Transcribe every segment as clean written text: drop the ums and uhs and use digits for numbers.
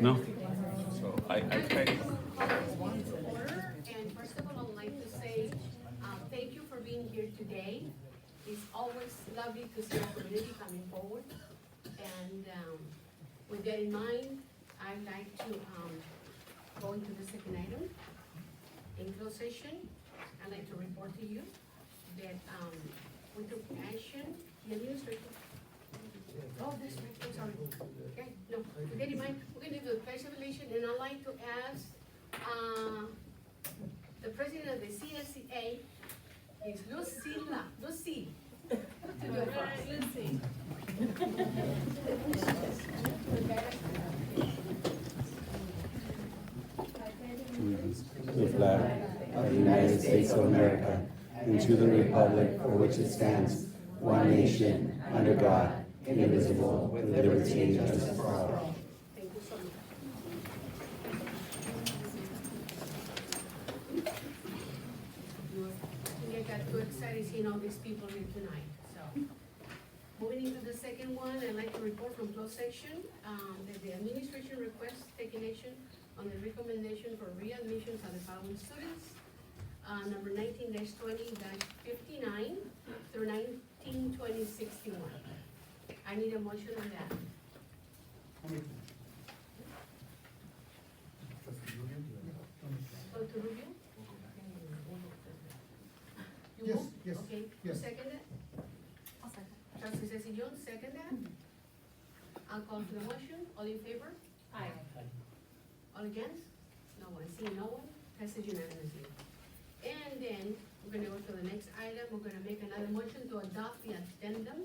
No? So I Call tried. this meeting to order, and first of all, I'd like to say, thank you for being here today. It's always lovely to see our community coming forward. And, with that in mind, I'd like to, go into the second item. In closed session, I'd like to report to you that, we took action, the administration. Oh, that's right, I'm sorry. Okay, no, with that in mind, we're gonna do the pledge of allegiance, and I'd like to ask, the president of the CSCA, is Lucy. To do it for us. Lucy. The flag of the United States of America and to the republic for which it stands, one nation, under God, indivisible, with liberty and justice for all. Thank you so much. I think I got too excited seeing all these people here tonight, so. Moving into the second one, I'd like to report from closed section, that the administration requests taking action on the recommendation for readmissions of the following students. Number 19-20-59 through 19-20-61. I need a motion on that. Go to review? You Yes, move? yes, Okay, yes. second it? Trustee Ceci Jones, second that? I'll call for the motion, all in favor? Aye. All against? No one, seeing no one, passes unanimously. And then, we're gonna go to the next item, we're gonna make another motion to adopt the addendum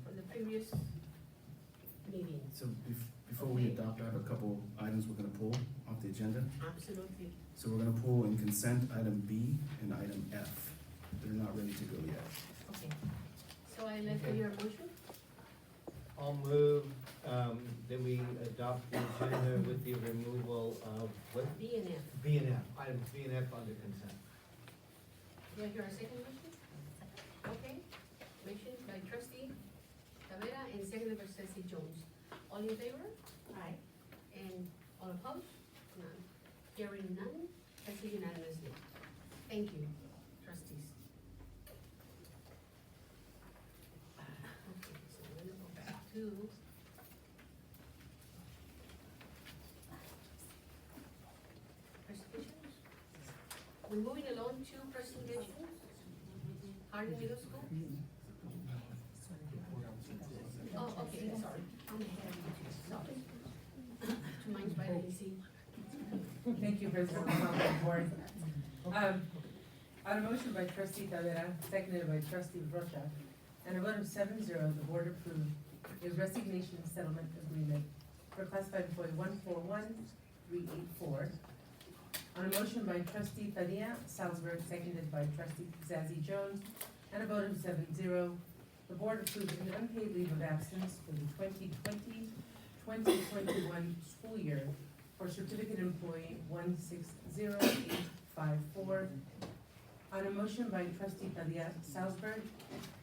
for the previous meeting. So before we adopt, I have a couple items we're gonna pull off the agenda. Absolutely. So we're gonna pull in consent item B and item F. They're not ready to go yet. Okay. So I left for your motion? I'll move, that we adopt the agenda with the removal of, what, B and F. B and F, items B and F under consent. Do I hear a second motion? Okay. Motion by trustee Tavera and seconded by trustee Jones. All in favor? Aye. And all opposed? None. Hearing none, passes unanimously. Thank you, trustees. Okay, so we're gonna go back to. Presentations. We're moving along to presentations. Harding Middle School. Oh, okay, sorry. I'm ahead of you, sorry. Two minds by the AC. Thank you, President Council Board. On a motion by trustee Tavera, seconded by trustee Rocha, and a vote of 7-0, the board approved a resignation settlement agreement for classified employee 141384. On a motion by trustee Padilla Salzberg, seconded by trustee Zazzy Jones, and a vote of 7-0, the board approved an unpaid leave of absence for the 2020-2021 school year for certificate employee 160854. On a motion by trustee Padilla Salzberg,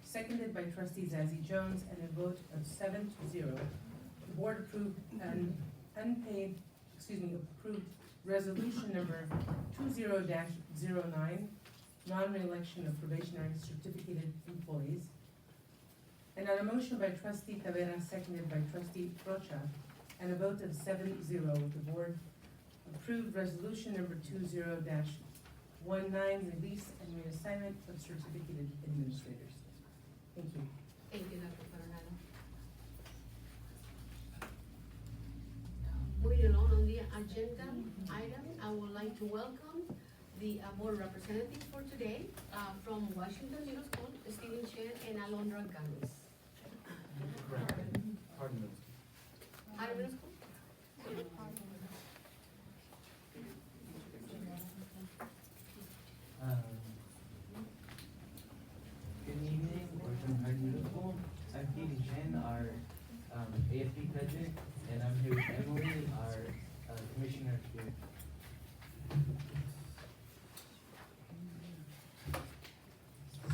seconded by trustee Zazzy Jones, and a vote of 7-0, the board approved an approved resolution number 20-09, non-reelection of probationary certificated employees. And on a motion by trustee Tavera, seconded by trustee Rocha, and a vote of 7-0, the board approved resolution number 20-19, release and reassignment of certificated administrators. Thank you. Thank you, Dr. Coronado. Moving along on the agenda item, I would like to welcome the board representatives for today, from Washington Middle School, Stephen Chen and Alondra Gomez. Pardon me. Harding Middle School? Good evening, we're from Harding Middle School. I'm Stephen Chen, our AFP president, and I'm here with Emily, our commissioner of students.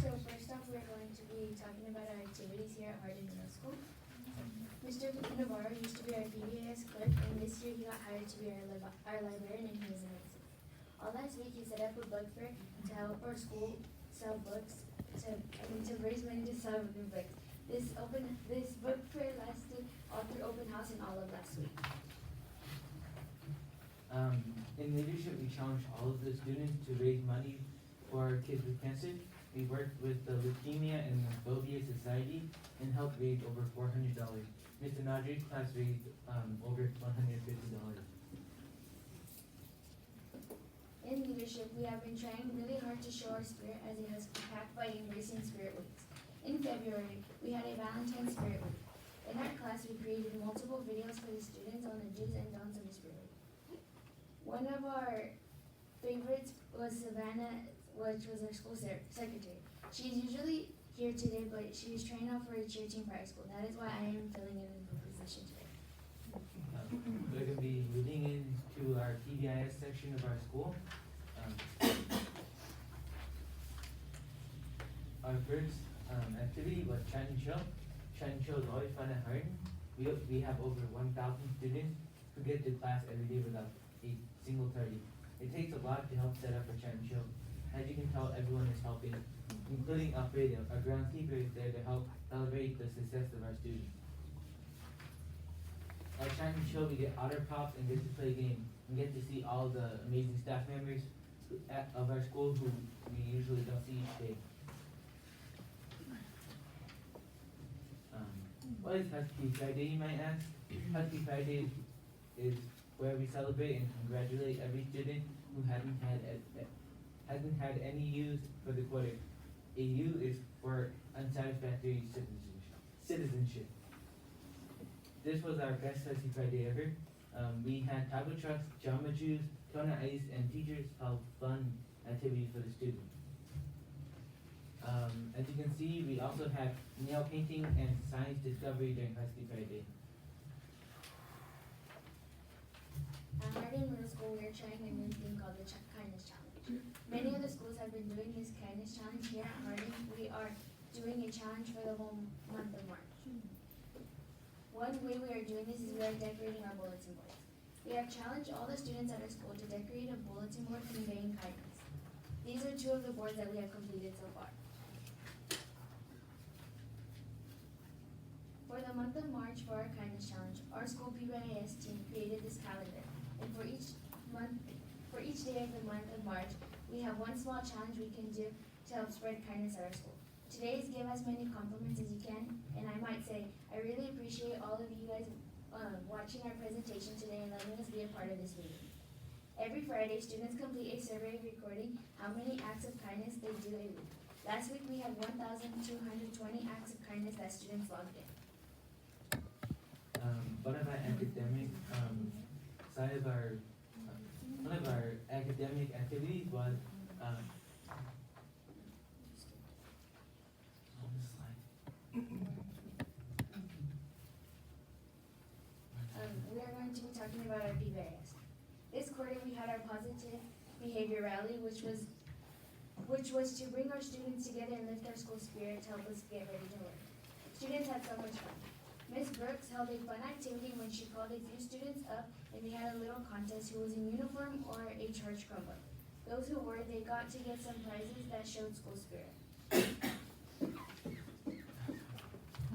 So first off, we're going to be talking about our activities here at Harding Middle School. Mr. Navarro Omar used to be our PBS clerk, and this year he got hired to be our librarian, and he was amazing. All last week he set up a book fair to help our school sell books, to raise money to sell new books. This book fair lasted all through open house and all of last week. In leadership, we challenged all of the students to raise money for kids with cancer. We worked with the Leukemia and Lymphobia Society and helped raise over $400. Mr. Nadri's class raised over $150. In leadership, we have been trying really hard to show our spirit as it has been packed by embracing spirit weeks. In February, we had a Valentine's Spirit Week. In our class, we created multiple videos for the students on the do's and don'ts of the Spirit Week. One of our favorites was Savannah, which was our school secretary. She's usually here today, but she is trying out for a cheer team for high school. That is why I am filling in the position today. We're going to be moving into our PBIS section of our school. Our first activity was chat and chill. Chat and chill is always fun at Hardin. We have over 1,000 students who get to class every day without a single tardy. It takes a lot to help set up a chat and chill. As you can tell, everyone is helping, including Alfredo, our groundskeeper is there to help celebrate the success of our students. At chat and chill, we get otter pops and get to play a game. We get to see all the amazing staff members of our school who we usually don't see each day. What is Husky Friday, you might ask? Husky Friday is where we celebrate and congratulate every student who hasn't had any U's for the quarter. A U is for unsatisfactory citizenship. This was our best Husky Friday ever. We had taco trucks, Jamba Juice, Kona Ice, and teachers held fun activities for the students. As you can see, we also have nail painting and science discovery during Husky Friday. At Hardin Middle School, we are trying a new thing called the Kindness Challenge. Many of the schools have been doing this Kindness Challenge. Here at Hardin, we are doing a challenge for the whole month of March. One way we are doing this is we are decorating our bulletin boards. We have challenged all the students at our school to decorate a bulletin board conveying kindness. These are 2 of the boards that we have completed so far. For the month of March, for our Kindness Challenge, our school PBIS team created this calendar. And for each day of the month of March, we have one small challenge we can do to help spread kindness at our school. Today is give as many compliments as you can, and I might say, I really appreciate all of you guys watching our presentation today and letting us be a part of this meeting. Every Friday, students complete a survey recording how many acts of kindness they do a week. Last week, we had 1,220 acts of kindness that students logged in. One of our academic academic activities was we are going to be talking about our PBIS. This quarter, we had our positive behavior rally, which was to bring our students together and lift our school spirit to help us get ready to learn. Students had so much fun. Ms. Brooks held a fun activity when she called a few students up and they had a little contest who was in uniform or a church Chromebook. Those who were, they got to get some prizes that showed school spirit.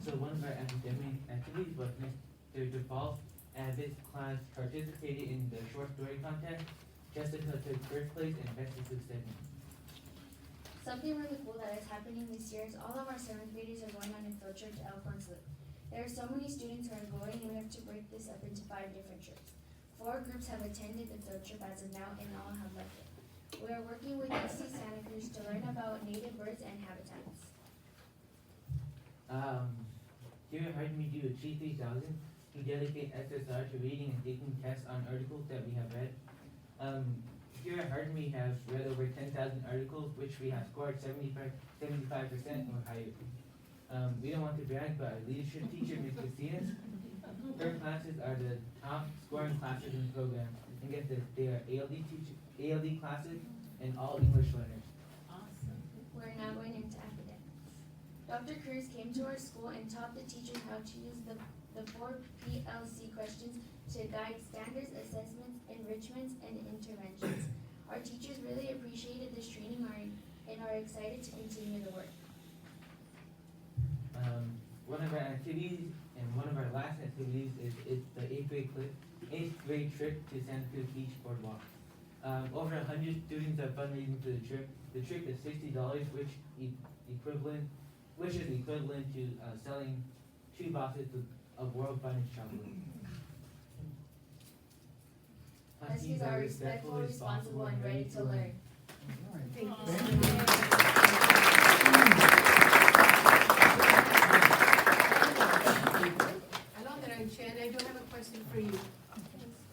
So one of our academic activities was Mr. DePaul's Abbott's class participated in the short story contest. Jessica took first place and Bessie took second. Something really cool that is happening this year is all of our 7th graders are going on a field trip to Alphonse Loop. There are so many students who are going, and we have to break this up into 5 different trips. 4 groups have attended the field trip as of now, and all have left it. We are working with UC Santa Cruz to learn about native birds and habitats. Here at Hardin, we do Achieve 3000. We dedicate SSR to reading and taking tests on articles that we have read. Here at Hardin, we have read over 10,000 articles, which we have scored 75% or higher. We don't want to brag, but our leadership teacher, Ms. Casillas, her classes are the top scoring classes in the program. And get this, they are ALD classes and all English learners. Awesome. We're now going into academics. Dr. Cruz came to our school and taught the teachers how to use the the 4 PLC questions to guide standards, assessments, enrichments, and interventions. Our teachers really appreciated this training and are excited to continue the work. One of our activities and one of our last activities is the eighth grade trip to Santa Cruz Beach Boardwalk. Over 100 students are fundraising for the trip. The trip is $60, which is equivalent to selling 2 boxes of world finest chocolate. Huskies are respectful, responsible, and ready to learn. Thank you. Hello there, I'm Chen. I do have a question for you.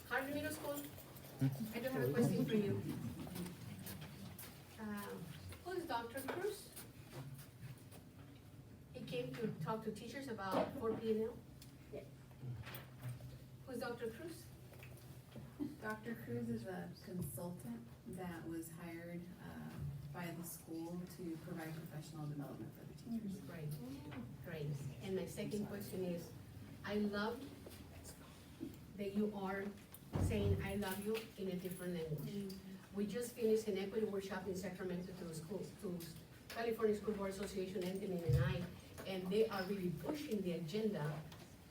Harvard Middle School, I do have a question for you. Who is Dr. Cruz? He came to talk to teachers about 4P&L? Yeah. Who's Dr. Cruz? Dr. Cruz is a consultant that was hired by the school to provide professional development for the teachers. Great, great. And my second question is, I love that you are saying I love you in a different language. We just finished an equity workshop in Sacramento to California School Board Association, Anthony and I, and they are really pushing the agenda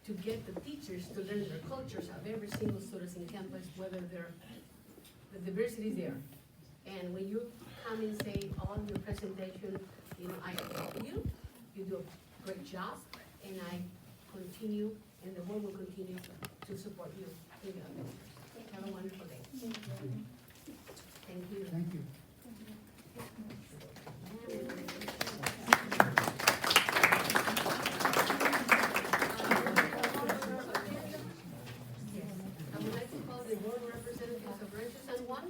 to get the teachers to learn their cultures of every single student in campus, whether the diversity is there. And when you come and say all your presentation, you know, I applaud you, you do a great job, and I continue, and the board will continue to support you. Thank you. Have a wonderful day. Thank you. Thank you. I would like to call the board representatives of Rancho San Juan.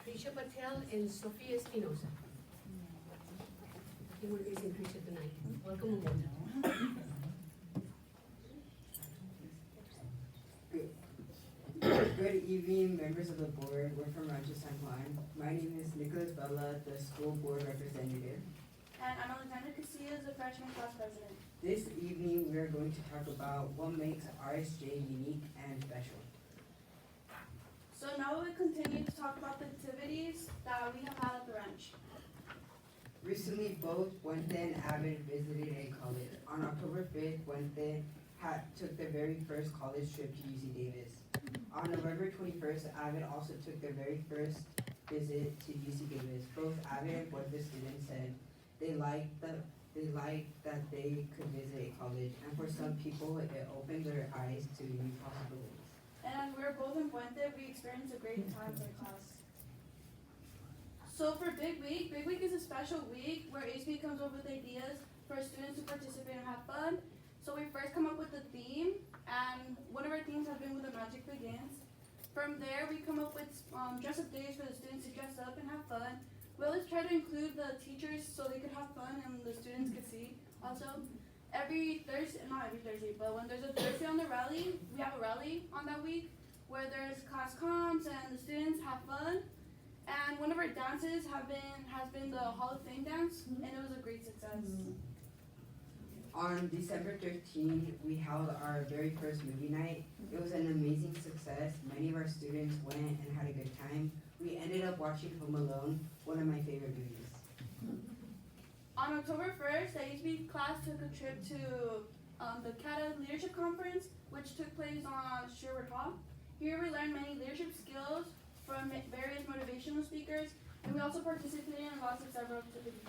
Trisha Patel and Sofia Espinosa. I think we're missing Trisha tonight. Welcome aboard. Good evening, members of the board. We're from Rancho San Juan. My name is Nicholas Bella, the school board representative. And I'm Alexander Casillas, the freshman class president. This evening, we are going to talk about what makes RSJ unique and special. So now we continue to talk about the activities that we have had at the ranch. Recently, both Puente and Avid visited a college. On October 5th, Puente took their very first college trip to UC Davis. On November 21st, Avid also took their very first visit to UC Davis. Both Avid and Puente students said they liked that they could visit a college, and for some people, it opened their eyes to new possibilities. And as we were both in Puente, we experienced a great time in class. So for Big Week is a special week where HB comes up with ideas for students to participate and have fun. So we first come up with the theme, and one of our themes has been with the Magic Begins. From there, we come up with dress-up days for the students to dress up and have fun. We always try to include the teachers so they could have fun and the students could see. Also, every Thursday, not every Thursday, but when there's a Thursday on the rally, we have a rally on that week where there's class comps and the students have fun. And one of our dances has been the Hall of Fame dance, and it was a great success. On December 13th, we held our very first movie night. It was an amazing success. Many of our students went and had a good time. We ended up watching Home Alone, one of my favorite movies. On October 1st, the HB class took a trip to the CATA Leadership Conference, which took place on Sherwood Hall. Here we learned many leadership skills from various motivational speakers, and we also participated in lots of several activities.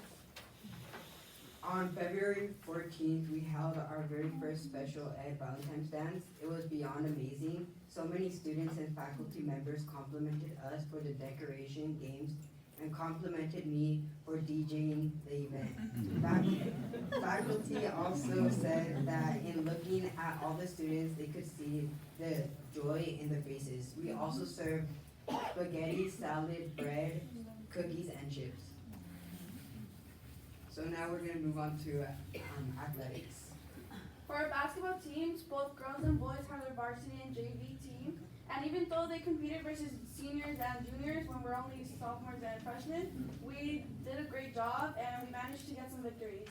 On February 14th, we held our very first special ed Valentine's dance. It was beyond amazing. So many students and faculty members complimented us for the decoration, games, and complimented me for DJing the event. Faculty also said that in looking at all the students, they could see the joy in their faces. We also served spaghetti, salad, bread, cookies, and chips. So now we're going to move on to athletics. For our basketball teams, both girls and boys have their varsity and JV team. And even though they competed versus seniors and juniors when we're only sophomores and freshmen, we did a great job and we managed to get some victories.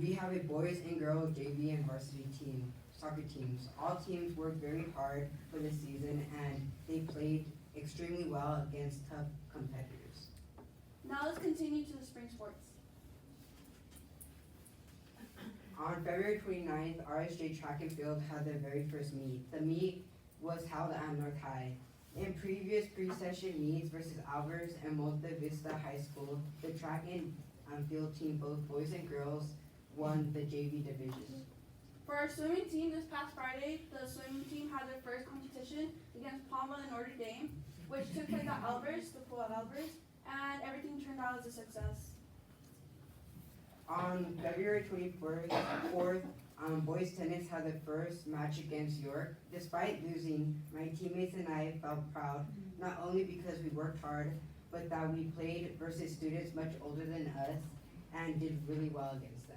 We have a boys and girls JV and varsity team, soccer teams. All teams worked very hard for the season and they played extremely well against tough competitors. Now let's continue to the spring sports. On February 29th, RSJ Track and Field had their very first meet. The meet was held at North High. In previous pre-session meets versus Alvarez and Monte Vista High School, the track and field team, both boys and girls, won the JV division. For our swimming team this past Friday, the swimming team had their first competition against Palma and Notre Dame, which took place at Alvarez, the pool at Alvarez, and everything turned out as a success. On February 24th, boys tennis had their first match against York. Despite losing, my teammates and I felt proud, not only because we worked hard, but that we played versus students much older than us and did really well against them.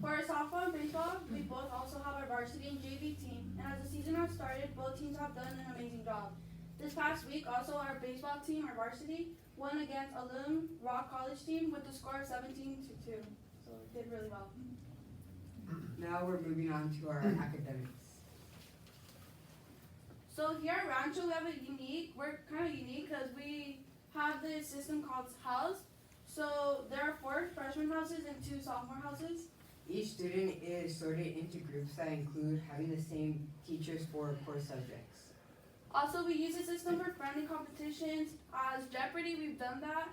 For our softball and baseball, we both also have our varsity and JV team, and as the season has started, both teams have done an amazing job. This past week, also our baseball team, our varsity, won against Alum Rock College team with the score of 17-2. So it did really well. Now we're moving on to our academics. So here at Rancho, we're kind of unique because we have this system called SUHS. So there are 4 freshman houses and 2 sophomore houses. Each student is sorted into groups that include having the same teachers for core subjects. Also, we use the system for friendly competitions. As Jeopardy, we've done that.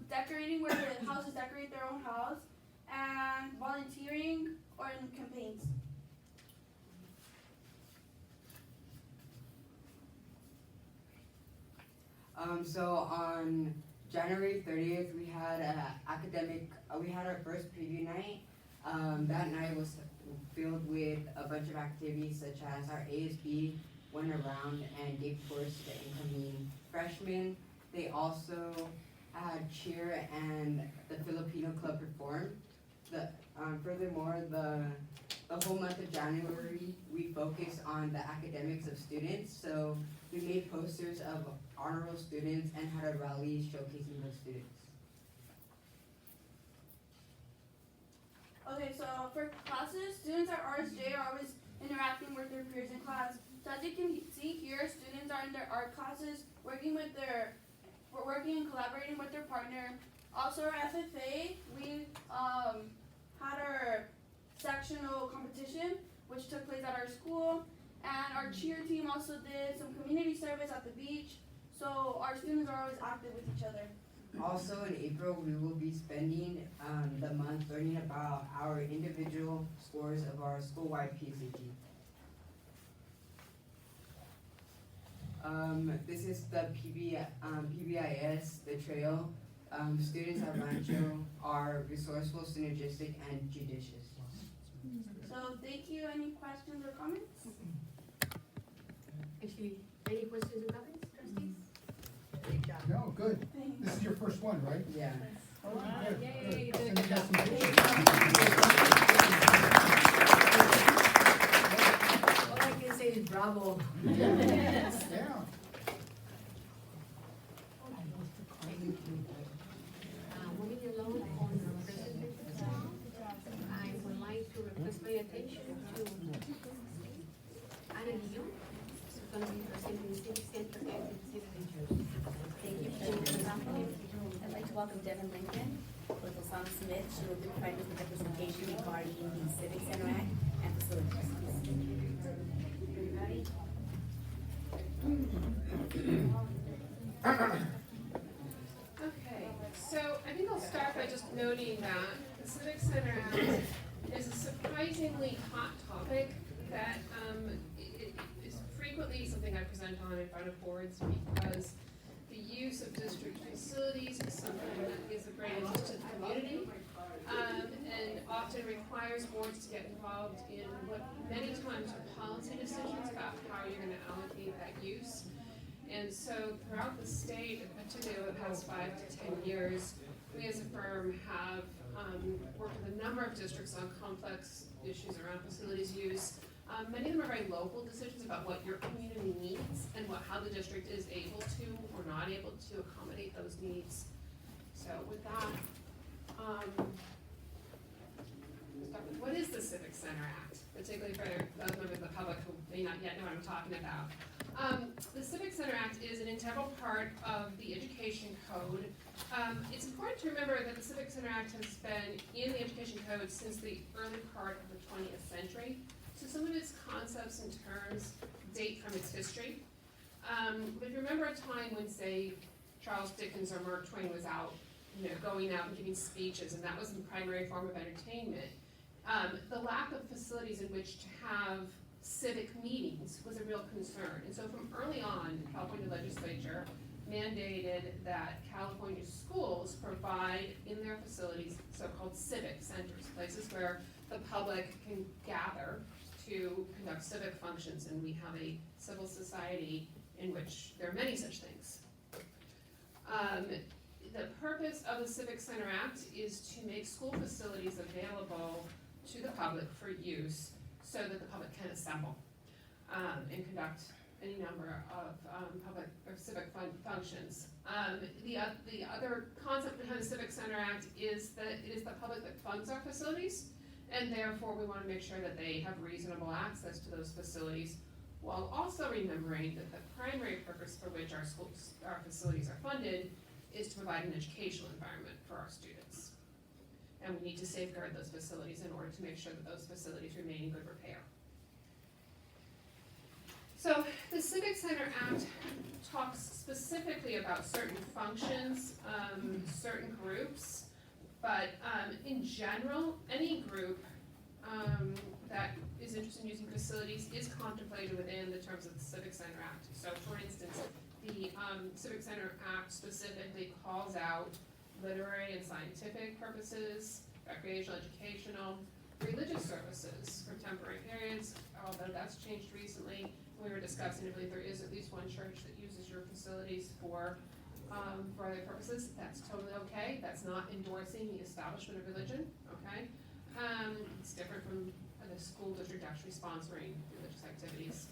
Decorating where the houses decorate their own house. And volunteering or in campaigns. So on January 30th, we had our first preview night. That night was filled with a bunch of activities such as our ASB went around and gave tours to the incoming freshmen. They also had cheer and the Filipino club performed. Furthermore, the whole month of January, we focused on the academics of students. So we made posters of honor roll students and had a rally showcasing those students. Okay, so for classes, students at RSJ are always interacting with their peers in class. So as you can see here, students are in their art classes, working and collaborating with their partner. Also our FFA, we had our sectional competition, which took place at our school. And our cheer team also did some community service at the beach. So our students are always active with each other. Also in April, we will be spending the month learning about our individual scores of our school-wide PSAT. This is the PBIS, the trail. Students at Rancho are resourceful, synergistic, and judicious. So thank you. Any questions or comments? Actually, any questions or comments, trustees? Great job. No, good. Thanks. This is your first one, right? Yeah. All right, good, Yay, good. you did a Send good you guys job. some pictures. All I can say is bravo. Yeah. Moving along on the presentation, I would like to request my attention to Ana Guillon, who's going to be presenting Civic Center and Civic. Thank you for being here. I'd like to welcome Devin Lincoln with Osama Smith. She will provide us with representation regarding the Civic Center Act and facilities. Everybody? Okay, so I think I'll start by just noting that the Civic Center Act is a surprisingly hot topic that it is frequently something I present on in front of boards because the use of district facilities is something that is of great interest to the community and often requires boards to get involved in what many times are policy decisions about how you're going to allocate that use. And so throughout the state, particularly over the past 5 to 10 years, we as a firm have worked with a number of districts on complex issues around facilities use. Many of them are very local decisions about what your community needs and how the district is able to or not able to accommodate those needs. So with that, we'll start with, what is the Civic Center Act? Particularly for those members of the public who may not yet know what I'm talking about. The Civic Center Act is an integral part of the Education Code. It's important to remember that the Civic Center Act has been in the Education Code since the early part of the 20th century. So some of its concepts and terms date from its history. But if you remember a time when, say, Charles Dickens or Mark Twain was out, going out and giving speeches, and that was the primary form of entertainment, the lack of facilities in which to have civic meetings was a real concern. And so from early on, the California legislature mandated that California schools provide in their facilities so-called civic centers, places where the public can gather to conduct civic functions, and we have a civil society in which there are many such things. The purpose of the Civic Center Act is to make school facilities available to the public for use so that the public can assemble and conduct any number of public or civic functions. The other concept behind the Civic Center Act is that it is the public that funds our facilities, and therefore we want to make sure that they have reasonable access to those facilities, while also remembering that the primary purpose for which our facilities are funded is to provide an educational environment for our students. And we need to safeguard those facilities in order to make sure that those facilities remain in good repair. So the Civic Center Act talks specifically about certain functions, certain groups, but in general, any group that is interested in using facilities is contemplated within the terms of the Civic Center Act. So for instance, the Civic Center Act specifically calls out literary and scientific purposes, recreational, educational, religious services for temporary periods, although that's changed recently. We were discussing, I believe there is at least one church that uses your facilities for other purposes. That's totally okay. That's not endorsing the establishment of religion, okay? It's different from the school district actually sponsoring religious activities.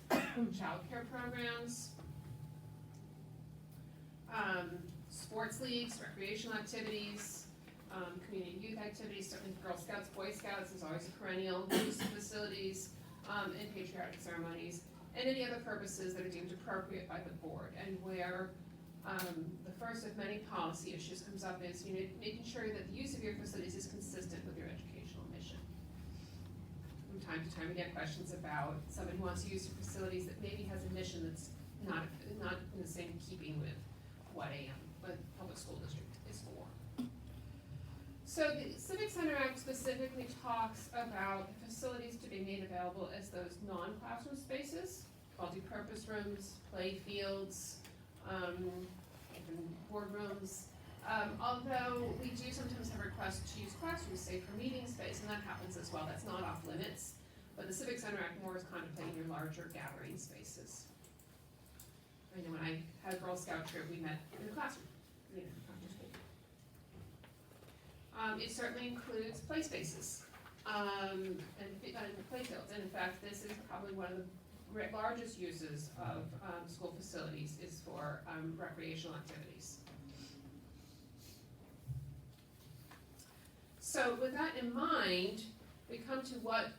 Child care programs, sports leagues, recreational activities, community youth activities, certainly Girl Scouts, Boy Scouts is always a perennial use of facilities, and patriotic ceremonies, and any other purposes that are deemed appropriate by the board. And where the first of many policy issues comes up is making sure that the use of your facilities is consistent with your educational mission. From time to time we get questions about somebody who wants to use your facilities that maybe has a mission that's not in the same keeping with what a public school district is for. So the Civic Center Act specifically talks about facilities to be made available as those non-classroom spaces, multi-purpose rooms, play fields, boardrooms. Although we do sometimes have requests to use classrooms, say for meeting space, and that happens as well. That's not off limits, but the Civic Center Act more is contemplating your larger gathering spaces. I know when I had a Girl Scout trip, we met in a classroom, after school. It certainly includes play spaces and play fields, and in fact, this is probably one of the largest uses of school facilities is for recreational activities. So with that in mind, we come to what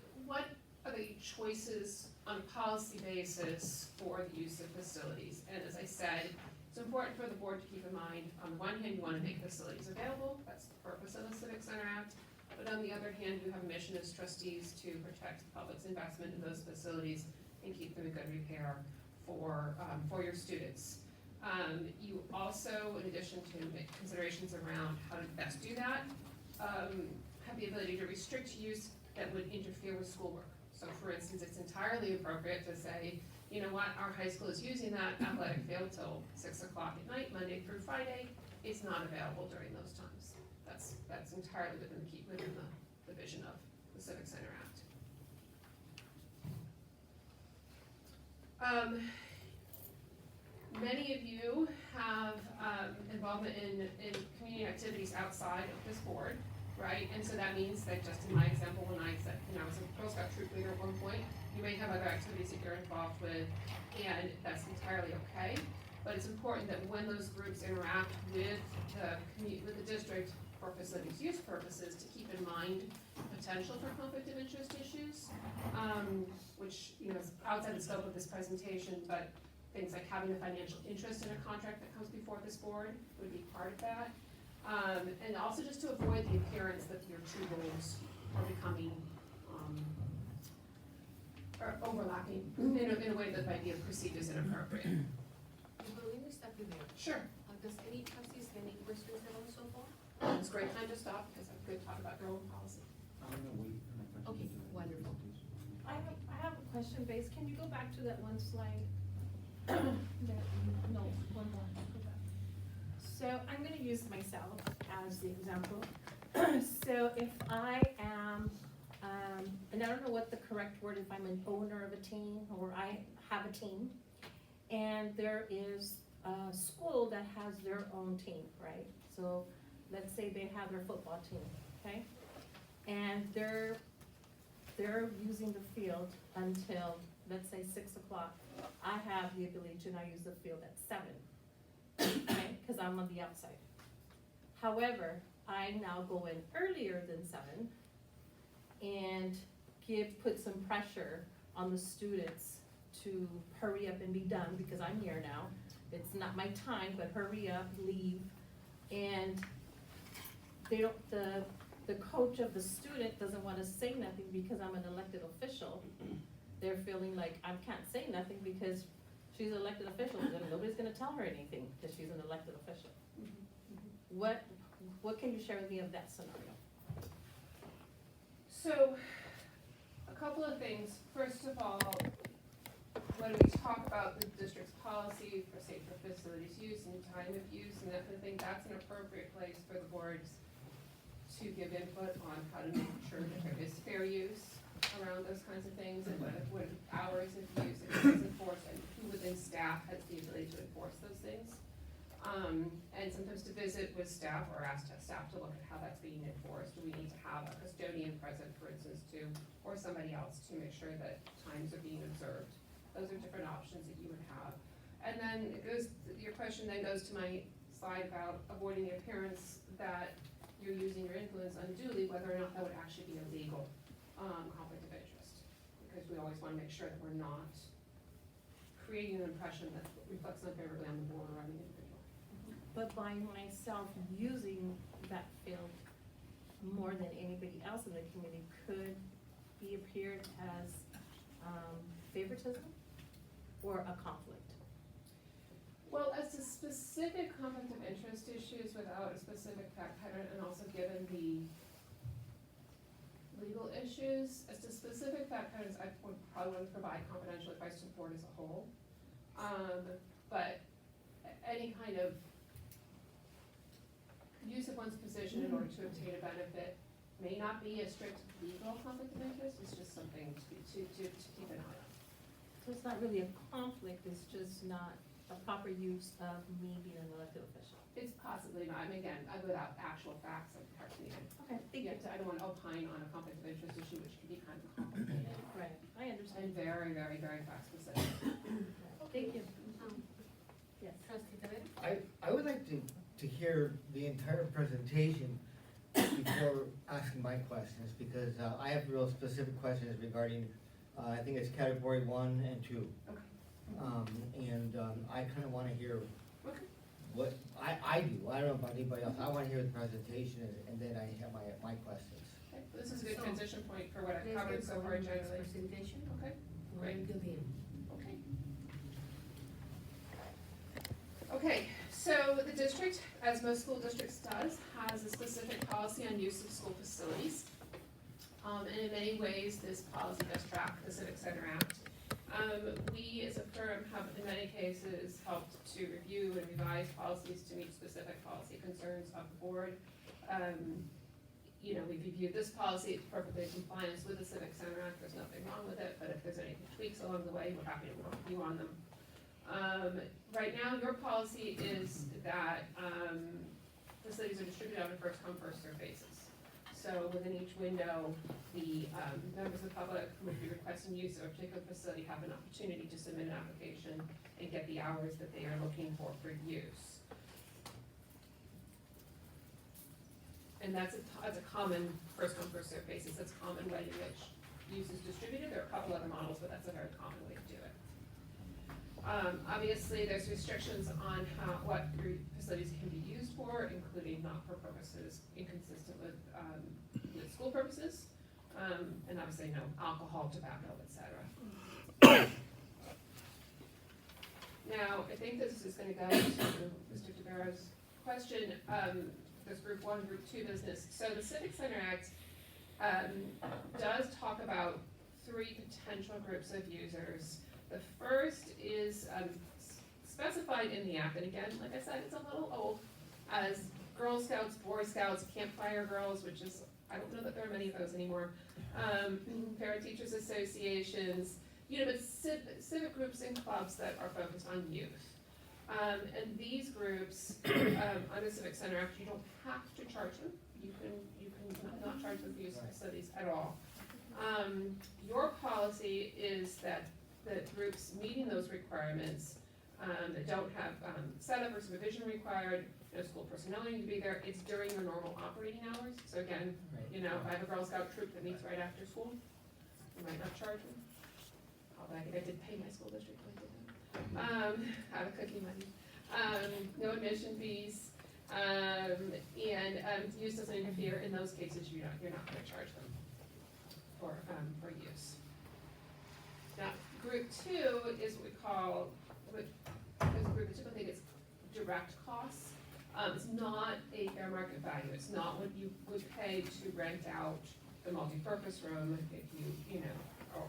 are the choices on a policy basis for the use of facilities. And as I said, it's important for the board to keep in mind, on the one hand, you want to make facilities available. That's the purpose of the Civic Center Act. But on the other hand, you have a mission as trustees to protect the public's investment in those facilities and keep them in good repair for your students. You also, in addition to make considerations around how to best do that, have the ability to restrict use that would interfere with schoolwork. So for instance, it's entirely appropriate to say, you know what, our high school is using that athletic field till 6 o'clock at night, Monday through Friday. It's not available during those times. That's entirely within the vision of the Civic Center Act. Many of you have involvement in community activities outside of this board. right? And so that means that just in my example, when I said, I was a Girl Scout troop leader at one point, you may have other activities that you're involved with, and that's entirely okay. But it's important that when those groups interact with with the district for facilities use purposes, to keep in mind potential for conflict of interest issues, which, is outside the scope of this presentation, but things like having a financial interest in a contract that comes before this board would be part of that. And also just to avoid the appearance that your two goals are becoming, or overlapping in a way that might be perceived as inappropriate. Let me stop you there. Sure. Does any trustees have any questions at all so far? It's a great time to stop because I'm good to talk about your own policy. Okay, wonderful. I have a question, Base. Can you go back to that one slide? No, one more. Go back. So I'm gonna use myself as the example. So if I am, and I don't know what the correct word, if I'm an owner of a team or I have a team, and there is a school that has their own team, right? So let's say they have their football team, okay? And they're using the field until, let's say, 6 o'clock. I have the ability to now use the field at 7, okay, because I'm on the outside. However, I now go in earlier than 7 and put some pressure on the students to hurry up and be done, because I'm here now. It's not my time, but hurry up, leave. And they don't, the coach of the student doesn't wanna say nothing because I'm an elected official. They're feeling like I can't say nothing because she's an elected official, and nobody's gonna tell her anything because she's an elected official. What can you share with me of that scenario? So, a couple of things. First of all, when we talk about the district's policy for safer facilities use and time of use and that kind of thing, that's an appropriate place for the boards to give input on how to make sure that there is fair use around those kinds of things, and what hours of use is enforced, and who within staff has the ability to enforce those things. And sometimes to visit with staff or ask staff to look at how that's being enforced. Do we need to have a custodian present, for instance, or somebody else to make sure that times are being observed? Those are different options that you would have. And then your question then goes to my slide about avoiding the appearance that you're using your influence unduly, whether or not that would actually be a legal conflict of interest. Because we always wanna make sure that we're not creating an impression that reflects unfavorably on the board or on the individual. But by myself using that field more than anybody else in the community could be appeared as favoritism or a conflict? Well, as to specific conflict of interest issues without a specific fact pattern, and also given the legal issues, as to specific fact patterns, I would probably want to provide confidential advice to the board as a whole. But any kind of use of one's position in order to obtain a benefit may not be a strict legal conflict of interest. It's just something to keep an eye on. So it's not really a conflict, it's just not a proper use of me being an elected official. It's possibly not, I mean, again, without actual facts, I'm hard to even. Okay, thank you. I don't want to opine on a conflict of interest issue, which can be kind of complicated. Right, I understand. And very, very, very fact specific. Thank you. Yes. Trustee David? I would like to hear the entire presentation before asking my questions, because I have real specific questions regarding, I think it's category 1 and 2. Okay. I kind of want to hear Okay. what I do. I don't know about anybody else. I want to hear the presentation, and then I have my questions. Okay, this is a good transition point for what I've covered so far generally. Presentation. Okay, great. Okay. Okay, so the district, as most school districts does, has a specific policy on use of school facilities. And in many ways, this policy does track the Civic Center Act. We as a firm have in many cases helped to review and revise policies to meet specific policy concerns of the board. We've reviewed this policy, it's perfectly in compliance with the Civic Center Act, there's nothing wrong with it, but if there's any tweaks along the way, we're happy to work with you on them. Right now, your policy is that facilities are distributed on a first come, first served basis. So within each window, the members of the public who would be requesting use of a particular facility have an opportunity to submit an application and get the hours that they are looking for use. And that's a common first come, first served basis. That's a common way in which use is distributed. There are a couple other models, but that's a very common way to do it. Obviously, there's restrictions on what facilities can be used for, including not for purposes inconsistent with school purposes, and obviously no alcohol, tobacco, etc. Now, I think this is going to go to Mr. Tavera's question. There's group 1, group 2 business. So the Civic Center Act does talk about 3 potential groups of users. The first is specified in the act, and again, like I said, it's a little old, as Girl Scouts, Boy Scouts, Campfire Girls, which is, I don't know that there are many of those anymore, Parent Teachers Associations, but civic groups and clubs that are focused on youth. And these groups, under Civic Center Act, you don't have to charge them. You can not charge them for use of facilities at all. Your policy is that the groups meeting those requirements that don't have setup or supervision required, no school personnel need to be there, it's during your normal operating hours. So again, if I have a Girl Scout troop that meets right after school, you might not charge them. Although I think I did pay my school district when I did that. Out of cookie money. No admission fees, and use doesn't interfere. In those cases, you're not going to charge them for use. Now, group 2 is what we call, there's a group of 2, I think it's direct costs. It's not a fair market value. It's not what you would pay to rent out the multi-purpose room if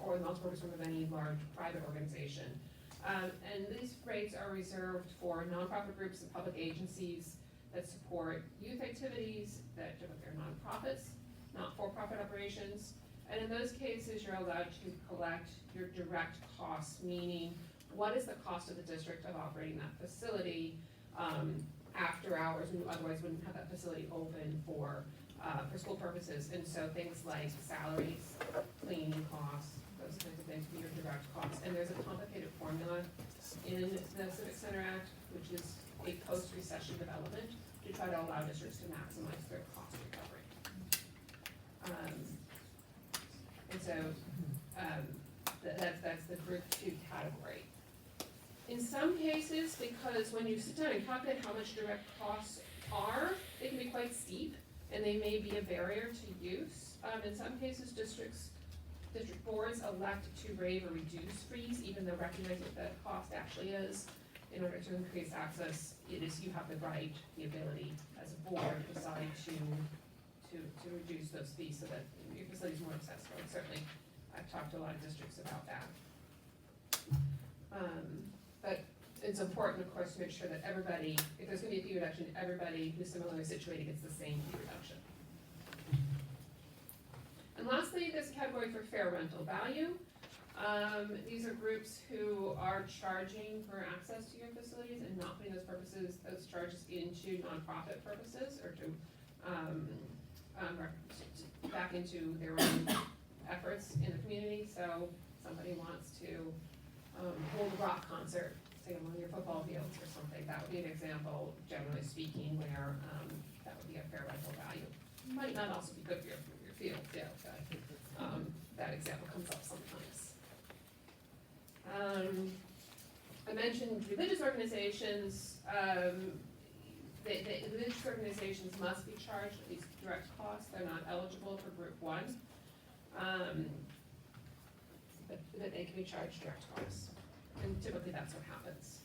or the multi-purpose room of any large private organization. And these rates are reserved for nonprofit groups and public agencies that support youth activities, that are nonprofits, not for-profit operations. And in those cases, you're allowed to collect your direct costs, meaning what is the cost of the district of operating that facility after hours, when you otherwise wouldn't have that facility open for school purposes. And so things like salaries, cleaning costs, those kinds of things would be your direct costs. And there's a complicated formula in the Civic Center Act, which is a post-recession development to try to allow districts to maximize their cost recovery. And so that's the group 2 category. In some cases, because when you sit down and calculate how much direct costs are, they can be quite steep, and they may be a barrier to use. In some cases, district boards elect to waive or reduce fees, even though recognizing what that cost actually is. In order to increase access, you have the right, the ability, as a board, to decide to reduce those fees so that your facility is more accessible. And certainly, I've talked to a lot of districts about that. But it's important, of course, to make sure that everybody, if there's going to be a fee reduction, everybody who's similarly situated gets the same fee reduction. And lastly, there's a category for fair rental value. These are groups who are charging for access to your facilities and not putting those charges into nonprofit purposes or to back into their own efforts in the community. So somebody wants to hold a rock concert, say on one of your football fields or something. That would be an example, generally speaking, where that would be a fair rental value. Might not also be good for your field, yeah, but that example comes up sometimes. I mentioned religious organizations. The religious organizations must be charged at least direct costs. They're not eligible for group 1. But they can be charged direct costs. And typically that's what happens.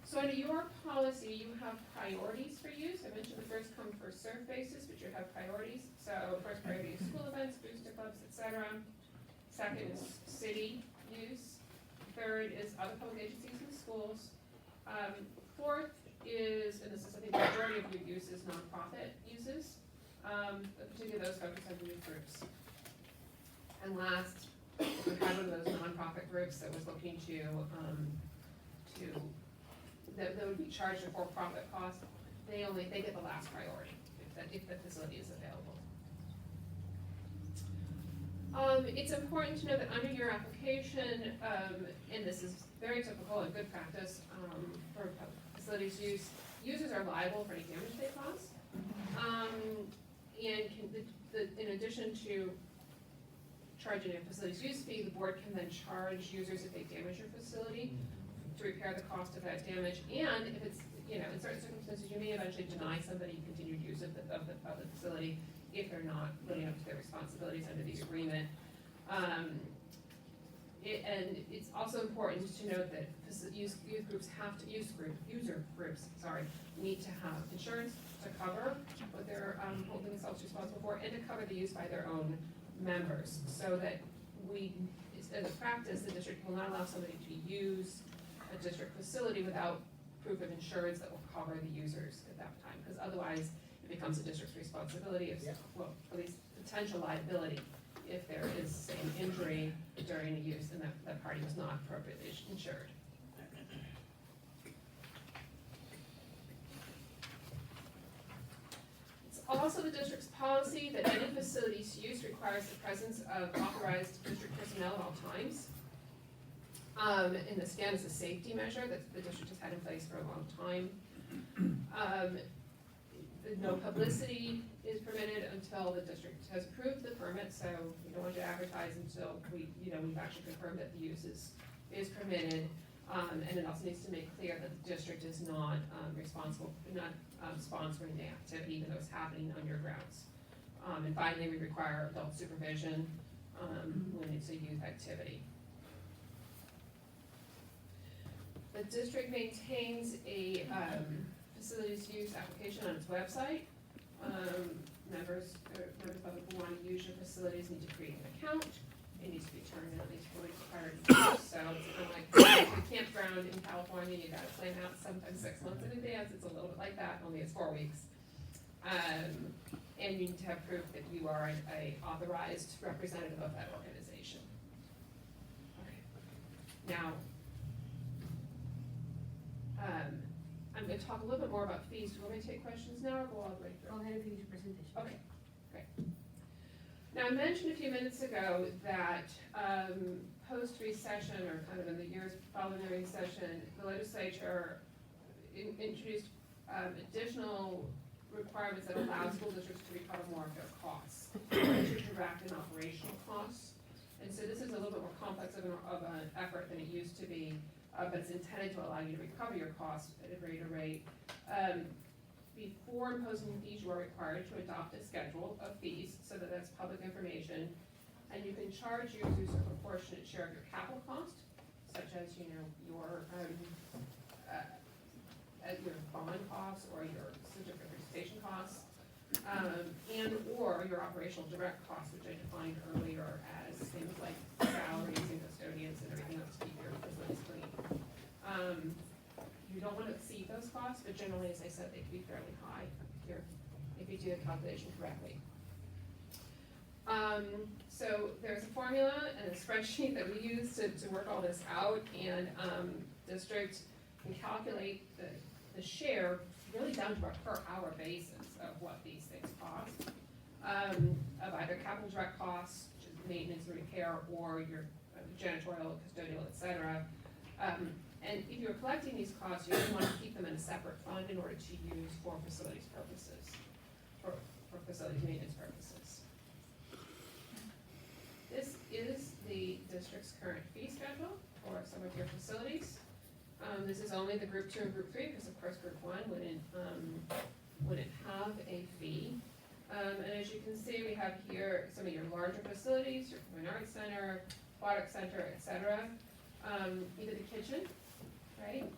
So under your policy, you have priorities for use. I mentioned the first come, first served basis, but you have priorities. So first priority is school events, booster clubs, etc. Second is city use. Third is other public agencies and schools. Fourth is, and this is I think the majority of your use is nonprofit uses, particularly those focused on youth groups. And last, we had one of those nonprofit groups that was looking that would be charged a for-profit cost. They get the last priority. If if the facility is available. It's important to know that under your application, and this is very typical and good practice, for facilities use, users are liable for any damage they cause. And in addition to charging a facilities use fee, the board can then charge users if they damage your facility to repair the cost of that damage. And if it's, in certain circumstances, you may eventually deny somebody continued use of the facility if they're not living up to their responsibilities under the agreement. And it's also important to note that user groups need to have insurance to cover what they're holding themselves responsible for, and to cover the use by their own members, so that as a practice, the district will not allow somebody to use a district facility without proof of insurance that will cover the users at that time, because otherwise it becomes a district's responsibility, or at least potential liability, if there is, say, an injury during the use and that party was not appropriately insured. It's also the district's policy that any facility's use requires the presence of authorized district personnel at all times. And this again is a safety measure that the district has had in place for a long time. No publicity is permitted until the district has approved the permit, so we don't want to advertise until we've actually confirmed that the use is permitted. And it also needs to make clear that the district is not sponsoring the activity, even though it's happening on your grounds. And finally, we require adult supervision when it's a youth activity. The district maintains a facilities use application on its website. Members of the public who want to use your facilities need to create an account. It needs to be turned in at least 4 weeks prior to use. So it's kind of like a campground in California. You got to plan out sometimes 6 months in advance. It's a little bit like that, only it's 4 weeks. And you need to have proof that you are a authorized representative of that organization. Okay. Now, I'm going to talk a little bit more about fees. Do you want me to take questions now or go all the way through? Go ahead and finish your presentation. Okay, great. Now, I mentioned a few minutes ago that post-recession, or kind of in the years following the recession, the legislature introduced additional requirements that allow school districts to recover more of their costs, which are direct and operational costs. And so this is a little bit more complex of an effort than it used to be, but it's intended to allow you to recover your costs at a greater rate. Before imposing fees, you are required to adopt a schedule of fees, so that that's public information, and you can charge users a proportionate share of your capital cost, such as your bond costs or your certificate registration costs, and or your operational direct costs, which I defined earlier as things like salaries and custodians and everything else to keep your facilities clean. You don't want to exceed those costs, but generally, as I said, they can be fairly high if you do the calculation correctly. So there's a formula and a spreadsheet that we use to work all this out, and districts can calculate the share really down to a per hour basis of what these things cost, of either capital direct costs, maintenance and repair, or your janitorial, custodial, etc. And if you're collecting these costs, you really want to keep them in a separate fund in order to use for facilities purposes, for facilities maintenance purposes. This is the district's current fee schedule for some of your facilities. This is only the group 2 and group 3, because of course group 1 wouldn't have a fee. And as you can see, we have here some of your larger facilities, your Fine Arts Center, Aquatic Center, etc. Even the kitchen, right?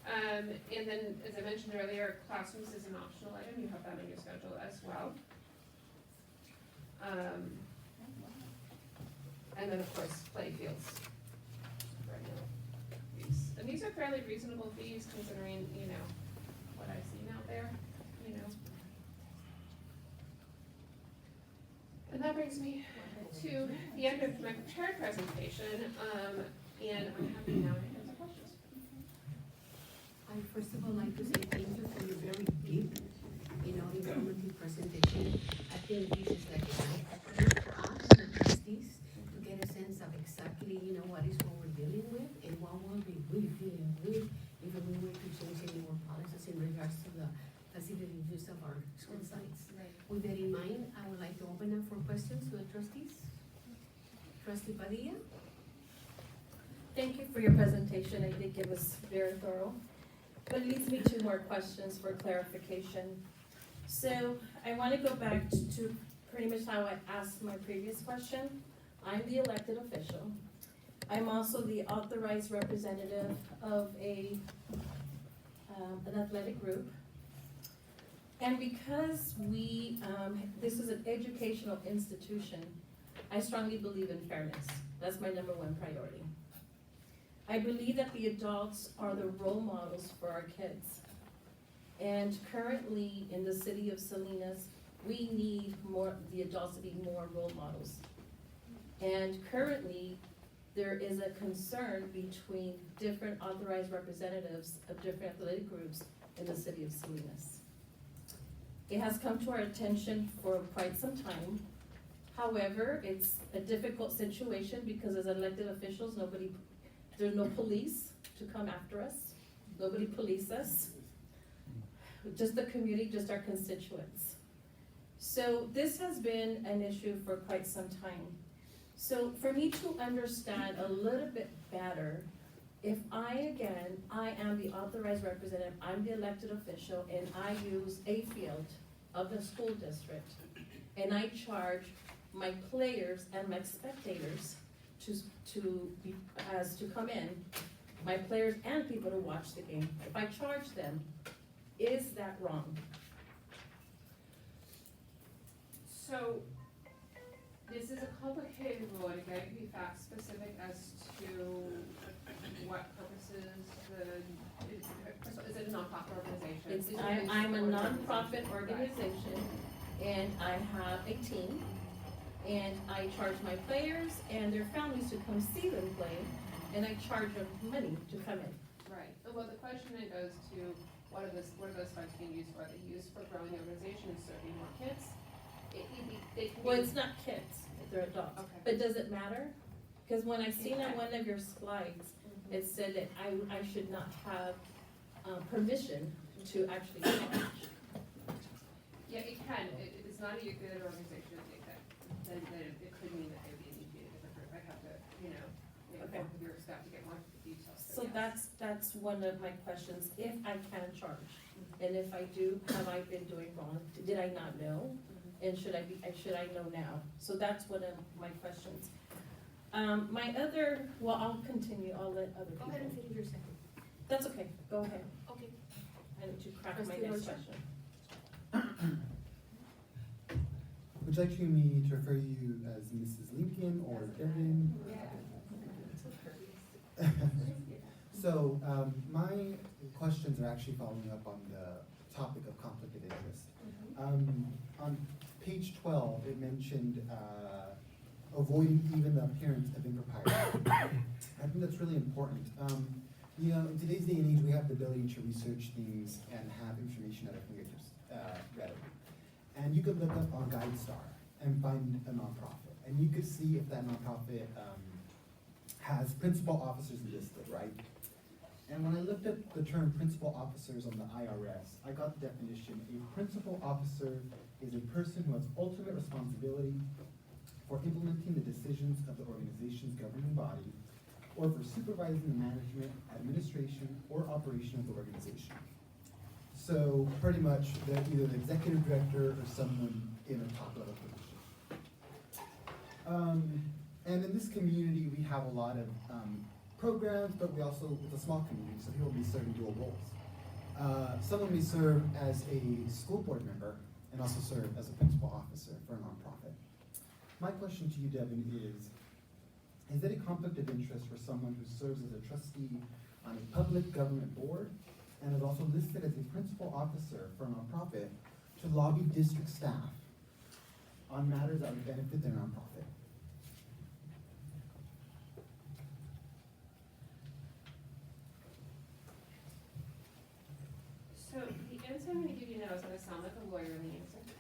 And then, as I mentioned earlier, classrooms is an optional item. You have that on your schedule as well. And then, of course, play fields. And these are fairly reasonable fees considering, what I've seen out there, And that brings me to the end of my prepared presentation, and I'm happy now to answer questions. I first of all like to say thank you for your very deep informative presentation. I think this is like an eye-opener for us, the trustees, to get a sense of exactly, what is what we're dealing with and what we'll be really dealing with if we were to change any more policies in regards to the facility use of our school sites. With that in mind, I would like to open up for questions to the trustees. Trustee Padilla? Thank you for your presentation. I think it was very thorough. But it leads me to more questions for clarification. So I want to go back to pretty much how I asked my previous question. I'm the elected official. I'm also the authorized representative of an athletic group. And because this is an educational institution, I strongly believe in fairness. That's my number one priority. I believe that the adults are the role models for our kids. And currently in the city of Salinas, we need the adults to be more role models. And currently, there is a concern between different authorized representatives of different athletic groups in the city of Salinas. It has come to our attention for quite some time. However, it's a difficult situation because as elected officials, there's no police to come after us. Nobody police us. Just the community, just our constituents. So this has been an issue for quite some time. So for me to understand a little bit better, if I am the authorized representative, I'm the elected official, and I use a field of the school district, and I charge my players and my spectators to come in, my players and people to watch the game. If I charge them, is that wrong? So, this is a complicated rule, and again, it can be fact specific as to what purposes is it a nonprofit organization? I'm a nonprofit organization, and I have a team, and I charge my players and their families to come see them play, and I charge them money to come in. Right, and well, the question then goes to, what are those funds being used for? Are they used for growing the organization and serving more kids? Well, it's not kids, they're adults. Okay. But does it matter? Because when I seen on one of your slides, it said that I should not have permission to actually charge. Yeah, it can. It's not a good organization. Then it could mean that they'd be a different group. I have to, Okay. work with your staff to get more details. So yes. that's one of my questions, if I can charge. And if I do, have I been doing wrong? Did I not know? And should I know now? So that's one of my questions. I'll continue, I'll let other people. Go ahead and finish your second. That's okay, go ahead. Okay. I need to crack my Trustee next Rocha. question. Would you like me to refer you as Mrs. Lincoln or Devin? So, my questions are actually following up on the topic of conflict of interest. On page 12, it mentioned avoiding even the appearance of impropriety. I think that's really important. In today's day and age, we have the ability to research things and have information at our fingertips readily. And you could look up on GuideStar and find a nonprofit, and you could see if that nonprofit has principal officers listed, right? And when I looked at the term principal officers on the IRS, I got the definition: a principal officer is a person who has ultimate responsibility for implementing the decisions of the organization's governing body, or for supervising the management, administration, or operation of the organization. So pretty much, they're either the executive director or someone in a top level position. And in this community, we have a lot of programs, but we also, it's a small community, so people will be serving dual roles. Someone may serve as a school board member and also serve as a principal officer for a nonprofit. My question to you, Devin, is it a conflict of interest for someone who serves as a trustee on a public government board and is also listed as a principal officer for a nonprofit to lobby district staff on matters that would benefit their nonprofit? So the answer I'm going to give you now is going to sound like a lawyer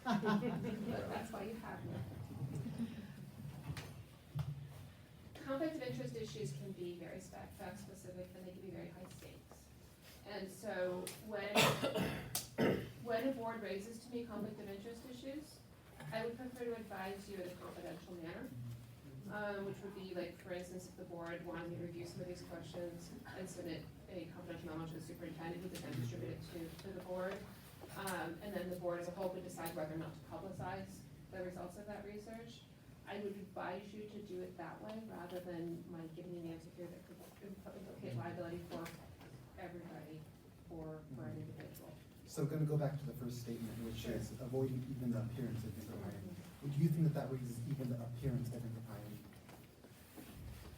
That's why you have me. Conflict of interest issues can be very fact specific, and they can be very high stakes. And so when a board raises to me conflict of interest issues, I would prefer to advise you in a confidential manner. Which would be like, for instance, if the board wanted me to review some of these questions and submit a confidential memo to the superintendent, who could then distribute it to the board. And then the board as a whole could decide whether or not to publicize the results of that research. I would advise you to do it that way, rather than my giving you an answer here that could implicate liability for everybody or for an individual. So gonna go back to the first statement, which is avoiding even the appearance of impropriety. Do you think that raises even the appearance of impropriety?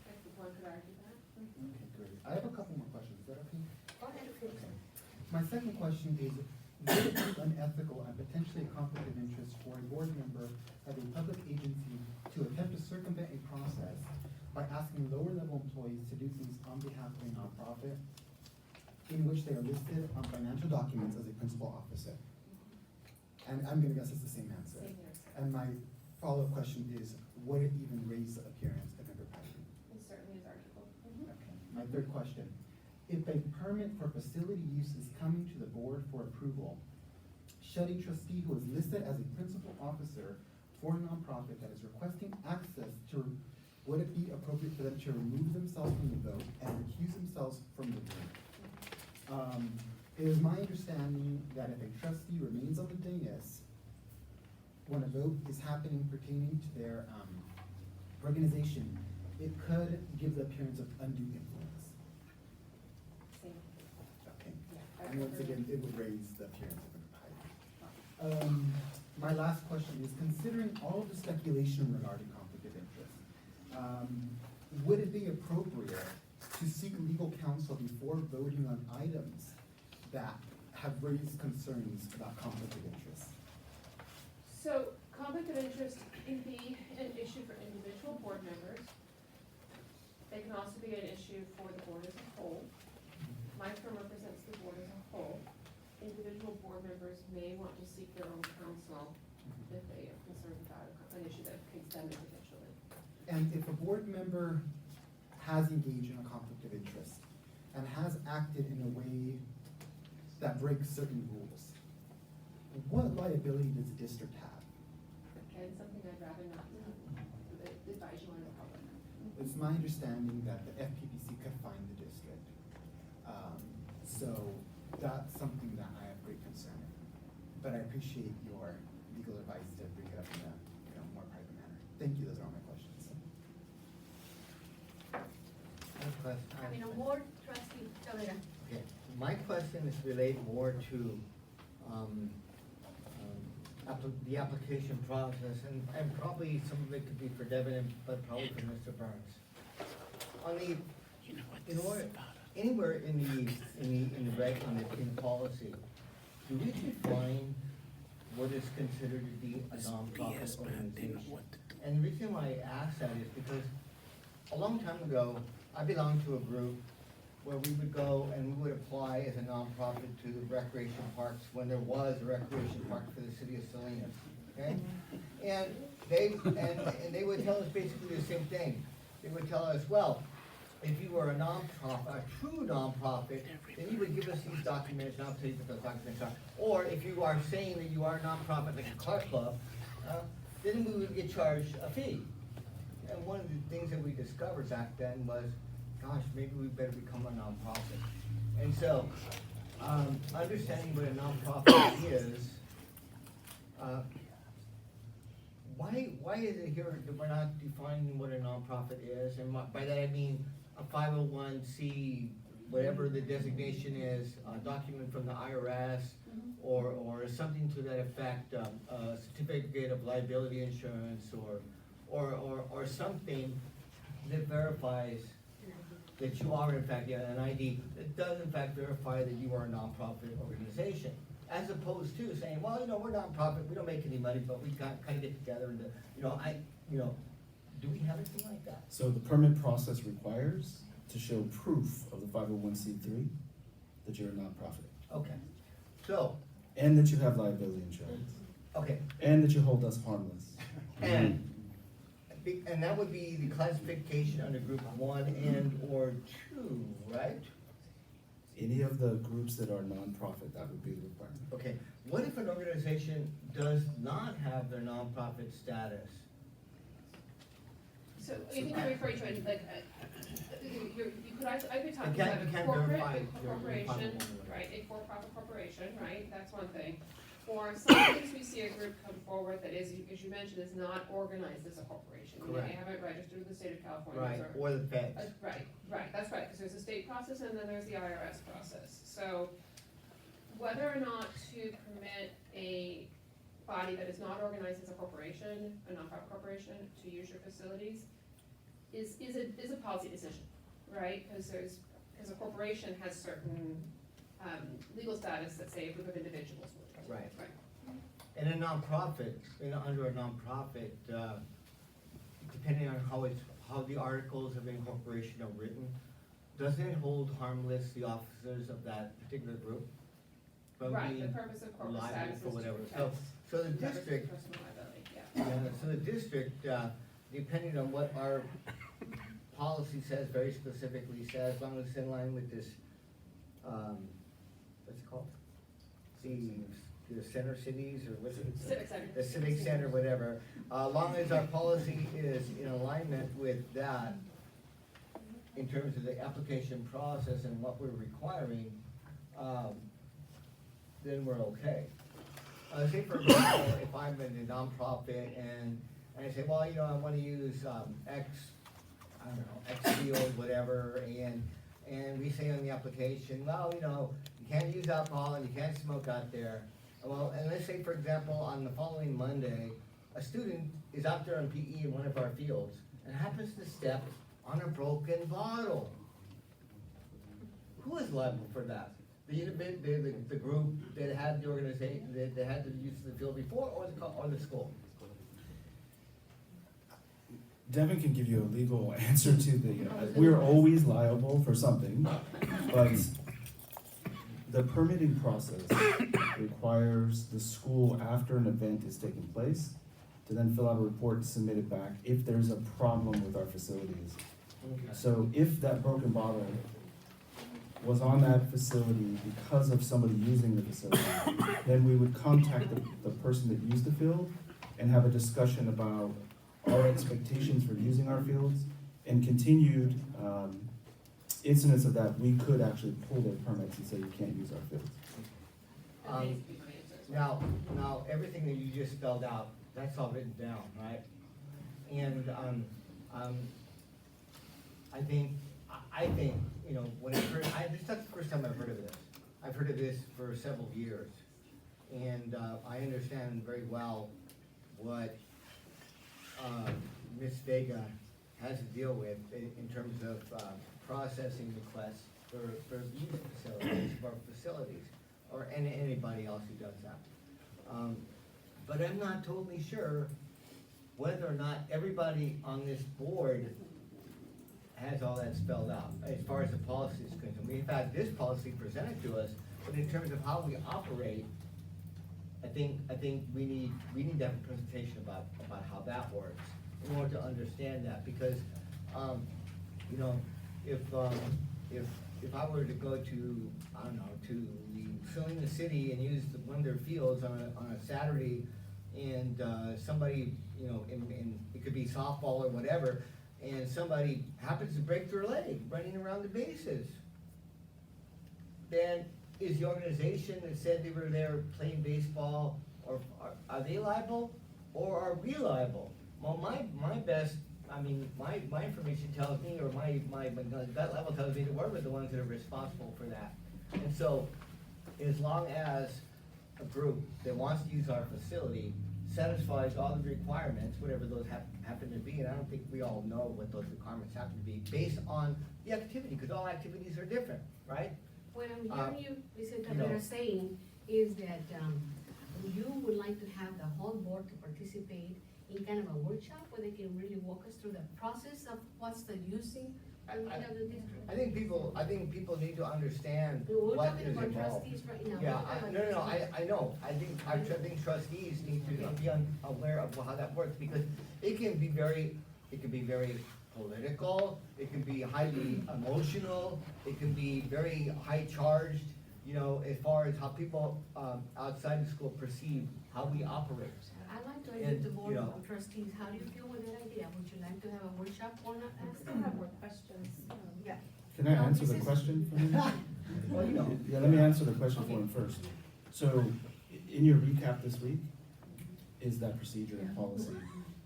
I think one could argue that. Okay, great. I have a couple more questions. Is that okay? Go ahead. Okay. My second question is, would it be unethical and potentially a conflict of interest for a board member of a public agency to attempt to circumvent a process by asking lower level employees to do things on behalf of a nonprofit in which they are listed on financial documents as a principal officer? And I'm gonna guess it's the same answer. Same answer. And my follow-up question is, would it even raise the appearance of impropriety? It certainly is arguable. Okay. My third question, if a permit for facility use is coming to the board for approval, should a trustee who is listed as a principal officer for a nonprofit that is requesting access to, would it be appropriate for them to remove themselves from the vote and recuse themselves from the vote? It is my understanding that if a trustee remains on the dais when a vote is happening pertaining to their organization, it could give the appearance of undue influence. Same. Okay. Yeah, And once again, it would raise the appearance of impropriety. My last question is, considering all of the speculation regarding conflict of interest, would it be appropriate to seek legal counsel before voting on items that have raised concerns about conflict of interest? So conflict of interest can be an issue for individual board members. It can also be an issue for the board as a whole. My firm represents the board as a whole. Individual board members may want to seek their own counsel if they are concerned about an issue that affects them individually. And if a board member has engaged in a conflict of interest and has acted in a way that breaks certain rules, what liability does the district have? And something I'd rather not advise you on in public. It's my understanding that the FPPC could fine the district. So that's something that I have great concern in. But I appreciate your legal advice to bring it up in a more private manner. Thank you, those are all my questions. Having a ward, trustee Cabrera. Okay, my question is related more to, the application process, and probably some of it could be for Devin, but probably for Mr. Burns. On the, in order, anywhere in the policy, do we define what is considered to be a nonprofit organization? And the reason why I ask that is because a long time ago, I belonged to a group where we would go and we would apply as a nonprofit to the recreation parks when there was a recreation park for the city of Salinas, okay? And they would tell us basically the same thing. They would tell us, well, if you were a nonprofit, a true nonprofit, then you would give us these documents, and I'll tell you what those documents are. Or if you are saying that you are a nonprofit like a car club, then we would get charged a fee. And one of the things that we discovered back then was, gosh, maybe we better become a nonprofit. And so, understanding what a nonprofit is, why is it here that we're not defining what a nonprofit is? And by that I mean a 501c, whatever the designation is, a document from the IRS, or something to that effect, a certificate of liability insurance, or something that verifies that you are in fact, an ID that does in fact verify that you are a nonprofit organization. As opposed to saying, well, we're nonprofit, we don't make any money, but we kind of get together and, do we have anything like that? So the permit process requires to show proof of the 501c3 that you're a nonprofit. Okay, so. And that you have liability insurance. Okay, and that you hold us harmless. and, and that would be the classification under group 1 and or 2, right? Any of the groups that are nonprofit, that would be the requirement. Okay, what if an organization does not have their nonprofit status? So I think you're referring to, like, I could talk You about a can't corporate, verify a your corporation, nonprofit. right, a for-profit corporation, right, that's one thing. Or sometimes we see a group come forward that is, as you mentioned, is not organized as a corporation. Correct. They haven't registered with the state of California. Right, or the feds. Right, that's right, because there's a state process and then there's the IRS process. So whether or not to permit a body that is not organized as a corporation, a nonprofit corporation, to use your facilities is a policy decision, right? Because a corporation has certain legal status that say a group of individuals would. Right. Right. And a nonprofit, under a nonprofit, depending on how the articles of incorporation are written, doesn't it hold harmless the officers of that particular group? From Right, being the purpose of corporate liable status for is to whatever. protect. So the Personal district, liability, yeah. so the district, depending on what our policy says, very specifically says, as long as it's in line with this, what's it called? The center cities, or what's it? Civic center. The civic center, whatever, long as our policy is in alignment with that, in terms of the application process and what we're requiring, then we're okay. Say for example, if I'm in a nonprofit and I say, well, I wanna use, X field, whatever, and we say on the application, well, you can't use alcohol and you can't smoke out there. Well, and let's say, for example, on the following Monday, a student is out there on PE in one of our fields and happens to step on a broken bottle. Who is liable for that? The group that had the organization, that had the use of the field before, or the school? Devin can give you a legal answer to the, we're always liable for something, but the permitting process requires the school, after an event is taking place, to then fill out a report and submit it back if there's a problem with our facilities. Okay. So if that broken bottle was on that facility because of somebody using the facility, then we would contact the person that used the field and have a discussion about our expectations for using our fields, and continued incidents of that, we could actually pull their permits and say you can't use our fields. Now, everything that you just spelled out, that's all written down, right? And, I think, when I heard, that's the first time I've heard of this. I've heard of this for several years. And, I understand very well what, Ms. Vega has to deal with in terms of, processing requests for use facilities, for facilities, or anybody else who does that. But I'm not totally sure whether or not everybody on this board has all that spelled out, as far as the policy is concerned. We've had this policy presented to us, but in terms of how we operate, I think we need to have a presentation about how that works, in order to understand that, because, if I were to go to, filling the city and use one of their fields on a Saturday, and, somebody, and it could be softball or whatever, and somebody happens to break their leg running around the bases, then is the organization that said they were there playing baseball, or are they liable, or are we liable? Well, my information tells me, or my gut level tells me that we're the ones that are responsible for that. And so, as long as a group that wants to use our facility satisfies all the requirements, whatever those happen to be, and I don't think we all know what those requirements happen to be, based on the activity, because all activities are different, right? What I'm hearing you, Mr. Tavera, saying is that you would like to have the whole board to participate in kind of a workshop where they can really walk us through the process of what's the using of the district? I think people need to understand We're what talking is about involved. trustees right now. Yeah, We're talking about trustees. I know, I think trustees need to be aware of how that works, because it can be very political, it can be highly emotional, it can be very high charged, you know, as far as how people, outside the school perceive how we operate. I'd like to And, invite the board you know- of trustees, how do you feel with that idea? Would you like to have a workshop on that? I still have more questions. Yeah. Can I No, answer this the is- question for him? Well, you know. Yeah, let me answer the question for him first. So, in your recap this week, is that procedure and policy.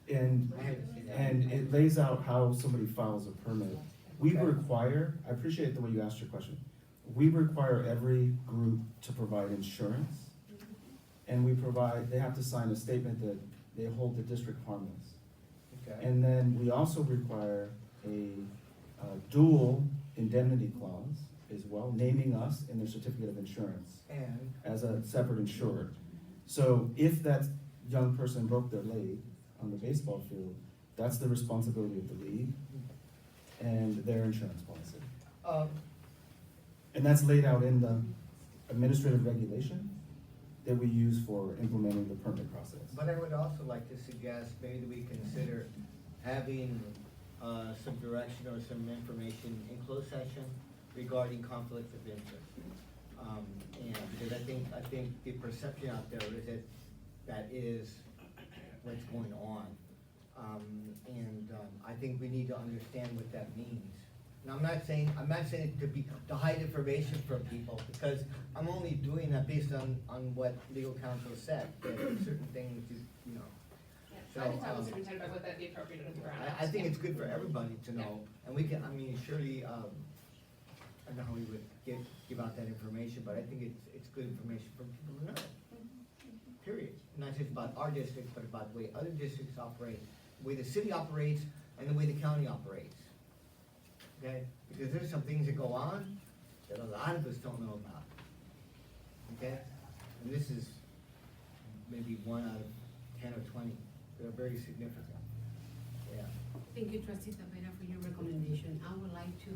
And, I haven't seen that. and it lays out how somebody files a permit. We Okay. require, I appreciate the way you asked your question. We require every group to provide insurance. And they have to sign a statement that they hold the district harmless. Okay. And then we also require a dual indemnity clause as well, naming us in their certificate of insurance And, as a separate insured. So if that young person broke their leg on the baseball field, that's the responsibility of the league and their insurance policy. And that's laid out in the administrative regulation that we use for implementing the permit process. but I would also like to suggest maybe we consider having, some direction or some information in closed session regarding conflict of interest. And because I think the perception out there is that is what's going on. I think we need to understand what that means. And I'm not saying it to hide information from people, because I'm only doing that based on what legal counsel said, that certain things, you know. Yeah, I can tell the superintendent about what that'd be appropriate on the ground. I think it's good for everybody to know, and we can, I mean, surely, I don't know how we would give out that information, but I think it's good information for people to know. Period. Not just about our district, but about the way other districts operate, the way the city operates, and the way the county operates. Okay? Because there's some things that go on that a lot of us don't know about. Okay? And this is maybe 1 out of 10 or 20 that are very significant. Yeah. Thank you, trustee Tavera, for your recommendation. I would like to,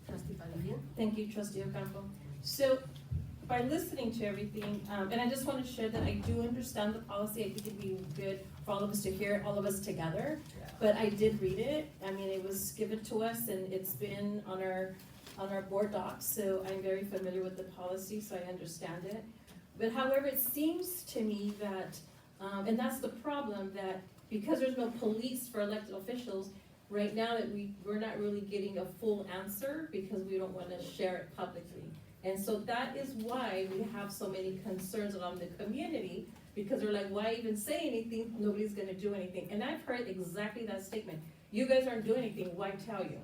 trustee Padilla. Thank you, trustee Ocampo. So, by listening to everything, and I just want to share that I do understand the policy. I think it'd be good for all of us to hear it, all of us together. But I did read it. I mean, it was given to us and it's been on our board docs, so I'm very familiar with the policy, so I understand it. But however, it seems to me that, and that's the problem, that because there's no police for elected officials, right now that we're not really getting a full answer because we don't want to share it publicly. And so that is why we have so many concerns around the community, because they're like, why even say anything? Nobody's gonna do anything. And I've heard exactly that statement. You guys aren't doing anything, why tell you?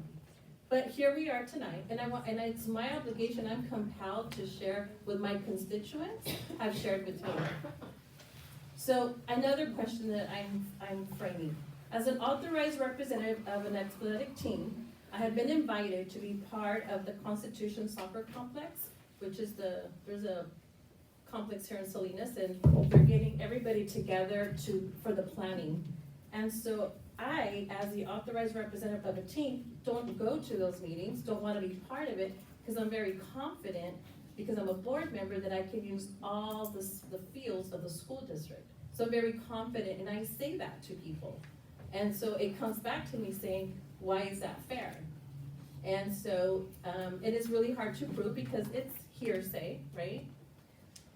But here we are tonight, and it's my obligation, I'm compelled to share with my constituents, I've shared with you. So another question that I'm framing. As an authorized representative of an athletic team, I have been invited to be part of the Constitution Soccer Complex, which is there's a complex here in Salinas, and they're getting everybody together for the planning. And so I, as the authorized representative of a team, don't go to those meetings, don't wanna be part of it, because I'm very confident, because I'm a board member, that I can use all the fields of the school district. So I'm very confident, and I say that to people. And so it comes back to me saying, why is that fair? And so, it is really hard to prove because it's hearsay, right?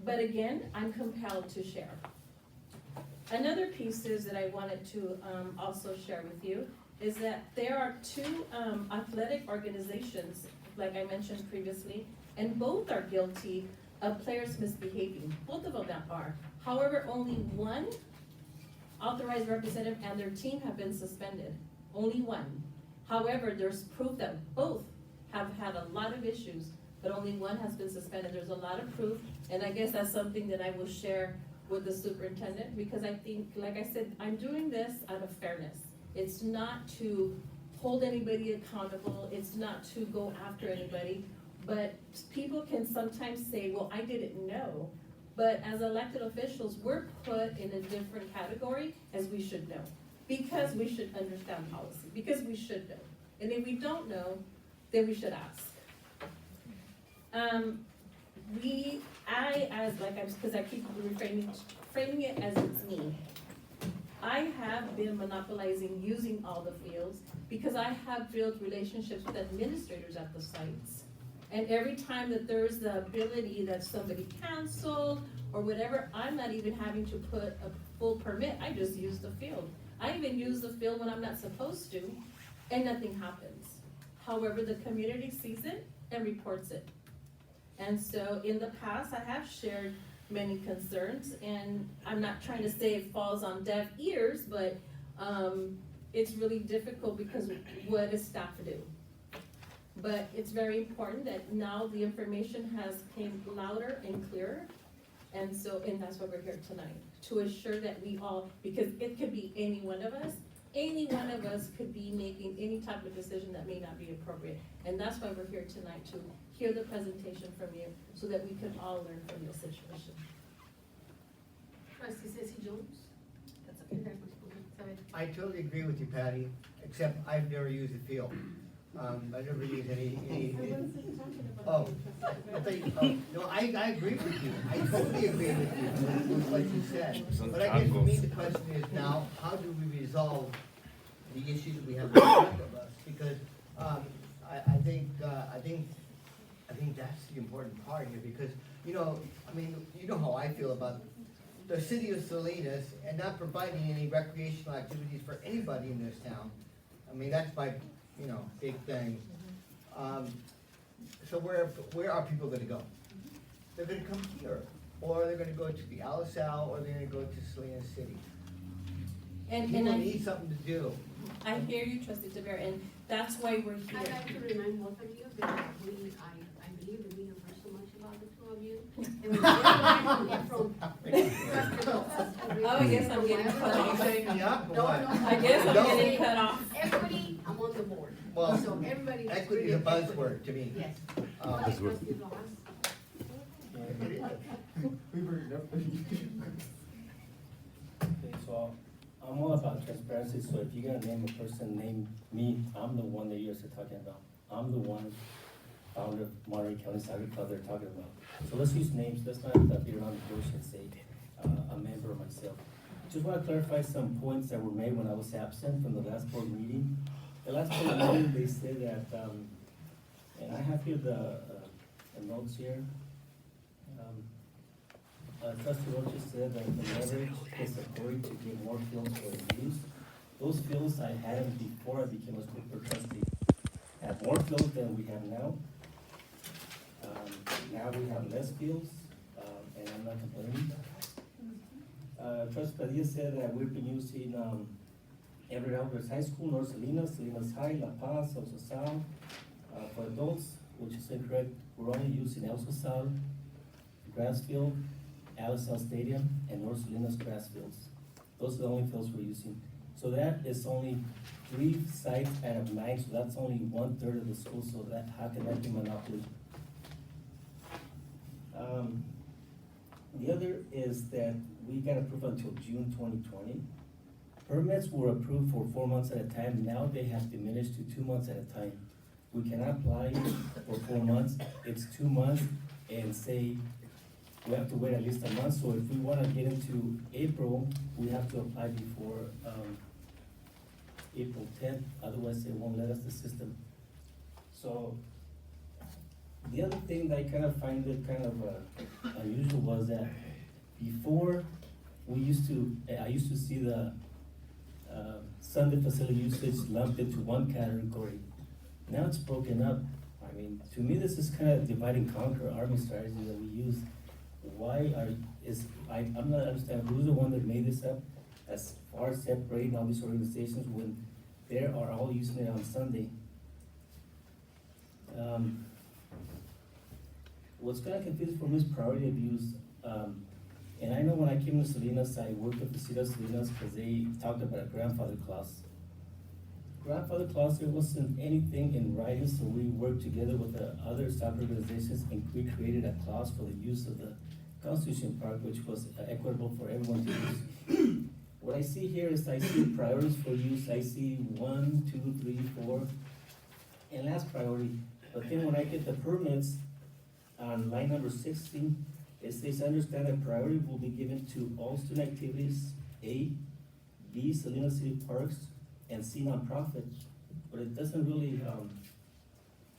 But again, I'm compelled to share. Another piece is that I wanted to also share with you is that there are two athletic organizations, like I mentioned previously, and both are guilty of players misbehaving. Both of them are. However, only one authorized representative and their team have been suspended. Only one. However, there's proof that both have had a lot of issues, but only one has been suspended. There's a lot of proof, and I guess that's something that I will share with the superintendent, because I think, like I said, I'm doing this out of fairness. It's not to hold anybody accountable, it's not to go after anybody, but people can sometimes say, well, I didn't know, But as elected officials, we're put in a different category as we should know. Because we should understand policy, because we should know. And if we don't know, then we should ask. Because I keep framing it as it's me. I have been monopolizing using all the fields because I have built relationships with administrators at the sites. And every time that there's the ability that somebody canceled or whatever, I'm not even having to put a full permit, I just use the field. I even use the field when I'm not supposed to, and nothing happens. However, the community sees it and reports it. And so in the past, I have shared many concerns, and I'm not trying to say it falls on deaf ears, but it's really difficult because what does staff do? But it's very important that now the information has came louder and clearer. And that's why we're here tonight, to assure that we all, because it could be any one of us could be making any type of decision that may not be appropriate. And that's why we're here tonight, to hear the presentation from you, so that we can all learn from this situation. Trustee Ceci Jones? That's okay. I totally agree with you, Patty, except I've never used the field. I never used any. Oh, I thought no, I agree with you. I totally agree with you, with what you said. But I guess for me, the question is now, how do we resolve the issues that we have in front of us? Because, I think that's the important part here, because, you know how I feel about the city of Salinas and not providing any recreational activities for anybody in this town. I mean, that's my, big thing. So where are people gonna go? They're gonna come here, or they're gonna go to the Alisal, or they're gonna go to Salinas City. People need something to do. I hear you, Trustee Tavera, and that's why we're here. I'd like to remind both of you that I believe that we have heard so much about the two of you. And we get from Oh, I guess I'm getting cut off. I guess I'm getting cut off. Everybody, I'm on the board. Well, So everybody. equity is a buzzword to me. Yes. Buzzword. Okay, so I'm all about transparency, so if you're gonna name a person, name me. I'm the one that you're talking about. I'm the one founder of Monterey County Soccer Club they're talking about. So let's use names, let's not beat around the bush and say a member or myself. Just wanna clarify some points that were made when I was absent from the last board meeting. The last board meeting, they said that, and I have here the notes here. Trustee Rocha said that the leverage is authority to get more fields for the use. Those fields I had before I became a school board trustee. Had more fields than we have now. Now we have less fields, and I'm not complaining. Trustee Padilla said that we've been using, every Alvarez High School, North Salinas, Salinas High, La Paz, El Sosal. For adults, which is incorrect, we're only using El Sosal, Grassfield, Alisal Stadium, and North Salinas grass fields. Those are the only fields we're using. So that is only 3 sites out of 9, so that's only 1/3 of the school, so that, how can that be monopoly? The other is that we got approved until June 2020. Permits were approved for 4 months at a time, now they have diminished to 2 months at a time. We cannot apply for 4 months, it's 2 months, and say, we have to wait at least a month, so if we wanna get into April, we have to apply before, April 10th, otherwise they won't let us the system. So, the other thing that I kind of find it kind of unusual was that before, I used to see the Sunday facility usage lumped into one category. Now it's broken up. I mean, to me, this is kind of divide and conquer army strategy that we use. I'm not understanding who's the one that made this up as far as separating all these organizations when they are all using it on Sunday. What's kind of confusing for me is priority of use. And I know when I came to Salinas, I worked with the city of Salinas because they talked about a grandfather clause. Grandfather clause, there wasn't anything in writing, so we worked together with the other soccer organizations and we created a clause for the use of the Constitution Park, which was equitable for everyone to use. What I see here is I see priorities for use, I see 1, 2, 3, 4, and last priority. But then when I get the permits, on line number 16, it says, understand that priority will be given to all student activities, A, B, Salinas City Parks, and C, nonprofit. But it doesn't really,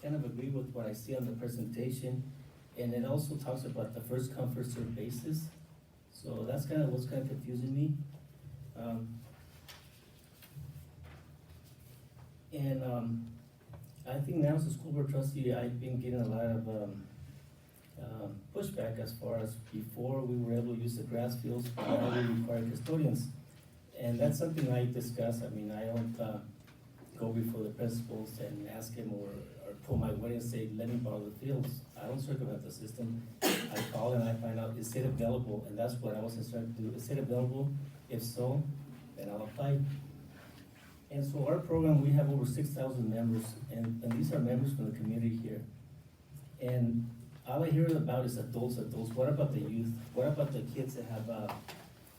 kind of agree with what I see on the presentation. And it also talks about the first come, first served basis. So that's kind of what's kind of confusing me. I think now as a school board trustee, I've been getting a lot of pushback as far as before we were able to use the grass fields, but now we require custodians. And that's something I discuss. I mean, I don't go before the principals and ask him or pull my weight and say, let me borrow the fields. I don't circumvent the system. I call and I find out, is it available? And that's what I was instructed to do. Is it available? If so, then I'll apply. And so our program, we have over 6,000 members, and these are members from the community here. And all I hear about is adults. What about the youth? What about the kids that have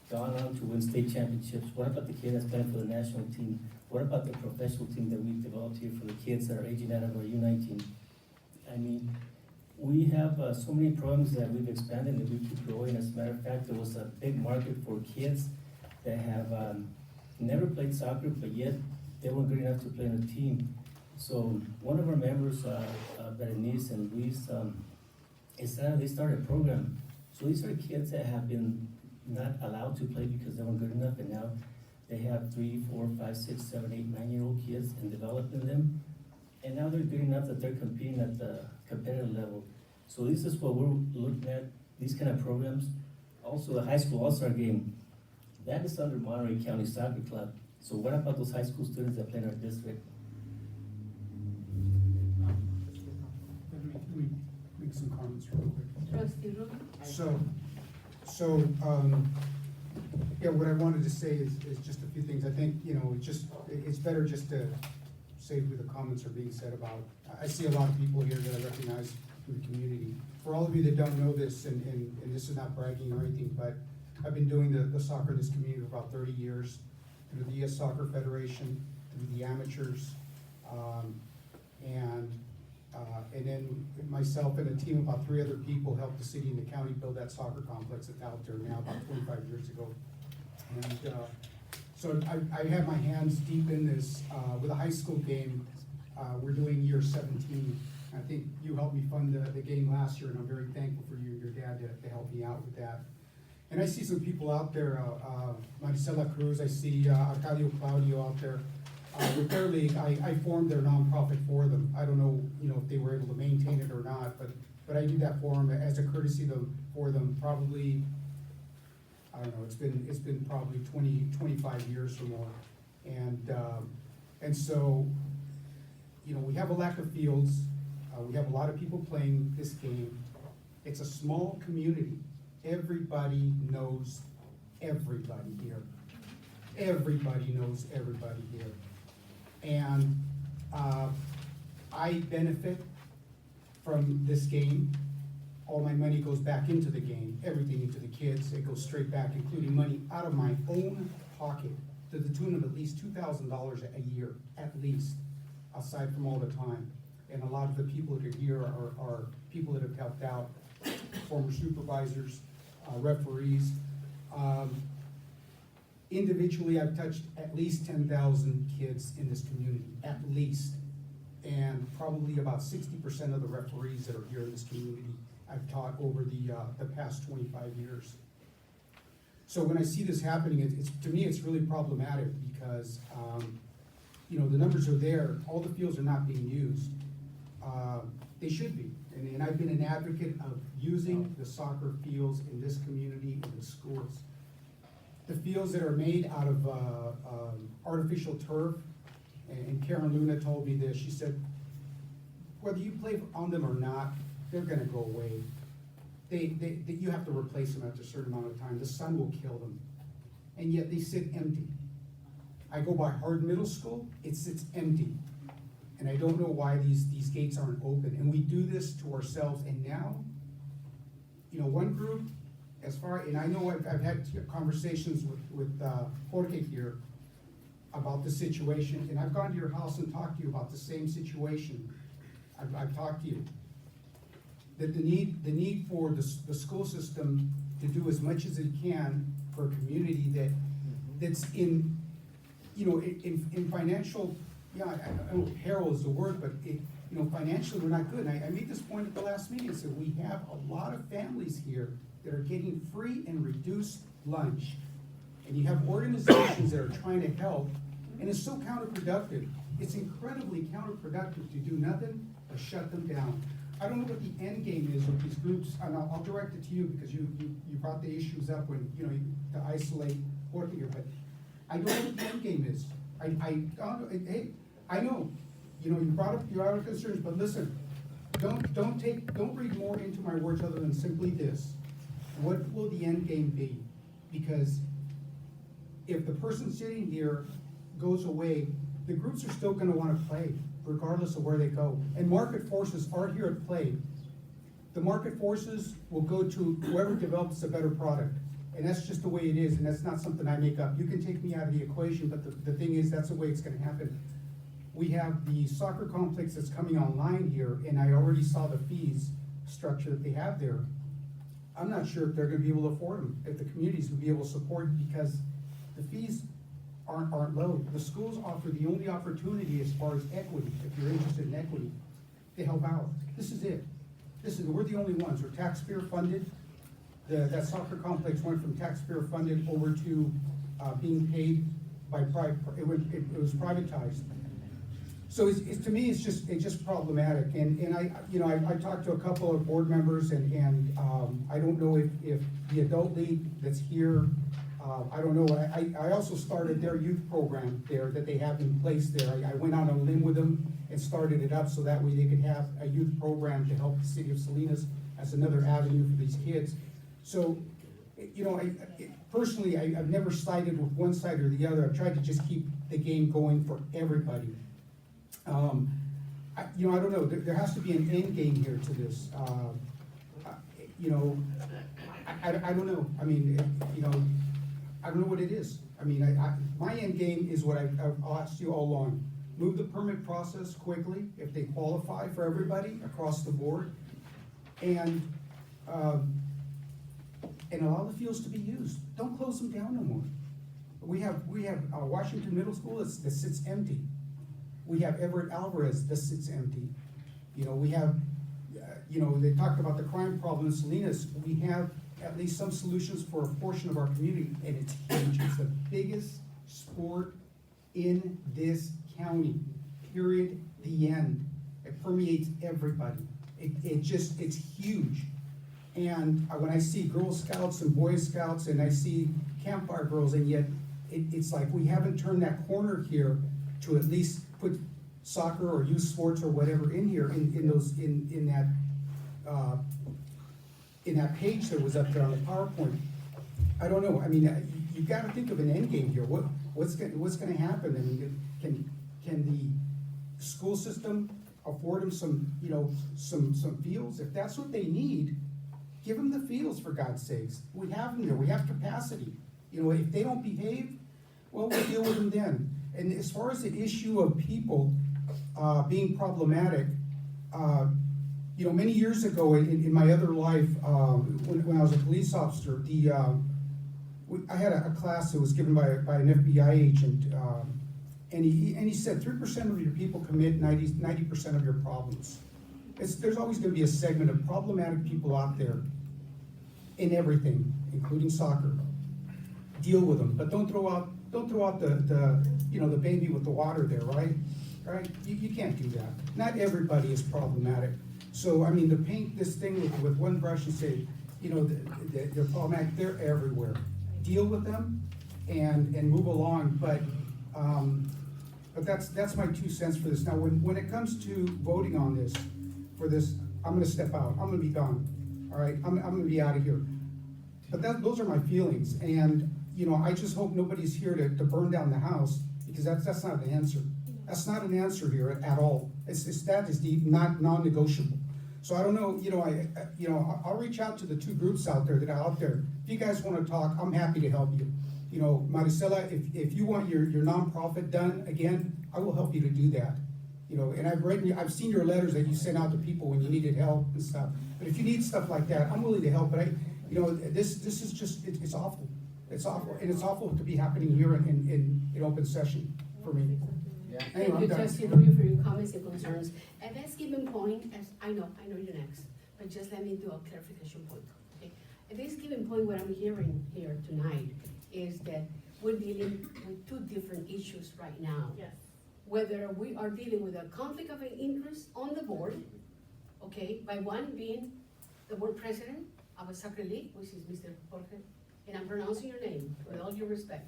gone on to win state championships? What about the kid that's playing for the national team? What about the professional team that we've developed here for the kids that are aging out of our U19? I mean, we have so many programs that we've expanded and we keep growing. As a matter of fact, there was a big market for kids that have never played soccer, but yet they were good enough to play in a team. So one of our members, Berenice and Luis, they started a program. So these are kids that have been not allowed to play because they weren't good enough, and now they have 3, 4, 5, 6, 7, 8, 9-year-old kids and developing them. And now they're good enough that they're competing at the competitive level. So this is what we're looking at, these kind of programs. Also the high school all-star game, that is under Monterey County Soccer Club. So what about those high school students that play in our district? Let me make some comments real quick. Trustee Rubin? Yeah, what I wanted to say is just a few things. I think, it's better just to say who the comments are being said about. I see a lot of people here that I recognize from the community. For all of you that don't know this, and this is not bragging or anything, but I've been doing the soccer in this community for about 30 years, through the U.S. Soccer Federation, through the amateurs, and then myself and a team of about 3 other people helped the city and the county build that soccer complex that's out there now about 25 years ago. And so I have my hands deep in this. With a high school game, we're doing year 17. I think you helped me fund the game last year, and I'm very thankful for you and your dad to help me out with that. And I see some people out there, Maricela Cruz, I see Arcadio Claudio out there. With their league, I formed their nonprofit for them. I don't know, if they were able to maintain it or not, but I did that for them as a courtesy for them. Probably, I don't know, it's been probably 25 years or more. And so, we have a lack of fields. We have a lot of people playing this game. It's a small community. Everybody knows everybody here. Everybody knows everybody here. And I benefit from this game. All my money goes back into the game, everything into the kids. It goes straight back, including money out of my own pocket to the tune of at least $2,000 a year, at least, aside from all the time. And a lot of the people that are here are people that have helped out, former supervisors, referees. Individually, I've touched at least 10,000 kids in this community, at least. And probably about 60% of the referees that are here in this community, I've taught over the past 25 years. So when I see this happening, to me, it's really problematic because, the numbers are there, all the fields are not being used. They should be, and I've been an advocate of using the soccer fields in this community, in the schools. The fields that are made out of artificial turf, and Karen Luna told me this, she said, whether you play on them or not, they're gonna go away. You have to replace them after a certain amount of time. The sun will kill them, and yet they sit empty. I go by Hardin Middle School, it sits empty. And I don't know why these gates aren't open. And we do this to ourselves. And now, one group as far, and I know I've had conversations with Jorge here about the situation, and I've gone to your house and talked to you about the same situation. I've talked to you. That the need for the school system to do as much as it can for a community that's in, you know, in financial, yeah, I don't know if peril is the word, but it, you know, financially, we're not good. And I made this point at the last meeting, so we have a lot of families here that are getting free and reduced lunch. And you have organizations that are trying to help, and it's so counterproductive. It's incredibly counterproductive to do nothing but shut them down. I don't know what the end game is with these groups, and I'll direct it to you because you brought the issues up when, you know, to isolate Jorge here, but I don't know what the end game is. Hey, I know, you know, you brought up your other concerns, but listen, don't read more into my words other than simply this. What will the end game be? Because if the person sitting here goes away, the groups are still gonna wanna play, regardless of where they go. And market forces are here at play. The market forces will go to whoever develops a better product. And that's just the way it is, and that's not something I make up. You can take me out of the equation, but the thing is, that's the way it's gonna happen. We have the soccer complex that's coming online here, and I already saw the fees structure that they have there. I'm not sure if they're gonna be able to afford them, if the communities will be able to support, because the fees aren't low. The schools offer the only opportunity as far as equity, if you're interested in equity, to help out. This is it. We're the only ones. We're taxpayer funded. That soccer complex went from taxpayer funded over to being paid by it was privatized. So to me, it's just problematic. And I talked to a couple of board members, and I don't know if the adult league that's here, I don't know. I also started their youth program there that they have in place there. I went out on a limb with them and started it up so that way they could have a youth program to help the city of Salinas as another avenue for these kids. So, you know, personally, I've never sided with one side or the other. I've tried to just keep the game going for everybody. I don't know. There has to be an end game here to this. You know, I don't know. I mean, you know, I don't know what it is. I mean, my end game is what I've asked you all along. Move the permit process quickly if they qualify for everybody across the board, and allow the fields to be used. Don't close them down no more. We have Washington Middle School that sits empty. We have Everett Alvarez that sits empty. You know, we have, they talked about the crime problem in Salinas. We have at least some solutions for a portion of our community, and it's huge. It's the biggest sport in this county, period, the end. It permeates everybody. It's huge. And when I see Girl Scouts and Boy Scouts, and I see campfire girls, and yet it's like we haven't turned that corner here to at least put soccer or youth sports or whatever in here in that page that was up there on the PowerPoint. I don't know. I mean, you've got to think of an end game here. What's going to happen? I mean, can the school system afford them some fields? If that's what they need, give them the fields, for God's sakes. We have them there. We have capacity. You know, if they don't behave, well, we'll deal with them then. And as far as the issue of people being problematic, many years ago in my other life, when I was a police officer, I had a class that was given by an FBI agent, and he said 3% of your people commit 90% of your problems. There's always going to be a segment of problematic people out there in everything, including soccer. Deal with them, but don't throw out the baby with the water there, right? Right? You can't do that. Not everybody is problematic. So I mean, to paint this thing with one brush and say, they're problematic, they're everywhere. Deal with them and move along. But that's my 2 cents for this. Now, when it comes to voting on this, I'm going to step out. I'm going to be gone. All right, I'm going to be out of here. But those are my feelings, and I just hope nobody's here to burn down the house, because that's not an answer. That's not an answer here at all. That is not non-negotiable. So I don't know, I'll reach out to the two groups out there that are out there. If you guys wanna talk, I'm happy to help you. You know, Maricela, if you want your nonprofit done again, I will help you to do that. You know, and I've seen your letters that you sent out to people when you needed help and stuff. But if you need stuff like that, I'm willing to help, but this is just, it's awful. It's awful, and it's awful to be happening here in open session for me. Anyway, Thank I'm you, done. Trustee Rubio, for your comments and concerns. At this given point, I know you're next, but just let me do a clarification point, okay? At this given point, what I'm hearing here tonight is that we're dealing with two different issues right now. Yes. Whether we are dealing with a conflict of interest on the board, okay, by one being the board president of a soccer league, which is Mr. Jorge, and I'm pronouncing your name with all due respect,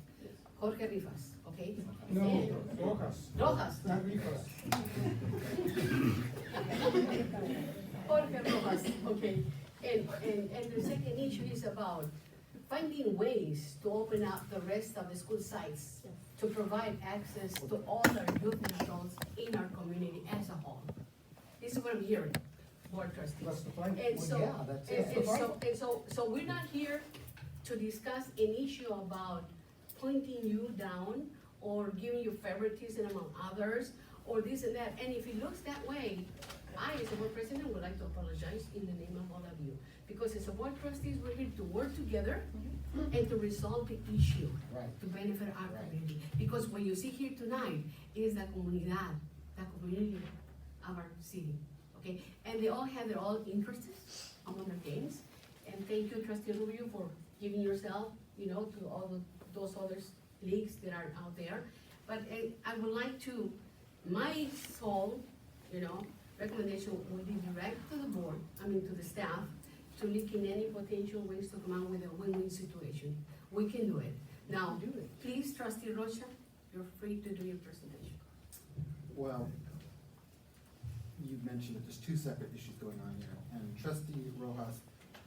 Jorge Rivas, okay? No, And- Rojas. Rojas. Not Rivas. Jorge Rojas, okay. And the second issue is about finding ways to open up the rest of the school sites to provide access to all our youth and adults in our community as a whole. This is what I'm hearing, board trustees. That's the point. And Well, so, yeah, that's it. so we're not here to discuss an issue about pointing you down or giving you favoritism among others, or this and that. And if it looks that way, I, as a board president, would like to apologize in the name of all of you. Because as a board trustees, we're here to work together and to resolve the issue to benefit our community. Because what you see here tonight is the comunidad, the community of our city, okay? And they all have their own interests among their games. And thank you, Trustee Rubio, for giving yourself, to all those other leagues that are out there. But I would like to, my sole, recommendation would be direct to the board, to the staff, to look in any potential ways to come out with a win-win situation. We can do it. Now, please, Trustee Rocha, you're free to do your presentation. Well, you mentioned that there's two separate issues going on here, and Trustee Rojas,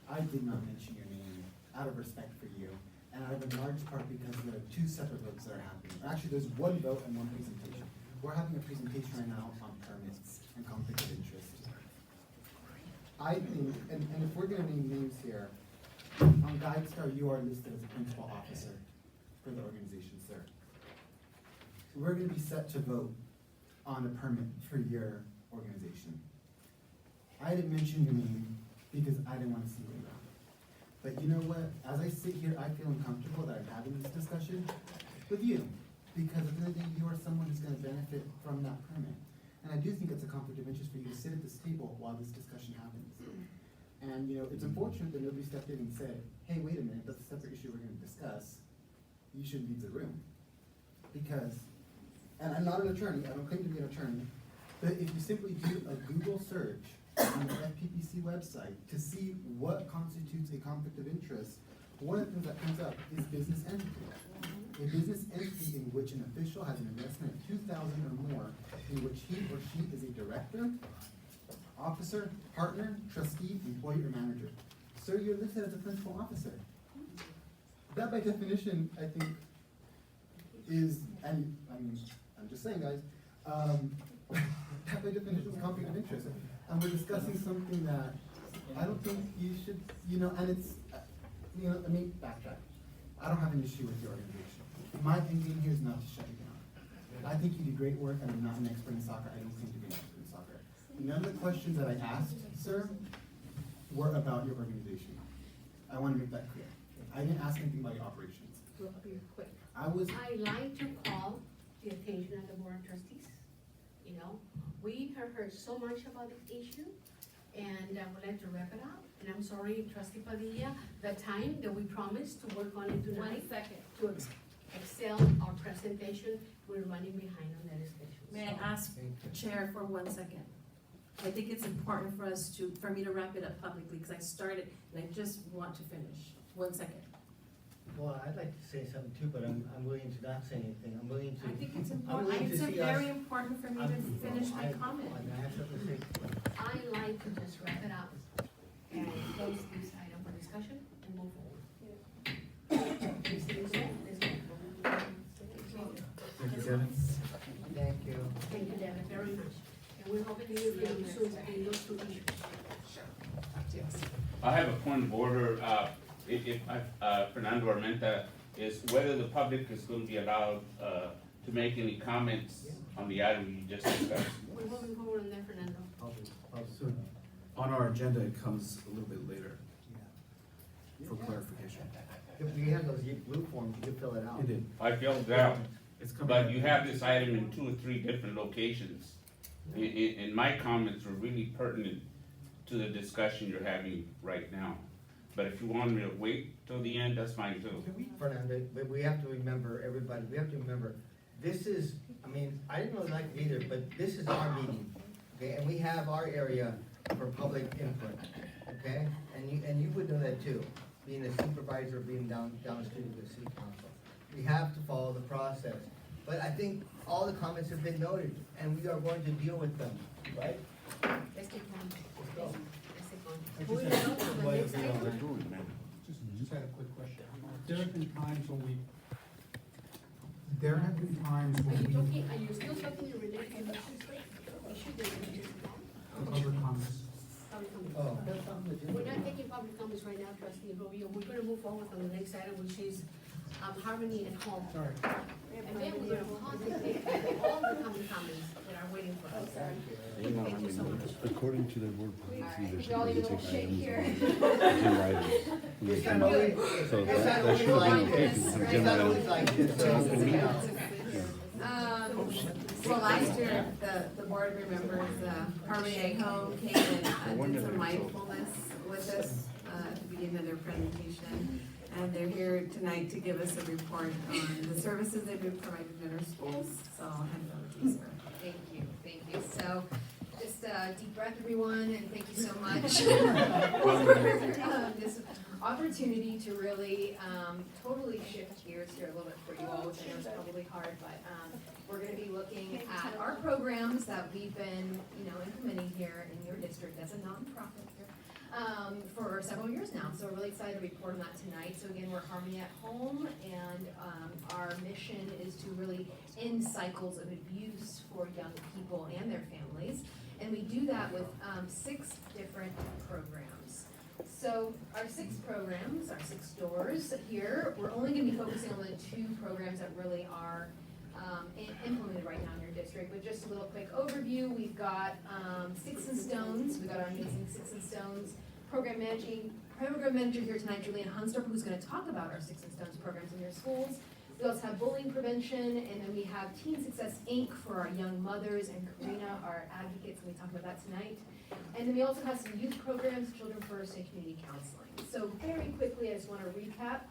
I did not mention your name out of respect for you, and out of a large part because there are two separate votes that are happening. Actually, there's one vote and one presentation. We're having a presentation right now on permits and conflict of interest. I think, and if we're gonna name names here, on GuideStar, you are listed as a principal officer for the organization, sir. We're gonna be set to vote on a permit for your organization. I didn't mention your name because I didn't wanna single you out. But you know what, as I sit here, I feel uncomfortable that I'm having this discussion with you, because at the end of the day, you are someone who's gonna benefit from that permit. And I do think it's a conflict of interest for you to sit at this table while this discussion happens. And, it's unfortunate that nobody stepped in and said, hey, wait a minute, that's a separate issue we're gonna discuss. You should leave the room. Because, and I'm not an attorney, I don't claim to be an attorney, but if you simply do a Google search on the FPPC website to see what constitutes a conflict of interest, one of the things that comes up is business entity. A business entity in which an official has an investment of $2,000 or more, in which he or she is a director, officer, partner, trustee, employee, or manager. So you're listed as a principal officer. That by definition, I think, is, and I'm just saying, guys, that by definition is conflict of interest. And we're discussing something that I don't think you should, and it's, let me backtrack. I don't have an issue with your organization. My end game here is not to shut you down. I think you do great work, and I'm not an expert in soccer. I don't claim to be an expert in soccer. None of the questions that I asked, sir, were about your organization. I want to make that clear. I didn't ask anything about your operations. Real quick. I like to call the attention of the board of trustees. We have heard so much about this issue, and I would like to wrap it up. And I'm sorry, Trustee Padilla, the time that we promised to work on it tonight. 1 second. To excel our presentation, we're running behind on that schedule. May I ask Chair for 1 second? I think it's important for me to wrap it up publicly, because I started and I just want to finish. 1 second. Well, I'd like to say something too, but I'm willing to not say anything. I'm willing to. I think it's I'm important, willing to it's see very us- important for me to finish my comment. I have something to say. I like to just wrap it up and close this item for discussion and move forward. Mr. Russo, let's go. Thank you, Kevin. Thank you. Thank you, Devin, very much. And we're hoping to hear from you soon in those two issues. I have a point of order, Fernando Armenta, is whether the public is gonna be allowed, to make any comments on the item you just discussed. We're moving forward on that, Fernando. So, on our agenda, it comes a little bit later for clarification. If we have those blue forms, you can fill it out. It did. I filled it out, It's coming. but you have this item in 2 or 3 different locations. And my comments were really pertinent to the discussion you're having right now. But if you want me to wait till the end, that's fine too. Fernando, but we have to remember, everybody, we have to remember, this is, I mean, I didn't really like it either, but this is our meeting, okay? And we have our area for public input, okay? And you would know that too, being a supervisor, being down the street with the city council. We have to follow the process. But I think all the comments have been noted, and we are going to deal with them, right? Let's take one. Let's go. Let's take one. I just Moving had- on to the next item. Just had a quick question. There have been times when we, there have been times Are when you we, talking, are you still talking to related to the issue that you just public comments. public comments? Oh. We're not taking public comments right now, trustee Rubio. We're gonna move forward on the next item, which is, harmony at home. Sorry. And then we're gonna concentrate all the public comments that are waiting for us. Thank you so much. According to their board policy, they're Y'all supposed to even take shake items here. on agenda items. from the It's not agenda. always, So it's that not should always be like taken this, from it's agenda not always items. like this, so, you know. So last year, the board remembers, Harmony Egg Home came and did some mindfulness with us, at the beginning of their presentation. And they're here tonight to give us a report on the services they've been providing in our schools, so I'll hand it over to you, sir. Thank you. So, just deep breath, everyone, and thank you so much. This opportunity to really totally shift gears here a little bit for you all, which I know is probably hard, but we're gonna be looking at our programs that we've been, implementing here in your district as a nonprofit here. For several years now, so we're really excited to report on that tonight. So again, we're Harmony at Home, and our mission is to really end cycles of abuse for young people and their families. And we do that with 6 different programs. So our 6 programs, our 6 doors here, we're only gonna be focusing on the 2 programs that really are implemented right now in your district. But just a little quick overview, we've got Sticks and Stones, we've got our amazing Sticks and Stones program manager here tonight, Julian Hunsdorf, who's gonna talk about our Sticks and Stones programs in your schools. We also have bullying prevention, and then we have Teen Success Inc. for our young mothers, and Karina, our advocates, and we talk about that tonight. And then we also have some youth programs, Children First, and community counseling. So very quickly, I just wanna recap.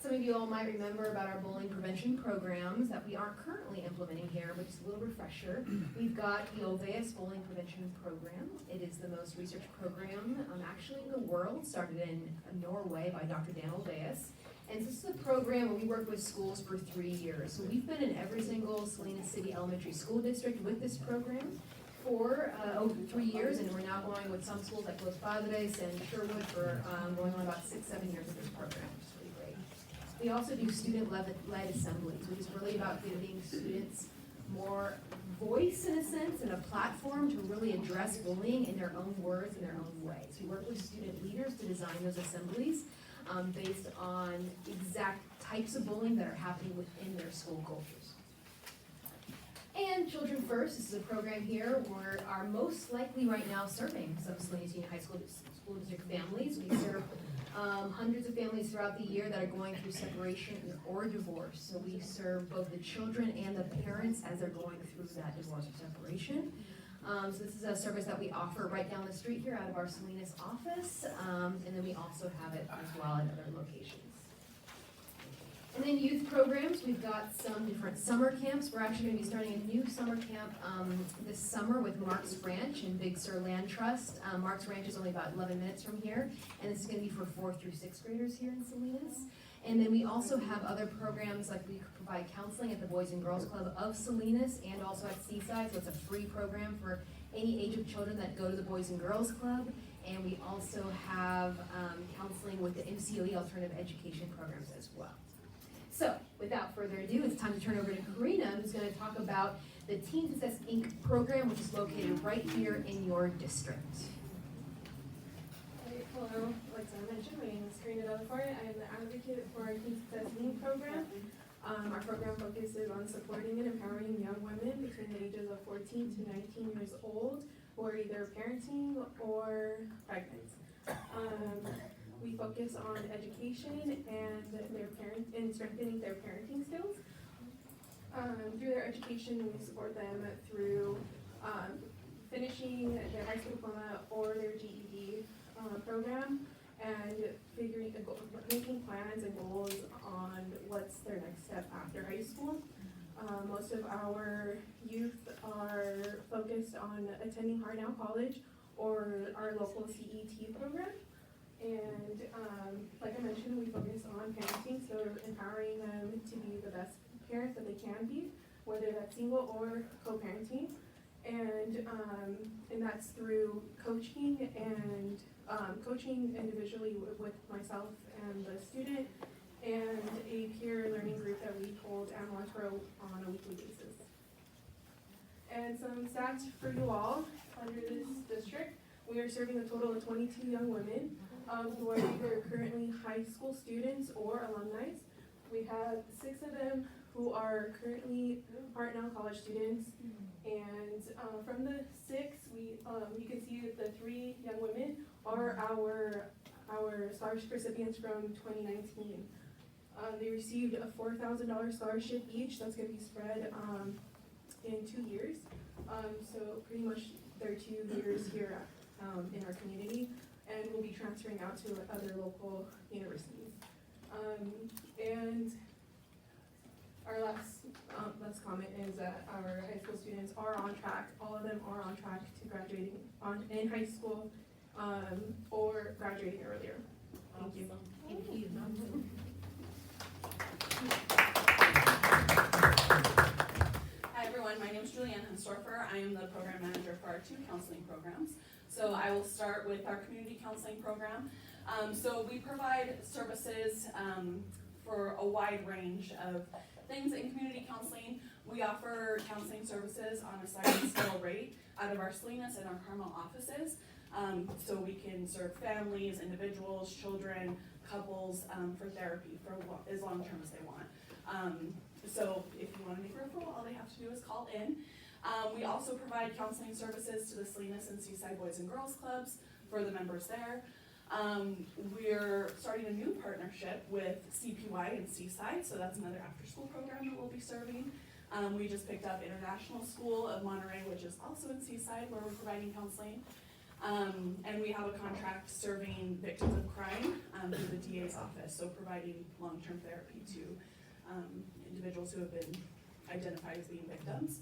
Some of you all might remember about our bullying prevention programs that we aren't currently implementing here, which is a little refresher. We've got the OVEAS Bullying Prevention Program. It is the most researched program actually in the world, started in Norway by Dr. Dan Oveas. And this is a program where we work with schools for 3 years. So we've been in every single Salinas City Elementary School District with this program for over 3 years, and we're now going with some schools like Los Padres and Sherwood for going on about 6-7 years of this program, which is really great. We also do student-led assemblies, which is really about giving students more voice in a sense and a platform to really address bullying in their own words, in their own ways. We work with student leaders to design those assemblies based on exact types of bullying that are happening within their school cultures. And Children First, this is a program here where are most likely right now serving some Salinas Union High School District families. We serve hundreds of families throughout the year that are going through separation or divorce. So we serve both the children and the parents as they're going through that divorce or separation. So this is a service that we offer right down the street here out of our Salinas office, and then we also have it as well at other locations. And then youth programs, we've got some different summer camps. We're actually gonna be starting a new summer camp this summer with Mark's Ranch in Big Sur Land Trust. Mark's Ranch is only about 11 minutes from here, and this is gonna be for 4th through 6th graders here in Salinas. And then we also have other programs, like we provide counseling at the Boys and Girls Club of Salinas and also at Seaside, so it's a free program for any age of children that go to the Boys and Girls Club. And we also have counseling with the MCOE Alternative Education programs as well. So, without further ado, it's time to turn over to Karina, who's going to talk about the Teen Success Inc. program, which is located right here in your district. Hello, like I mentioned, my name is Karina Delacorte. I am the advocate for our Teen Success Lean program. Our program focuses on supporting and empowering young women between the ages of 14 to 19 years old who are either parenting or pregnant. We focus on education and strengthening their parenting skills. Through their education, we support them through finishing their high school diploma or their GED program and making plans and goals on what's their next step after high school. Most of our youth are focused on attending Hartnell College or our local CET program. And like I mentioned, we focus on parenting, so empowering them to be the best parents that they can be, whether that's single or co-parenting. And that's through coaching and coaching individually with myself and the student, and a peer learning group that we hold and monitor on a weekly basis. And some stats for you all under this district. We are serving a total of 22 young women who are either currently high school students or alumni. We have 6 of them who are currently Hartnell College students. And from the 6, you can see that the 3 young women are our scholarship recipients from 2019. They received a $4,000 scholarship each. That's going to be spread in 2 years. So pretty much their 2 years here in our community, and we'll be transferring out to other local universities. And our last comment is that our high school students are on track. All of them are on track to graduating in high school or graduating earlier. Thank you. Thank you. Hi everyone, my name is Julianne Hensdorfer. I am the program manager for our 2 counseling programs. So I will start with our community counseling program. So we provide services for a wide range of things in community counseling. We offer counseling services on a sliding scale rate out of our Salinas and our Carmel offices. So we can serve families, individuals, children, couples for therapy for as long term as they want. So if you want to make a referral, all they have to do is call in. We also provide counseling services to the Salinas and Seaside Boys and Girls Clubs for the members there. We're starting a new partnership with CPY and Seaside, so that's another after-school program that we'll be serving. We just picked up International School of Monterey, which is also in Seaside, where we're providing counseling. And we have a contract serving victims of crime through the DA's office, so providing long-term therapy to individuals who have been identified as being victims.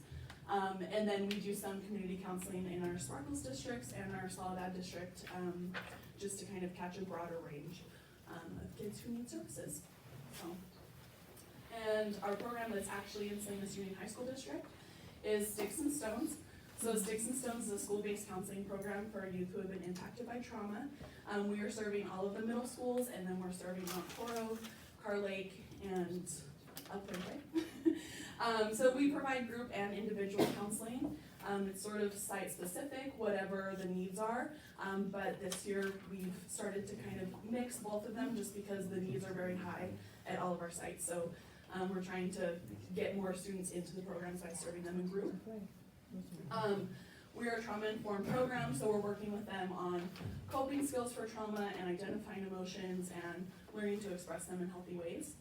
And then we do some community counseling in our Sparkles districts and our Soledad district, just to kind of catch a broader range of kids who need services. So, and our program that's actually in Salinas Union High School District is Sticks and Stones. So Sticks and Stones is a school-based counseling program for youth who have been impacted by trauma. We are serving all of the middle schools, and then we're serving Mount Toro, Car Lake, and Upland Way. So we provide group and individual counseling. It's sort of site-specific, whatever the needs are. But this year we've started to kind of mix both of them just because the needs are very high at all of our sites. So we're trying to get more students into the programs by serving them in group. We are a trauma-informed program, so we're working with them on coping skills for trauma and identifying emotions and learning to express them in healthy ways.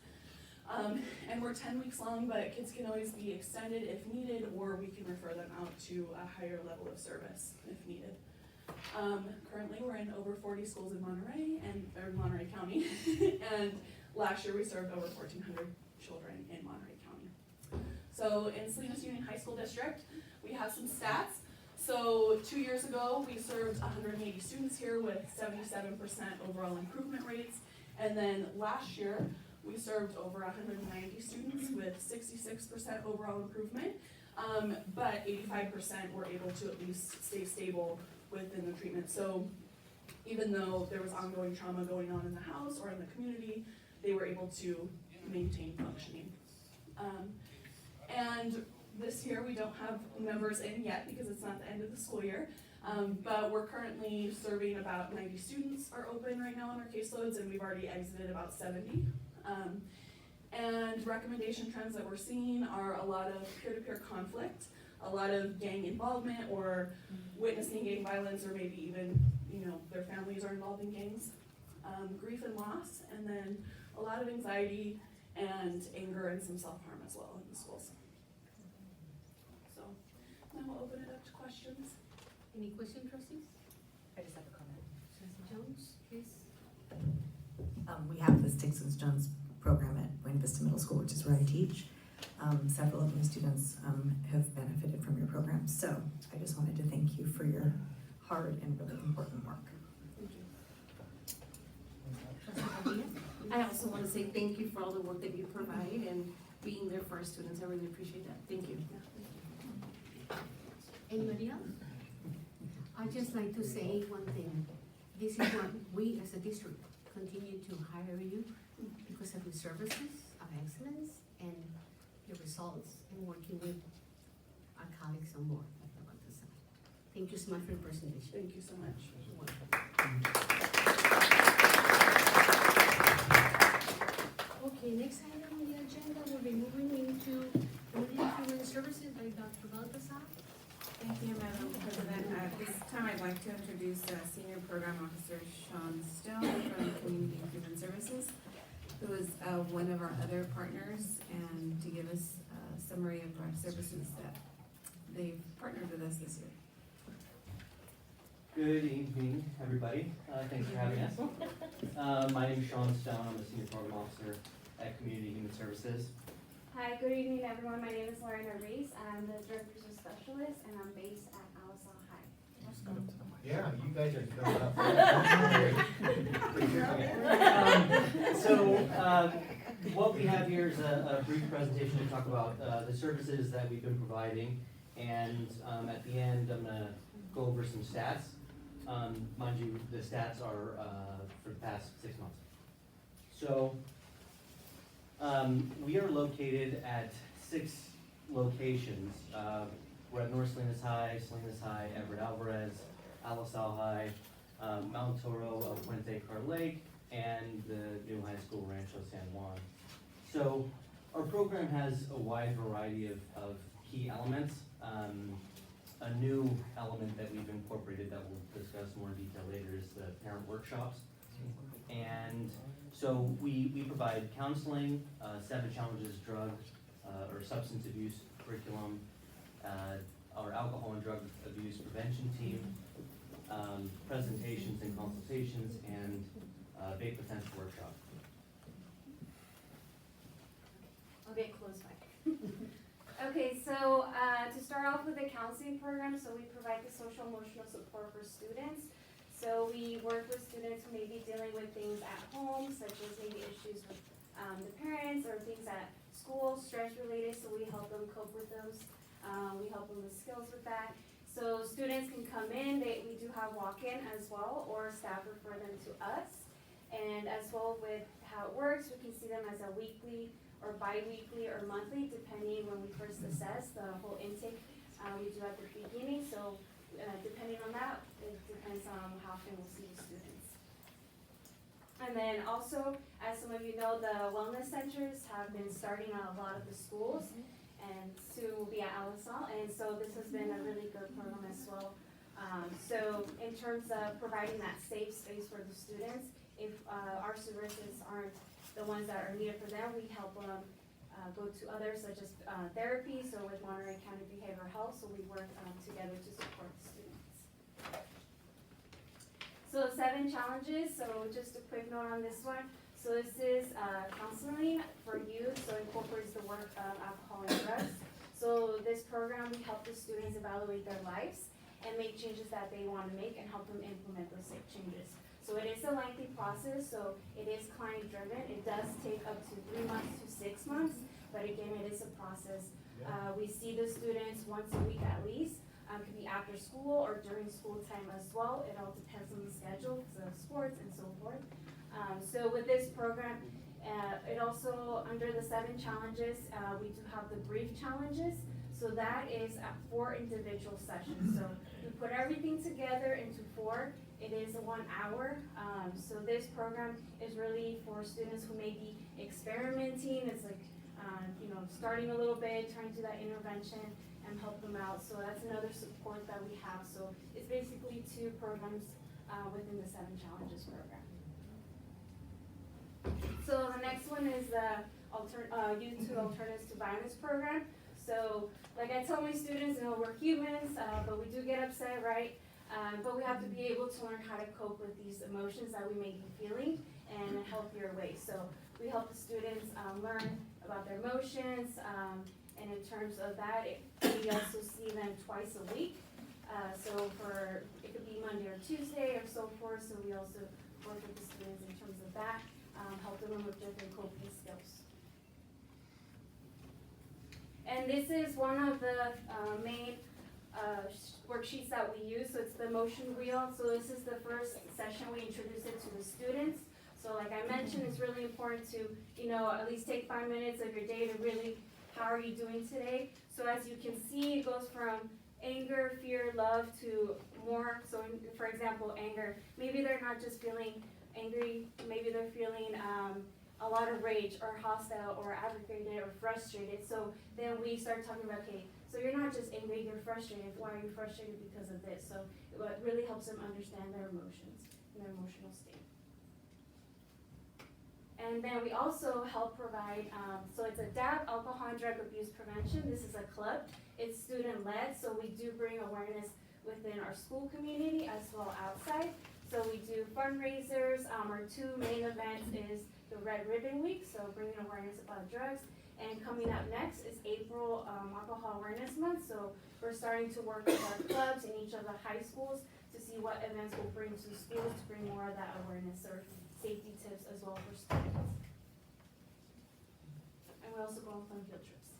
And we're 10 weeks long, but kids can always be extended if needed, or we can refer them out to a higher level of service if needed. Currently, we're in over 40 schools in Monterey County, and last year we served over 1,400 children in Monterey County. So in Salinas Union High School District, we have some stats. So 2 years ago, we served 180 students here with 77% overall improvement rates, and then last year, we served over 190 students with 66% overall improvement, but 85% were able to at least stay stable within the treatment. So even though there was ongoing trauma going on in the house or in the community, they were able to maintain functioning. And this year we don't have members in yet because it's not the end of the school year. But we're currently serving about 90 students are open right now on our caseloads, and we've already exited about 70. And recommendation trends that we're seeing are a lot of peer-to-peer conflict, a lot of gang involvement or witnessing gang violence, or maybe even, their families are involved in gangs, grief and loss, and then a lot of anxiety and anger and some self-harm as well in the schools. So now we'll open it up to questions. Any questions, trustees? I just have a comment. Trustee Jones, please. We have the Sticks and Stones program at Buena Vista Middle School, which is where I teach. Several of my students have benefited from your program, so I just wanted to thank you for your hard and really important work. I also want to say thank you for all the work that you provide and being there for our students. I really appreciate that. Thank you. Anybody else? I'd just like to say one thing. This is what we as a district continue to hire you because of your services of excellence and your results in working with our colleagues on board. Thank you so much for your presentation. Thank you so much. You're welcome. Okay, next item on the agenda, we'll be moving into Human Services by Dr. Balthazar. Thank you, Madam President. At this time, I'd like to introduce Senior Program Officer Sean Stone from Community and Human Services, who is one of our other partners, and to give us a summary of our services that they've partnered with us this year. Good evening, everybody. Thanks for having us. My name is Sean Stone. I'm a Senior Program Officer at Community Human Services. Hi, good evening, everyone. My name is Lorena Reese. I'm the Director's Specialist, and I'm based at Alisal High. Yeah, you guys are coming up. So, what we have here is a brief presentation to talk about the services that we've been providing, and at the end, I'm going to go over some stats. Mind you, the stats are for the past 6 months. So, we are located at 6 locations. We're at North Salinas High, Salinas High, Everett Alvarez, Alisal High, Mount Toro, El Puente Car Lake, and the new high school, Rancho San Juan. So our program has a wide variety of key elements. A new element that we've incorporated that we'll discuss more in detail later is the parent workshops. And so we provide counseling, 7 Challenges drug or substance abuse curriculum, our alcohol and drug abuse prevention team, presentations and consultations, and vape potential workshop. I'll get close by. Okay, so to start off with the counseling program, so we provide the social emotional support for students. So we work with students who may be dealing with things at home, such as maybe issues with the parents or things at school, stress related, so we help them cope with those. We help them with skills with that. So students can come in, we do have walk-in as well, or staff refer them to us. And as well with how it works, we can see them as a weekly or bi-weekly or monthly, depending when we first assess the whole intake we do at the beginning. So depending on that, it depends on how often we'll see the students. And then also, as some of you know, the wellness centers have been starting at a lot of the schools, and soon will be at Alisal, and so this has been a really good program as well. So in terms of providing that safe space for the students, if our services aren't the ones that are needed for them, we help them go to others, such as therapy, so with Monterey County Behavioral Health, so we work together to support the students. So 7 challenges, so just a quick note on this one. So this is counseling for youth, so it incorporates the work of alcohol and drugs. So this program, we help the students evaluate their lives and make changes that they want to make and help them implement those safe changes. So it is a lengthy process, so it is client driven. It does take up to 3 months to 6 months, but again, it is a process. We see the students once a week at least. Could be after school or during school time as well. It all depends on the schedule because of sports and so forth. So with this program, it also, under the 7 challenges, we do have the brief challenges. So that is at 4 individual sessions. So we put everything together into 4. It is 1 hour. So this program is really for students who may be experimenting. It's like, starting a little bit, trying to do that intervention and help them out. So that's another support that we have. So it's basically 2 programs within the 7 Challenges program. So the next one is the Youth to Alternatives to Violence program. So like I tell my students, we're humans, but we do get upset, right? But we have to be able to learn how to cope with these emotions that we may be feeling in a healthier way. So we help the students learn about their emotions, and in terms of that, we also see them twice a week. So it could be Monday or Tuesday or so forth. So we also work with the students in terms of that, help them with different coping skills. And this is one of the main worksheets that we use. So it's the motion wheel. So this is the first session we introduce it to the students. So like I mentioned, it's really important to, at least take 5 minutes of your day to really, how are you doing today? So as you can see, it goes from anger, fear, love to more. So for example, anger, maybe they're not just feeling angry, maybe they're feeling a lot of rage or hostile or aggravated or frustrated. So then we start talking about, okay, so you're not just angry, you're frustrated. Why are you frustrated? Because of this. So it really helps them understand their emotions and their emotional state. And then we also help provide, so it's a DAP, Alcohol and Drug Abuse Prevention. This is a club. It's student-led, so we do bring awareness within our school community as well outside. So we do fundraisers. Our 2 main events is the Red Ribbon Week, so bringing awareness about drugs. And coming up next is April Alcohol Awareness Month. So we're starting to work with our clubs in each of the high schools to see what events we'll bring to schools to bring more of that awareness or safety tips as well for students. And we also go on field trips.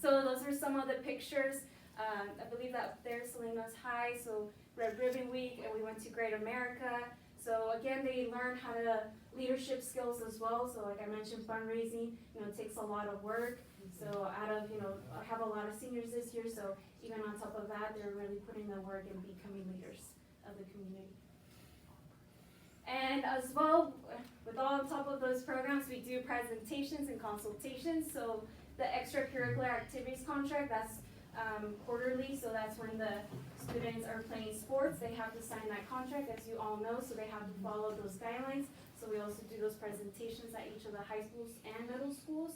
So those are some of the pictures. I believe that there's Salinas High, so Red Ribbon Week, and we went to Great America. So again, they learn how to leadership skills as well. So like I mentioned, fundraising, it takes a lot of work. So I have a lot of seniors this year, so even on top of that, they're really putting the work and becoming leaders of the community. And as well, with all on top of those programs, we do presentations and consultations. So the extracurricular activities contract, that's quarterly, so that's when the students are playing sports. They have to sign that contract, as you all know, so they have to follow those guidelines. So we also do those presentations at each of the high schools and middle schools.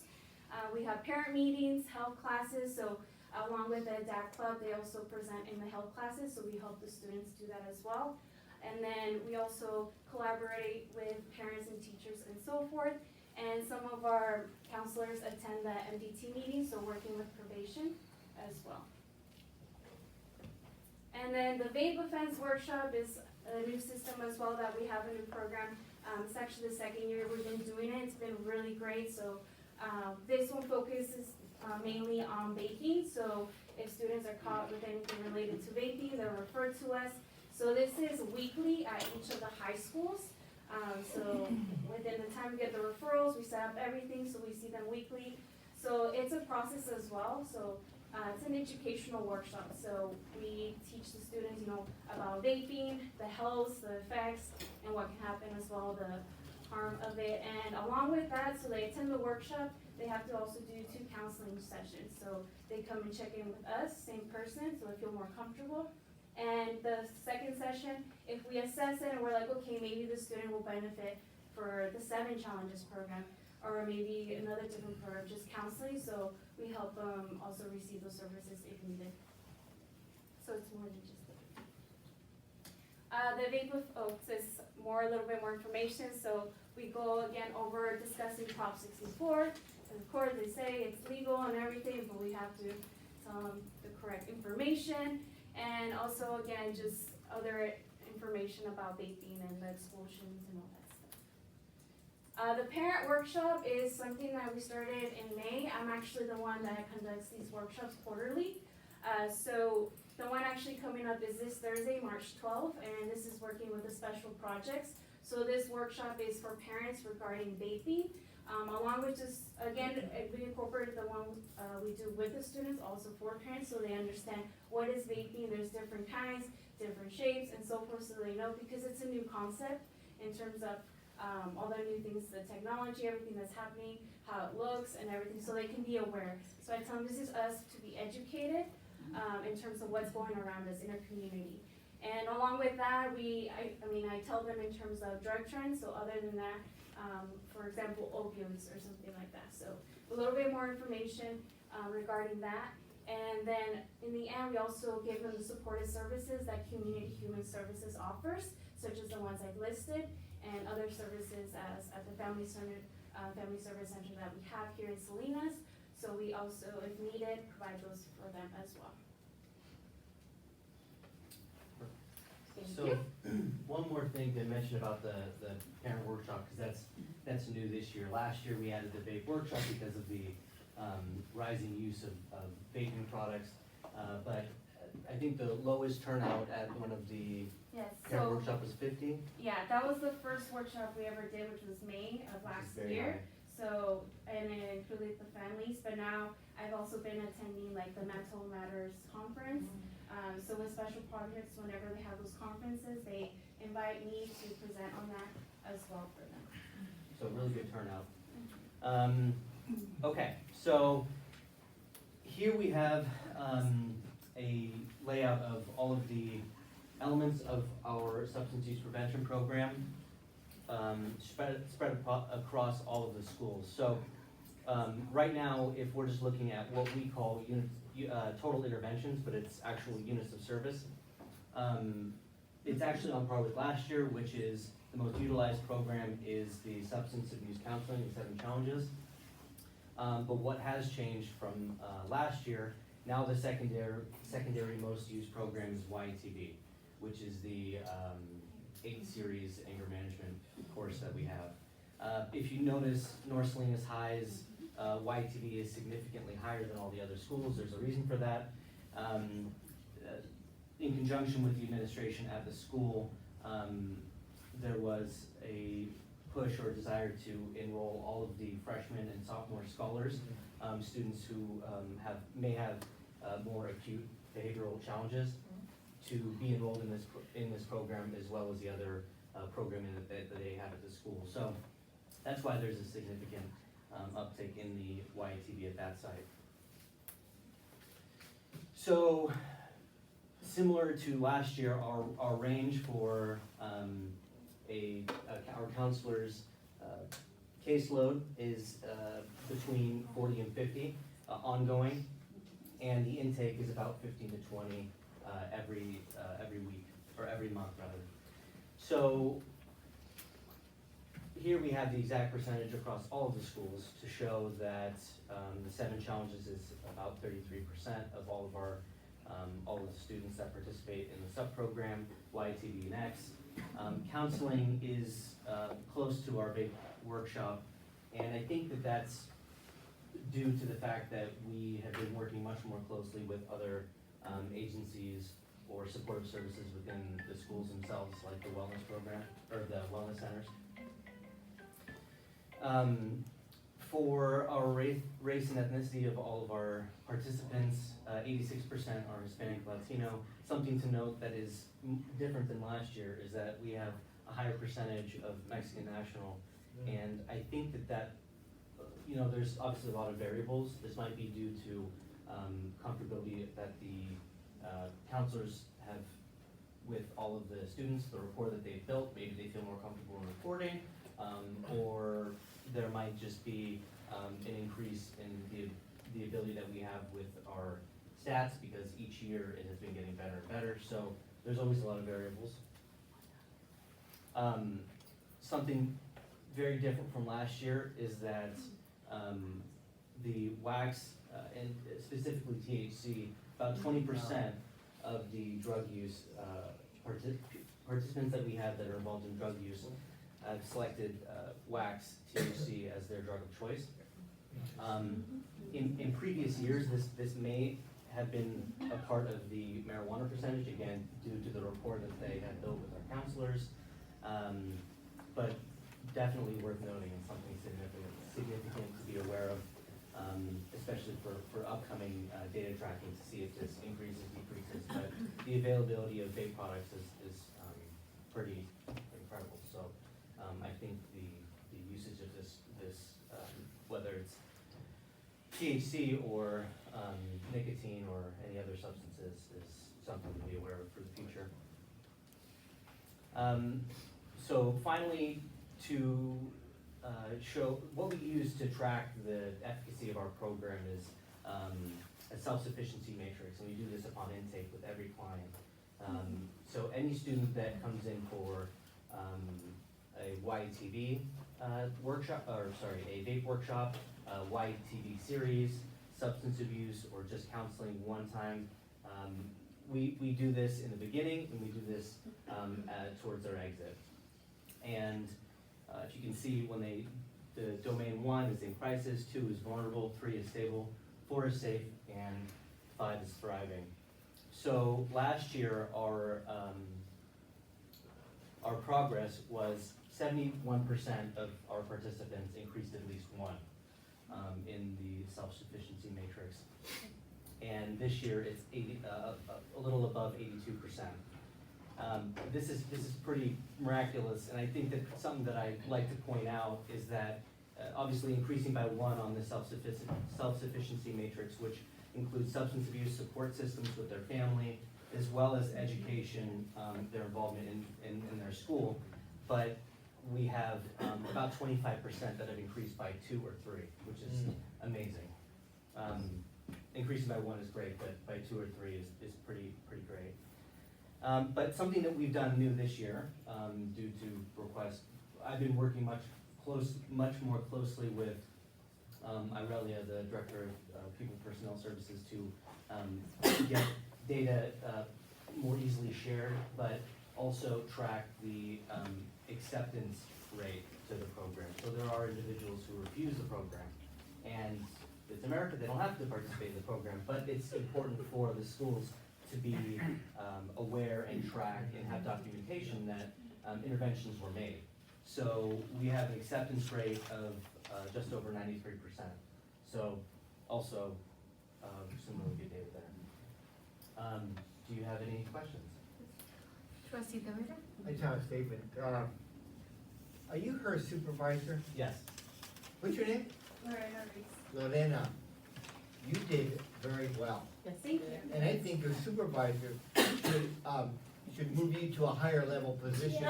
We have parent meetings, health classes, so along with the DAC club, they also present in the health classes, so we help the students do that as well. And then we also collaborate with parents and teachers and so forth. And some of our counselors attend the MDT meetings, so working with probation as well. And then the vape offense workshop is a new system as well that we have a new program. It's actually the 2nd year we've been doing it. It's been really great. So this one focuses mainly on vaping. So if students are caught with anything related to vaping, they're referred to us. So this is weekly at each of the high schools. So within the time we get the referrals, we set up everything, so we see them weekly. So it's a process as well. So it's an educational workshop. So we teach the students, about vaping, the health, the effects, and what can happen as well, the harm of it. And along with that, so they attend the workshop, they have to also do 2 counseling sessions. So they come and check in with us, same person, so they feel more comfortable. And the 2nd session, if we assess it and we're like, okay, maybe the student will benefit for the 7 Challenges program, or maybe another different program, just counseling, so we help them also receive those services if needed. So it's more than just the vape it's a little bit more information, so we go again over discussing Prop 64, and of course they say it's legal and everything, but we have to tell them the correct information. And also, again, just other information about vaping and the expulsions and all that stuff. The parent workshop is something that we started in May. I'm actually the one that conducts these workshops quarterly. So the one actually coming up is this Thursday, March 12th, and this is working with the special projects. So this workshop is for parents regarding vaping. Along with just, again, we incorporated the one we do with the students, also for parents, so they understand what is vaping. There's different kinds, different shapes, and so forth, so they know, because it's a new concept in terms of all the new things, the technology, everything that's happening, how it looks and everything, so they can be aware. So I tell them this is us to be educated in terms of what's going around us in our community. And along with that, I tell them in terms of drug trends, so other than that, for example, opioids or something like that. So a little bit more information regarding that. And then in the end, we also give them the supportive services that Community Human Services offers, such as the ones I've listed, and other services as at the Family Service Center that we have here in Salinas. So we also, if needed, provide those for them as well. So, one more thing to mention about the parent workshop, because that's new this year. Last year, we added the vape workshop because of the rising use of vaping products. But I think the lowest turnout at one of the parent workshop was 50. Yeah, that was the first workshop we ever did, which was May of last year. So, and it included the families, but now I've also been attending like the Mental Matters Conference. So with special projects, whenever they have those conferences, they invite me to present on that as well for them. So really good turnout. Okay, so here we have a layout of all of the elements of our substance use prevention program spread across all of the schools. So right now, if we're just looking at what we call total interventions, but it's actual units of service, it's actually on par with last year, which is the most utilized program is the substance abuse counseling and 7 challenges. But what has changed from last year, now the secondary most used program is YTB, which is the 8 series anger management course that we have. If you notice, North Salinas High's YTB is significantly higher than all the other schools. There's a reason for that. In conjunction with the administration at the school, there was a push or desire to enroll all of the freshmen and sophomore scholars, students who may have more acute behavioral challenges, to be enrolled in this program, as well as the other programming that they have at the school. So that's why there's a significant uptick in the YATB at that site. So similar to last year, our range for our counselors' caseload is between 40 and 50 ongoing, and the intake is about 15 to 20 every week, or every month rather. So here we have the exact percentage across all of the schools to show that the 7 challenges is about 33% of all of the students that participate in the sub-program, YTB and X. Counseling is close to our big workshop, and I think that that's due to the fact that we have been working much more closely with other agencies or supportive services within the schools themselves, like the wellness program, or the wellness centers. For our race and ethnicity of all of our participants, 86% are Hispanic Latino. Something to note that is different than last year is that we have a higher percentage of Mexican national, and I think that there's obviously a lot of variables. This might be due to comfortability that the counselors have with all of the students, the rapport that they've built. Maybe they feel more comfortable in reporting, or there might just be an increase in the ability that we have with our stats, because each year it has been getting better and better. So there's always a lot of variables. Something very different from last year is that the wax, and specifically THC, about 20% of the drug use participants that we have that are involved in drug use have selected wax, THC, as their drug of choice. In previous years, this may have been a part of the marijuana percentage, again, due to the rapport that they had built with our counselors, but definitely worth noting and something significant. significant to be aware of, especially for upcoming data tracking to see if this increases, decreases. But the availability of vape products is pretty incredible. So I think the usage of this whether it's THC or nicotine or any other substances is something to be aware of for the future. So finally, to show what we use to track the efficacy of our program is a self-sufficiency matrix, and we do this upon intake with every client. So any student that comes in for a YTV workshop, or sorry, a vape workshop, YTV series, substance abuse, or just counseling one time, we do this in the beginning, and we do this towards their exit. And if you can see, when the domain 1 is in crisis, 2 is vulnerable, 3 is stable, 4 is safe, and 5 is thriving. So last year, our progress was 71% of our participants increased at least 1 in the self-sufficiency matrix. And this year, it's a little above 82%. This is pretty miraculous, and I think that something that I'd like to point out is that obviously increasing by 1 on the self-sufficiency matrix, which includes substance abuse support systems with their family, as well as education, their involvement in their school. But we have about 25% that have increased by 2 or 3, which is amazing. Increasing by 1 is great, but by 2 or 3 is pretty great. But something that we've done new this year, due to request, I've been working much more closely with Irelia, the Director of People Personnel Services, to get data more easily shared, but also track the acceptance rate to the program. So there are individuals who refuse the program, and it's America, they don't have to participate in the program, but it's important for the schools to be aware and track and have documentation that interventions were made. So we have an acceptance rate of just over 93%. So also some really good data there. Do you have any questions? Trustee Tavera? I just have a statement. Are you her supervisor? Yes. What's your name? Lorena. You did very well. Yes, thank you. And I think your supervisor should move you to a higher level position.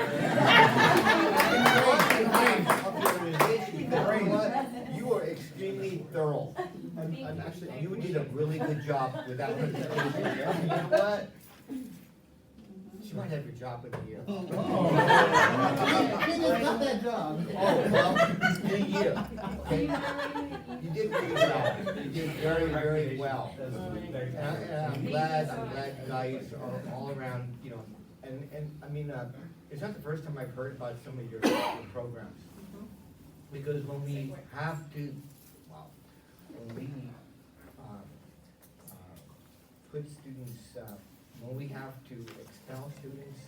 You are extremely thorough. Actually, you did a really good job with that presentation. You know what? She might have your job in a year. He just got that job. Oh, well, in a year, okay? You did really well. You did very, very well. And I'm glad you guys are all around, you know, and I mean, it's not the first time I've heard about some of your programs. Because when we have to, when we put students, when we have to expel students,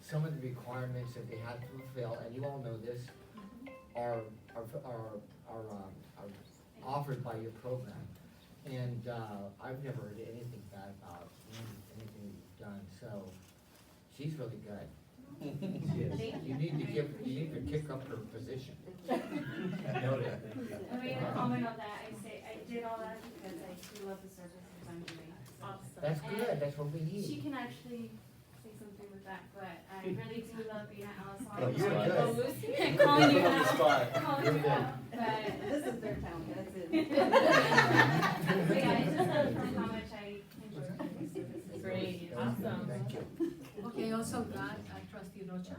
some of the requirements that they have to fulfill, and you all know this, are offered by your program. And I've never heard anything bad about anything you've done, so she's really good. You need to kick up her position. Noted. I made a comment on that. I did all that because I do love the services I'm doing. Awesome. That's good, that's what we need. She can actually say something with that, but I really do love being at Alice Hall. Oh, you're good. Oh, Lucy? And calling you On the out, spot. calling you out, but. This is their town, that's it. But yeah, I just love how much I enjoy doing these services. Great, awesome. Thank you. Okay, also got Trustee Rocha.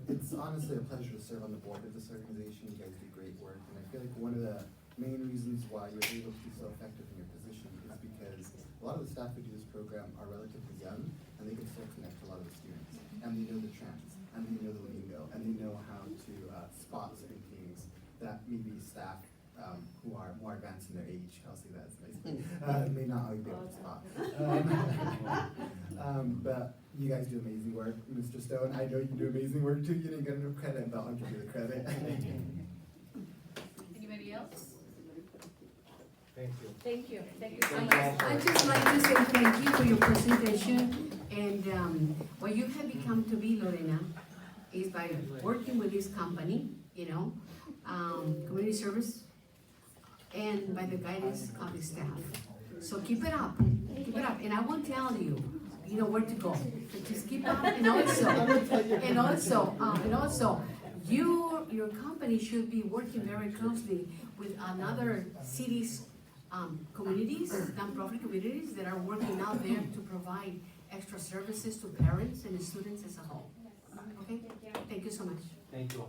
It's honestly a pleasure to serve on the board of this organization. You guys do great work, and I feel like one of the main reasons why you're able to be so effective in your position is because a lot of the staff who do this program are relatively young, and they can still connect to a lot of the students, and they know the trends, and they know the lingo, and they know how to spot certain things that maybe staff who are more advanced in their age, I'll say that nicely, may not always be able to spot. But you guys do amazing work, Mr. Stone. I know you do amazing work too. You didn't get enough credit, but I'll give you the credit. else? Thank you. Thank you so Thank much. you all. I'd just like to say thank you for your presentation, and what you have become to be, Lorena, is by working with this company, you know, community service, and by the guidance of the staff. So keep it up, and I won't tell you, you know, where to go, so just keep up, and also, your company should be working very closely with another cities, communities, nonprofit communities that are working out there to provide extra services to parents and students as a whole. Okay? Thank you so much. Thank you.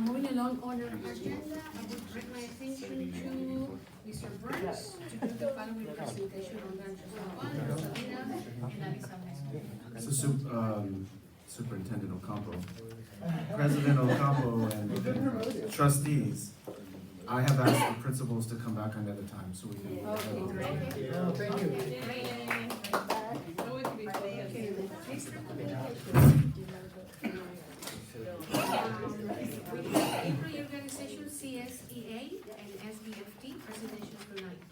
Moving along on our agenda, I would direct my attention to Mr. Burns to do the following presentation on Rancho San Juan, and Arizona High School. So Superintendent Ocampo, President Ocampo, and trustees, I have asked the principals to come back another time so we can. Okay, great. Thank you. Employee organization CSEA and SBFT presentations tonight.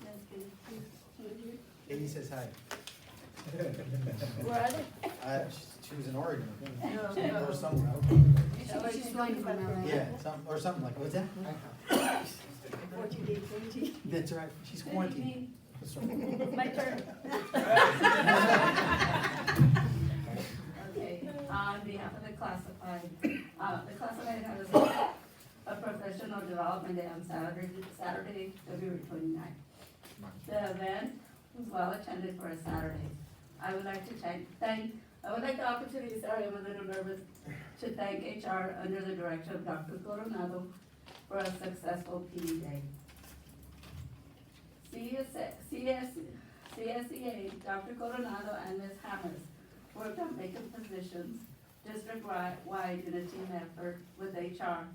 Katie says hi. Where are they? She was in Oregon. Or somewhere. She's flying from LA. Yeah, or something like, what's that? 14-day quarantine. That's right, she's quarantined. My turn. Okay, on behalf of the classified has a professional development day on Saturday, February 29th. The event was well attended for a Saturday. I would like the opportunity, sorry, I'm a little nervous, to thank HR under the direction of Dr. Coronado for a successful PD day. CSEA, Dr. Coronado and Ms. Hammers worked on vacant positions district-wide in a team effort with HR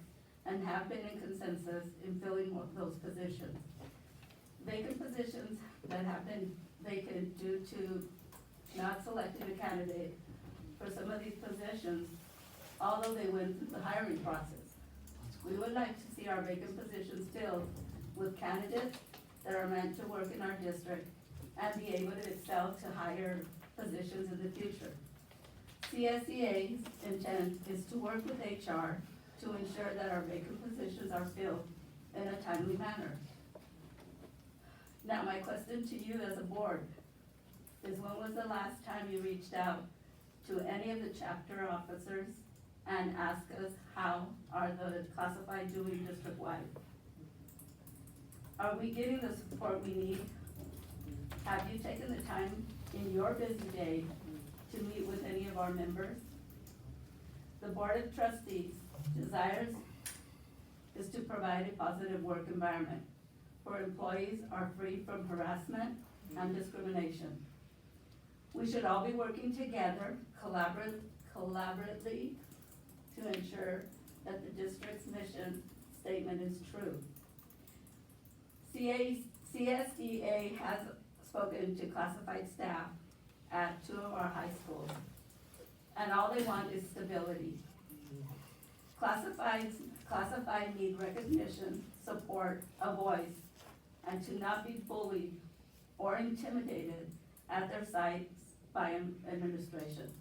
and have been in consensus in filling those positions. Vacant positions that have been vacant due to not selecting a candidate for some of these positions, although they went through the hiring process. We would like to see our vacant positions filled with candidates that are meant to work in our district and be able to excel to higher positions in the future. CSEA's intent is to work with HR to ensure that our vacant positions are filled in a timely manner. Now, my question to you as a board is, when was the last time you reached out to any of the chapter officers and asked us how are the classified doing district-wide? Are we getting the support we need? Have you taken the time in your busy day to meet with any of our members? The Board of Trustees desires is to provide a positive work environment where employees are free from harassment and discrimination. We should all be working together collaboratively to ensure that the district's mission statement is true. CSEA has spoken to classified staff at 2 of our high schools, and all they want is stability. Classified need recognition, support, a voice, and to not be bullied or intimidated at their sites by administration.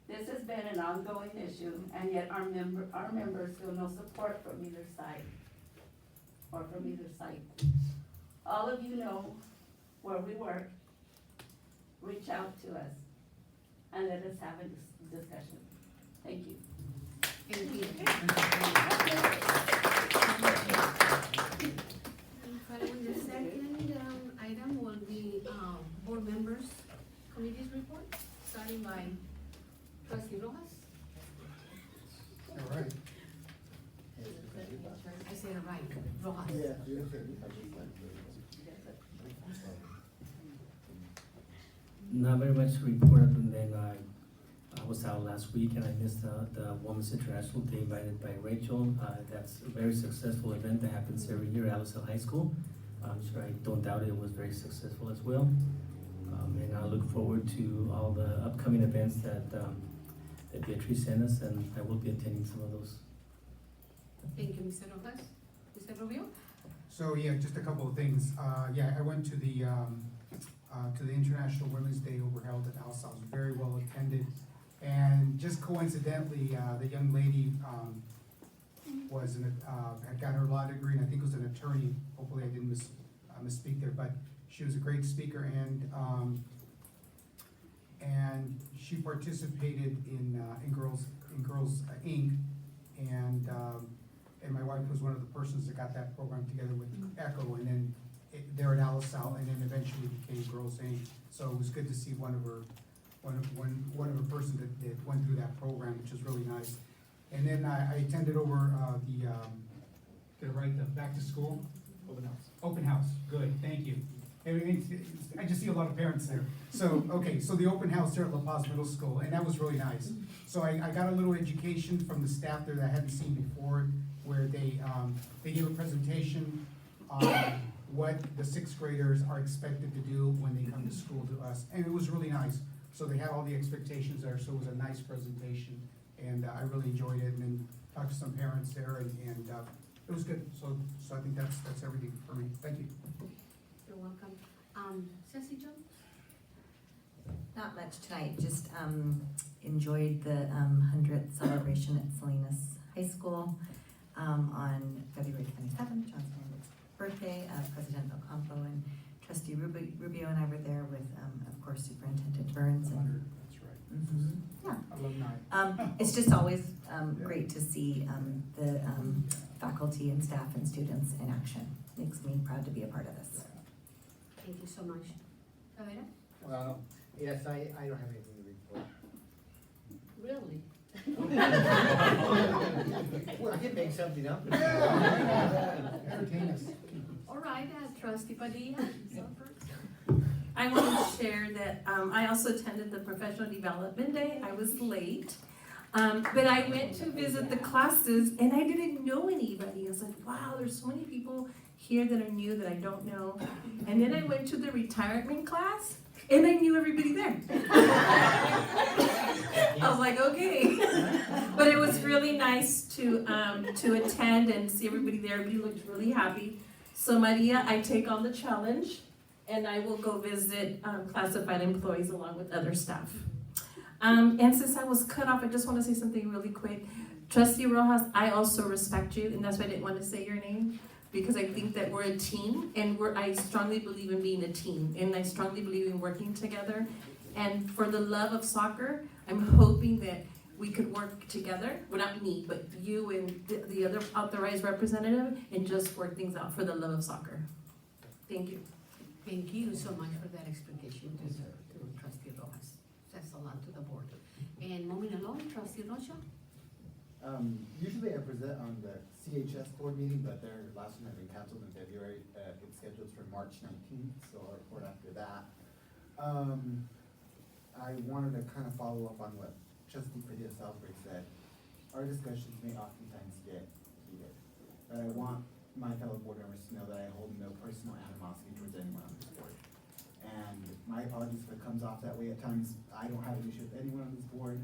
This has been an ongoing issue, and yet our members feel no support from either side or from either site. All of you know where we work. Reach out to us and let us have a discussion. Thank you. Thank you. Following the second item will be board members' committees report, starting by Trustee Rojas. All right. I said it right, Rojas. Not very much to report, and then I was out last week and I missed the Women's International Day invited by Rachel. That's a very successful event that happens every year at Allison High School. I'm sure, I don't doubt it was very successful as well. And I look forward to all the upcoming events that that Beatriz sent us, and I will be attending some of those. Thank you, Mr. Rojas. Mr. Rubio? So, yeah, just a couple of things. Yeah, I went to the International Women's Day over held at House. I was very well attended. And just coincidentally, the young lady, had got her law degree, and I think was an attorney. Hopefully I didn't misspeak there, but she was a great speaker, and she participated in Girls Inc. And my wife was one of the persons that got that program together with ECHO, and then there at Alisal, and then eventually became Girls Inc. So it was good to see one of her persons that went through that program, which was really nice. And then I attended over the back to school? Open house. Open house, good, thank you. I just see a lot of parents there. So, okay, so the open house there at La Paz Middle School, and that was really nice. So I got a little education from the staff there that I hadn't seen before, where they gave a presentation on what the sixth graders are expected to do when they come to school to us, and it was really nice. So they had all the expectations there, so it was a nice presentation, and I really enjoyed it, and then talked to some parents there, and it was good. So I think that's everything for me. Thank you. You're welcome. Ceci Jo? Not much tonight, just enjoyed the 100th celebration at Salinas High School on February 27th, John Stanley's birthday. President Ocampo and Trustee Rubio and I were there with, of course, Superintendent Burns. And, that's right. Yeah. Alumni. It's just always great to see the faculty and staff and students in action. Makes me proud to be a part of this. Thank you so much. Tavera? Well, yes, I don't have anything to report. Really? Well, I can make something up. Entertain us. All right, Trustee Padilla. I want to share that I also attended the Professional Development Day. I was late, but I went to visit the classes and I didn't know anybody. I was like, wow, there's so many people here that are new that I don't know. And then I went to the retirement class and I knew everybody there. I was like, okay. But it was really nice to attend and see everybody there. Everybody looked really happy. So Maria, I take on the challenge and I will go visit classified employees along with other staff. And since I was cut off, I just want to say something really quick. Trustee Rojas, I also respect you, and that's why I didn't want to say your name, because I think that we're a team, and I strongly believe in being a team, and I strongly believe in working together. And for the love of soccer, I'm hoping that we could work together, well, not me, but you and the other authorized representative, and just work things out for the love of soccer. Thank you. Thank you so much for that explanation to Trustee Rojas. That's a lot to the board. And moving along, Trustee Rocha? Usually I present on the CHS board meeting, but their last one had been canceled in February. It's scheduled for March 19th, so I'll report after that. I wanted to kind of follow up on what Trustee Padilla Salisbury said. Our discussions may oftentimes get heated, but I want my fellow board members to know that I hold no personal animosity towards anyone on this board. And my apologies if it comes off that way at times. I don't have an issue with anyone on this board,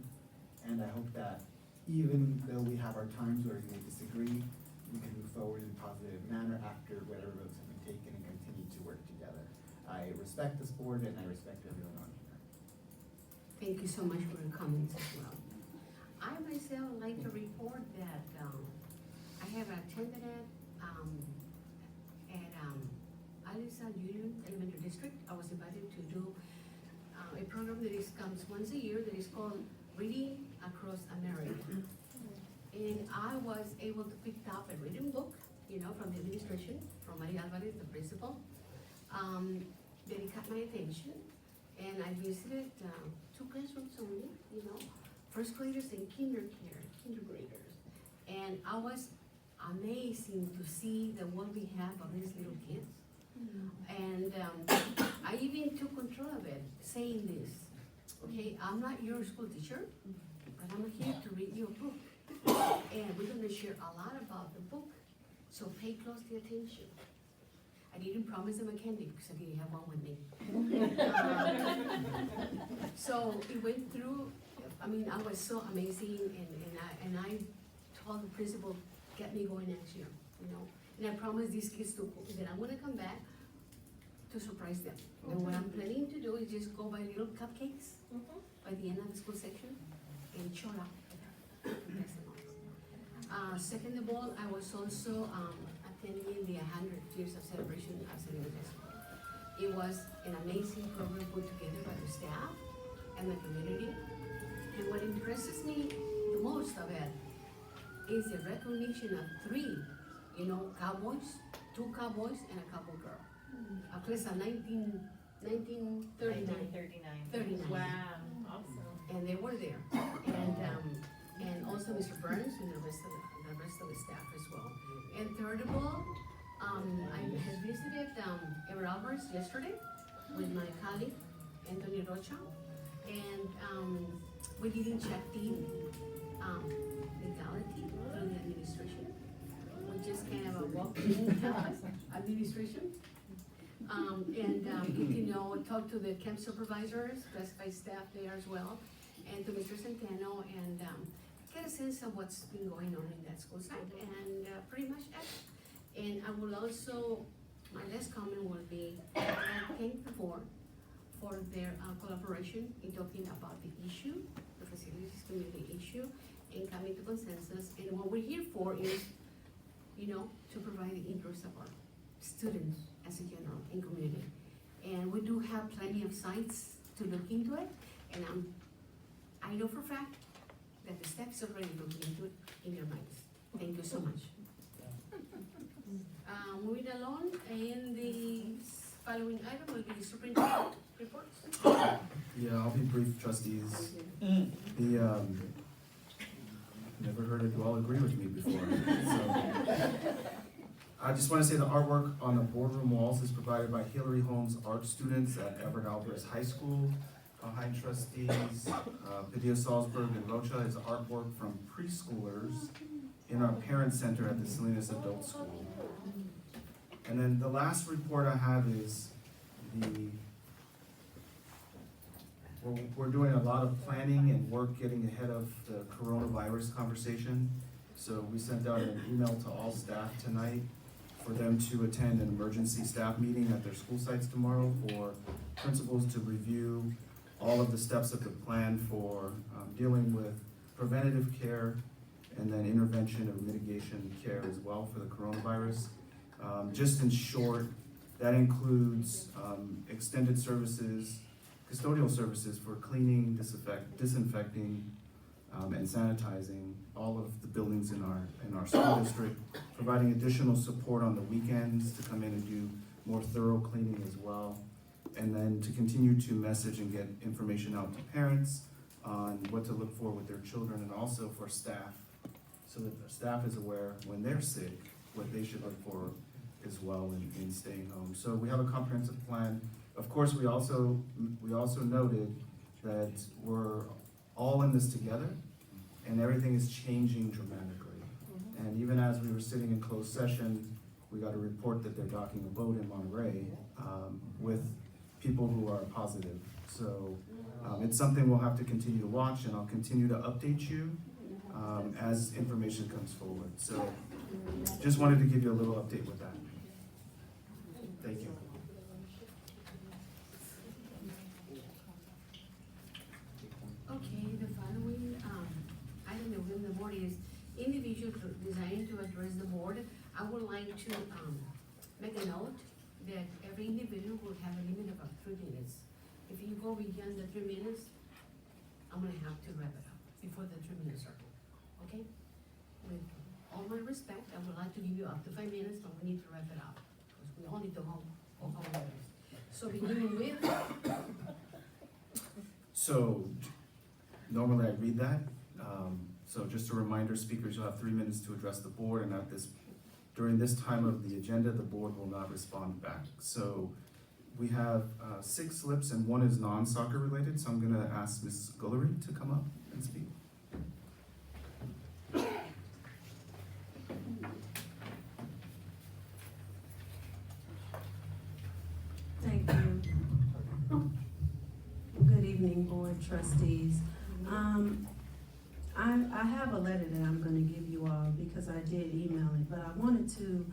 and I hope that even though we have our times where we may disagree, we can move forward in a positive manner after whatever votes have been taken and continue to work together. I respect this board and I respect everyone on here. Thank you so much for your comments as well. I myself would like to report that I have attended at Alisa Union Elementary District. I was invited to do a program that comes once a year that is called Reading Across America. And I was able to pick up a reading book, from the administration, from Maria Alvarez, the principal, that it caught my attention. And I visited 2 classrooms only, first graders and kindergartners. And I was amazing to see the work we have of these little kids. And I even took control of it, saying this, okay, I'm not your school teacher, but I'm here to read your book. And we're gonna share a lot about the book, so pay close attention. I didn't promise them a candy because I didn't have one with me. So it went through I mean, I was so amazing, and I told the principal, get me going next year, you know? And I promised these kids that I'm gonna come back to surprise them. And what I'm planning to do is just go buy little cupcakes by the end of the school section and show up. Second of all, I was also, attending the 100 years of celebration of San Luis High School. It was an amazing program put together by the staff and the community. And what impresses me the most of it is the recognition of 3, cowboys, 2 cowboys and a cowboy girl. A class of 1939. 39. Wow, awesome. And they were there. And also Mr. Burns and the rest of the staff as well. And third of all, I had visited Ever Alvarez yesterday with my colleague, Anthony Rocha. And we didn't check the legality through the administration. We just kind of walked in campus administration. Talk to the camp supervisors, classified staff there as well, and to Mr. Centeno, and get a sense of what's been going on in that school site, and pretty much it. And I will also, my last comment will be, I thank the board for their collaboration in talking about the issue, the facilities committee issue, and coming to consensus. And what we're here for is, to provide the interest of our students as a general and community. And we do have plenty of sites to look into it, and I know for a fact that the staff is already looking into it in their minds. Thank you so much. Moving along, in the following item will be the superintendent reports. Yeah, I'll be brief, trustees. Never heard you all agree with me before. So, I just want to say the artwork on the boardroom walls is provided by Hillary Holmes art students at Everett Alvarez High School. Behind trustees, Padilla Salzberg and Rocha is artwork from preschoolers in our parent center at the Salinas Adult School. And then the last report I have is we're doing a lot of planning and work getting ahead of the coronavirus conversation. So we sent out an email to all staff tonight for them to attend an emergency staff meeting at their school sites tomorrow for principals to review all of the steps of the plan for dealing with preventative care and then intervention or mitigation care as well for the coronavirus. Just in short, that includes extended services, custodial services for cleaning, disinfecting, and sanitizing all of the buildings in our school district, providing additional support on the weekends to come in and do more thorough cleaning as well, and then to continue to message and get information out to parents on what to look for with their children, and also for staff, so that the staff is aware when they're sick, what they should look for as well in staying home. So we have a comprehensive plan. Of course, we also noted that we're all in this together, and everything is changing dramatically. And even as we were sitting in closed session, we got a report that they're docking a boat in Monterey with people who are positive. So it's something we'll have to continue to watch, and I'll continue to update you as information comes forward. So just wanted to give you a little update with that. Thank you. Okay, the following item that we're on the board is individual designed to address the board. I would like to make a note that every individual will have a limit of 3 minutes. If you go beyond the 3 minutes, I'm gonna have to wrap it up before the 3 minutes are up, okay? With all my respect, I would like to give you up to 5 minutes, but we need to wrap it up, because we all need to go home. So beginning with. So normally I read that. So just a reminder, speakers, you'll have 3 minutes to address the board, and during this time of the agenda, the board will not respond back. So we have 6 slips, and 1 is non-soccer related, so I'm gonna ask Ms. Gullery to come up and speak. Thank you. Good evening, board trustees. I have a letter that I'm gonna give you all because I did email it, but I wanted to,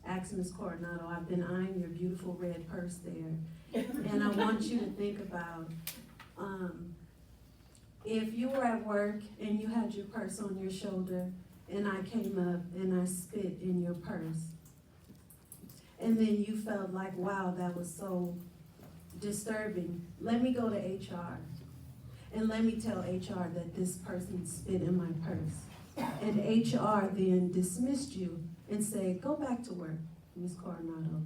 ask Ms. Coronado, I've been eyeing your beautiful red purse there. And I want you to think about, if you were at work and you had your purse on your shoulder and I came up and I spit in your purse, and then you felt like, wow, that was so disturbing, let me go to HR. And let me tell HR that this person spit in my purse. And HR then dismissed you and said, go back to work, Ms. Coronado.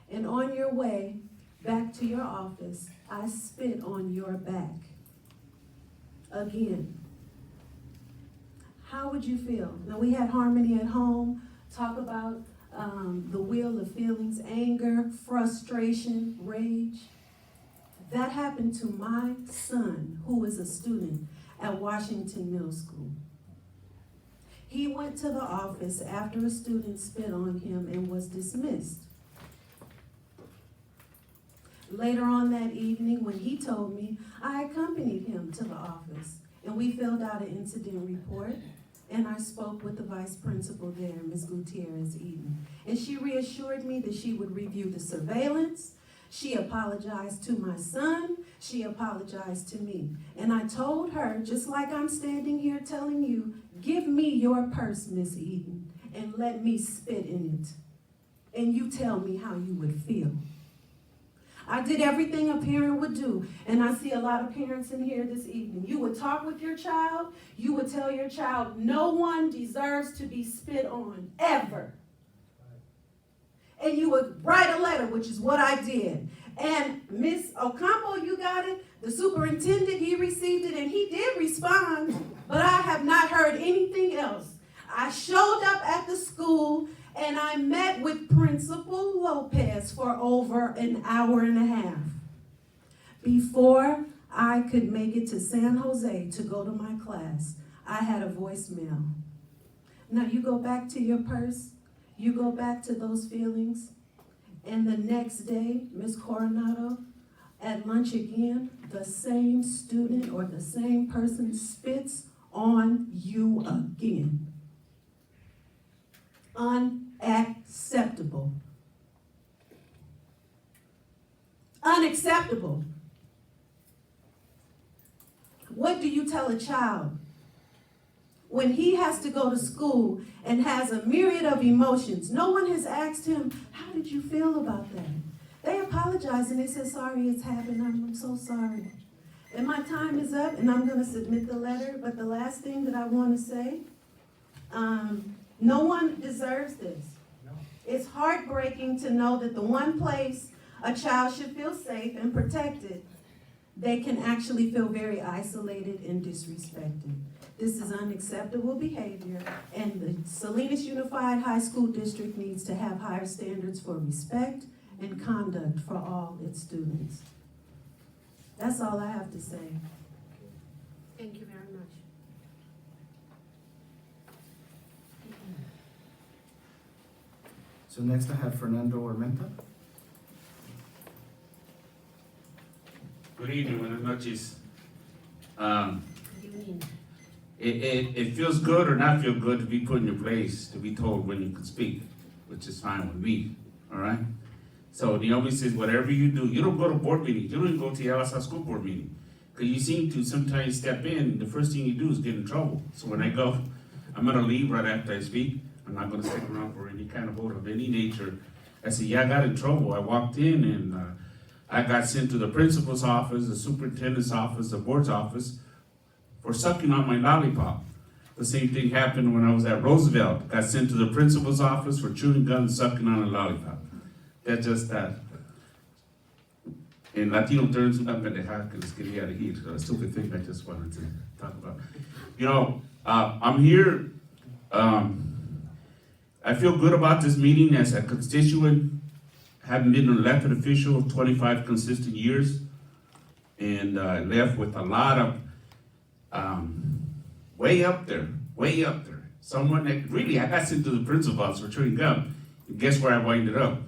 And on your way back to your office, I spit on your back. Again. How would you feel? Now, we had Harmony at home talk about the wheel of feelings, anger, frustration, rage. That happened to my son, who is a student at Washington Middle School. He went to the office after a student spit on him and was dismissed. Later on that evening, when he told me, I accompanied him to the office, and we filled out an incident report, and I spoke with the vice principal there, Ms. Gutierrez Eden. And she reassured me that she would review the surveillance. She apologized to my son. She apologized to me. And I told her, just like I'm standing here telling you, give me your purse, Miss Eden, and let me spit in it. And you tell me how you would feel. I did everything a parent would do. And I see a lot of parents in here this evening. You would talk with your child. You would tell your child, no one deserves to be spit on, ever. And you would write a letter, which is what I did. And Miss Ocampo, you got it. The superintendent, he received it, and he did respond, but I have not heard anything else. I showed up at the school, and I met with Principal Lopez for over an hour and a half. Before I could make it to San Jose to go to my class, I had a voicemail. Now you go back to your purse. You go back to those feelings, and the next day, Ms. Coronado, at lunch again, the same student or the same person spits on you again. Unacceptable. Unacceptable. What do you tell a child when he has to go to school and has a myriad of emotions? No one has asked him, how did you feel about that? They apologize and they say, sorry, it's happened. I'm so sorry. And my time is up and I'm going to submit the letter. But the last thing that I want to say, no one deserves this. It's heartbreaking to know that the one place a child should feel safe and protected, they can actually feel very isolated and disrespected. This is unacceptable behavior, and the Salinas Unified High School District needs to have higher standards for respect and conduct for all its students. That's all I have to say. Thank you very much. So next I have Fernando Ormenta. Good evening, buenas noches. It feels good or not feel good to be put in your place, to be told when you can speak, which is fine with me, all right? So Naomi says, whatever you do, you don't go to board meetings, you don't even go to the LSI school board meeting, because you seem to sometimes step in, the first thing you do is get in trouble. So when I go, I'm gonna leave right after I speak. I'm not gonna stick around for any kind of vote of any nature. I said, yeah, I got in trouble. I walked in and I got sent to the principal's office, the superintendent's office, the board's office, for sucking on my lollipop. The same thing happened when I was at Roosevelt. Got sent to the principal's office for chewing gum and sucking on a lollipop. That's just that. In Latino terms, una pendejada que les quería decir. A stupid thing I just wanted to talk about. You know, I'm here. I feel good about this meeting as a constituent. Having been an elected official of 25 consistent years, and left with a lot of way up there. Someone that really, I got sent to the principal's office for chewing gum. And guess where I winded up?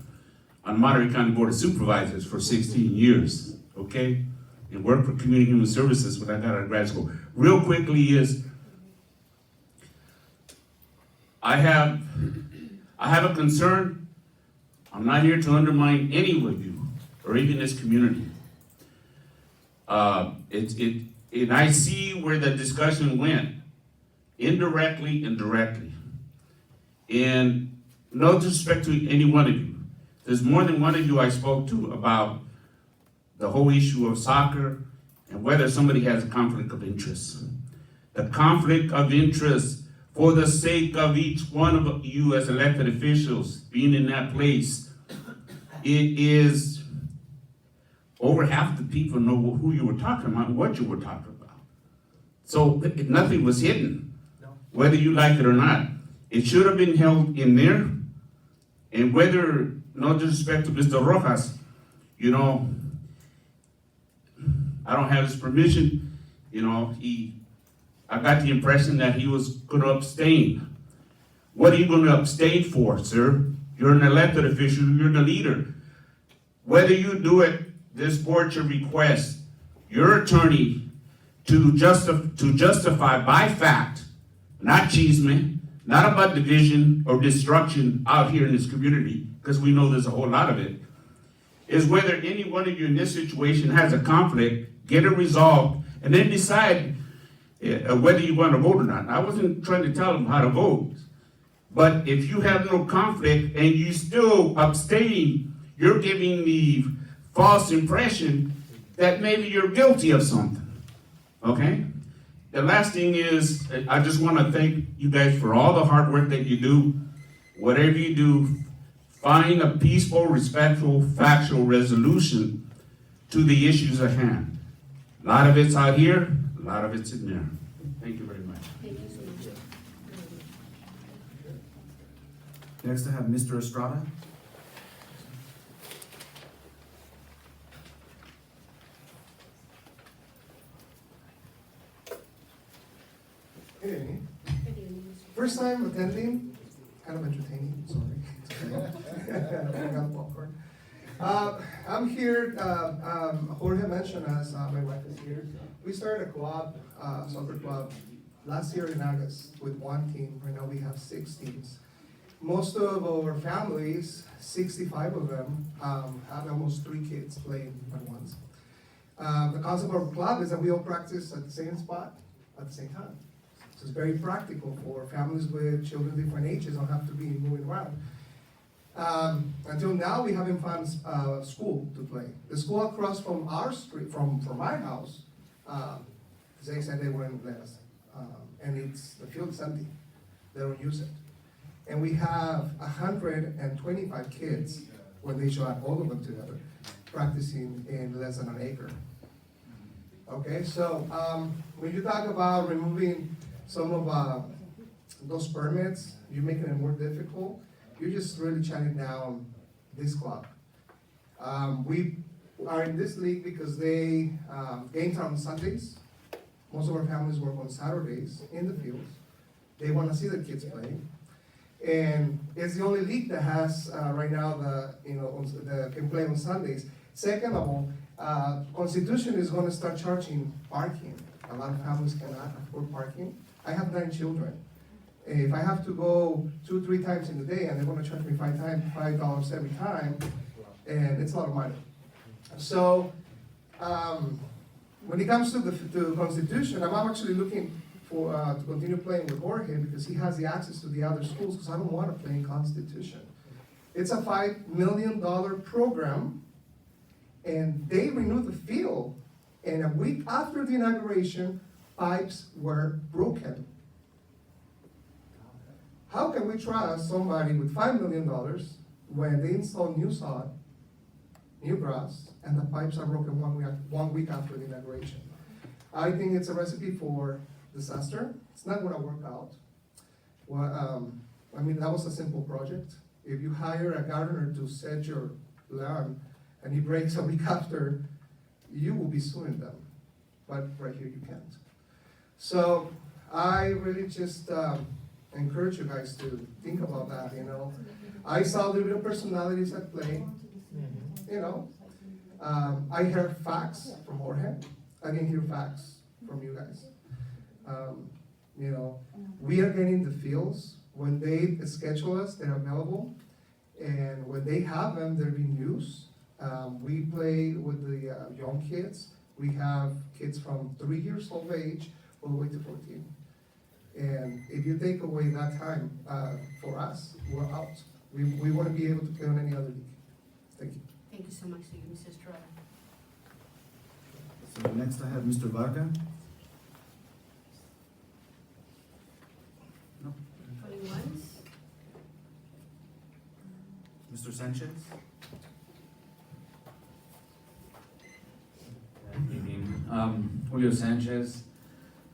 On Monterey County Board of Supervisors for 16 years, okay? and worked for community human services when I got out of grad school. Real quickly is, I have a concern. I'm not here to undermine any of you or even this community. And I see where the discussion went, indirectly and directly. And no disrespect to any one of you. There's more than one of you I spoke to about the whole issue of soccer and whether somebody has a conflict of interest. The conflict of interest, for the sake of each one of you as elected officials being in that place, it is over half the people know who you were talking about and what you were talking about. So nothing was hidden, whether you like it or not. It should have been held in there. And whether, no disrespect to Mr. Rojas, you know, I don't have his permission, you know, I got the impression that he was gonna abstain. What are you gonna abstain for, sir? You're an elected official, you're the leader. Whether you do it, this board should request your attorney to justify by fact, not cheeseman, not about division or destruction out here in this community, because we know there's a whole lot of it, is whether any one of you in this situation has a conflict, get it resolved, and then decide whether you want to vote or not. I wasn't trying to tell them how to vote, but if you have no conflict and you still abstain, you're giving the false impression that maybe you're guilty of something, okay? The last thing is, I just want to thank you guys for all the hard work that you do. Whatever you do, find a peaceful, respectful, factual resolution to the issues at hand. A lot of it's out here, a lot of it's in there. Thank you very much. Next I have Mr. Estrada. Good evening. First time attending, kind of entertaining, sorry. I got popcorn. I'm here, Jorge mentioned us, my wife is here. We started a club, soccer club, last year in August with one team. Right now we have 6 teams. Most of our families, 65 of them, have almost 3 kids playing at once. The concept of our club is that we all practice at the same spot at the same time. So it's very practical for families with children different ages, don't have to be moving around. Until now, we haven't found school to play. The school across from our street, from my house, they said they wouldn't let us. And the field is empty. They don't use it. And we have 125 kids, when they show up all of them together, practicing in less than an acre. Okay, so when you talk about removing some of those permits, you're making it more difficult. You're just really shutting down this club. We are in this league because games are on Sundays. Most of our families work on Saturdays in the fields. They want to see the kids play. And it's the only league that has right now that can play on Sundays. Second of all, Constitution is going to start charging parking. A lot of families cannot afford parking. I have 9 children. If I have to go 2-3 times in a day and they're going to charge me $5 every time, and it's a lot of money. So when it comes to the Constitution, I'm actually looking for to continue playing with Jorge because he has the access to the other schools because I don't want to play in Constitution. It's a $5 million program, and they renewed the field, and a week after the inauguration, pipes were broken. How can we trust somebody with $5 million when they install new sod, new grass, and the pipes are broken 1 week after the inauguration? I think it's a recipe for disaster. It's not gonna work out. Well, I mean, that was a simple project. If you hire a gardener to set your lawn and he breaks a week after, you will be suing them. But right here, you can't. So I really just encourage you guys to think about that, you know. I saw the real personalities at play, you know. I heard facts from Jorge. I didn't hear facts from you guys. You know, we are getting the fields. When they schedule us, they're available. And when they have them, they're being used. We play with the young kids. We have kids from 3 years of age all the way to 14. And if you take away that time for us, we're out. We want to be able to play on any other league. Thank you. Thank you so much to you, Mrs. Estrada. So next I have Mr. Varga. No. Going once. Mr. Sanchez. Good evening. Julio Sanchez.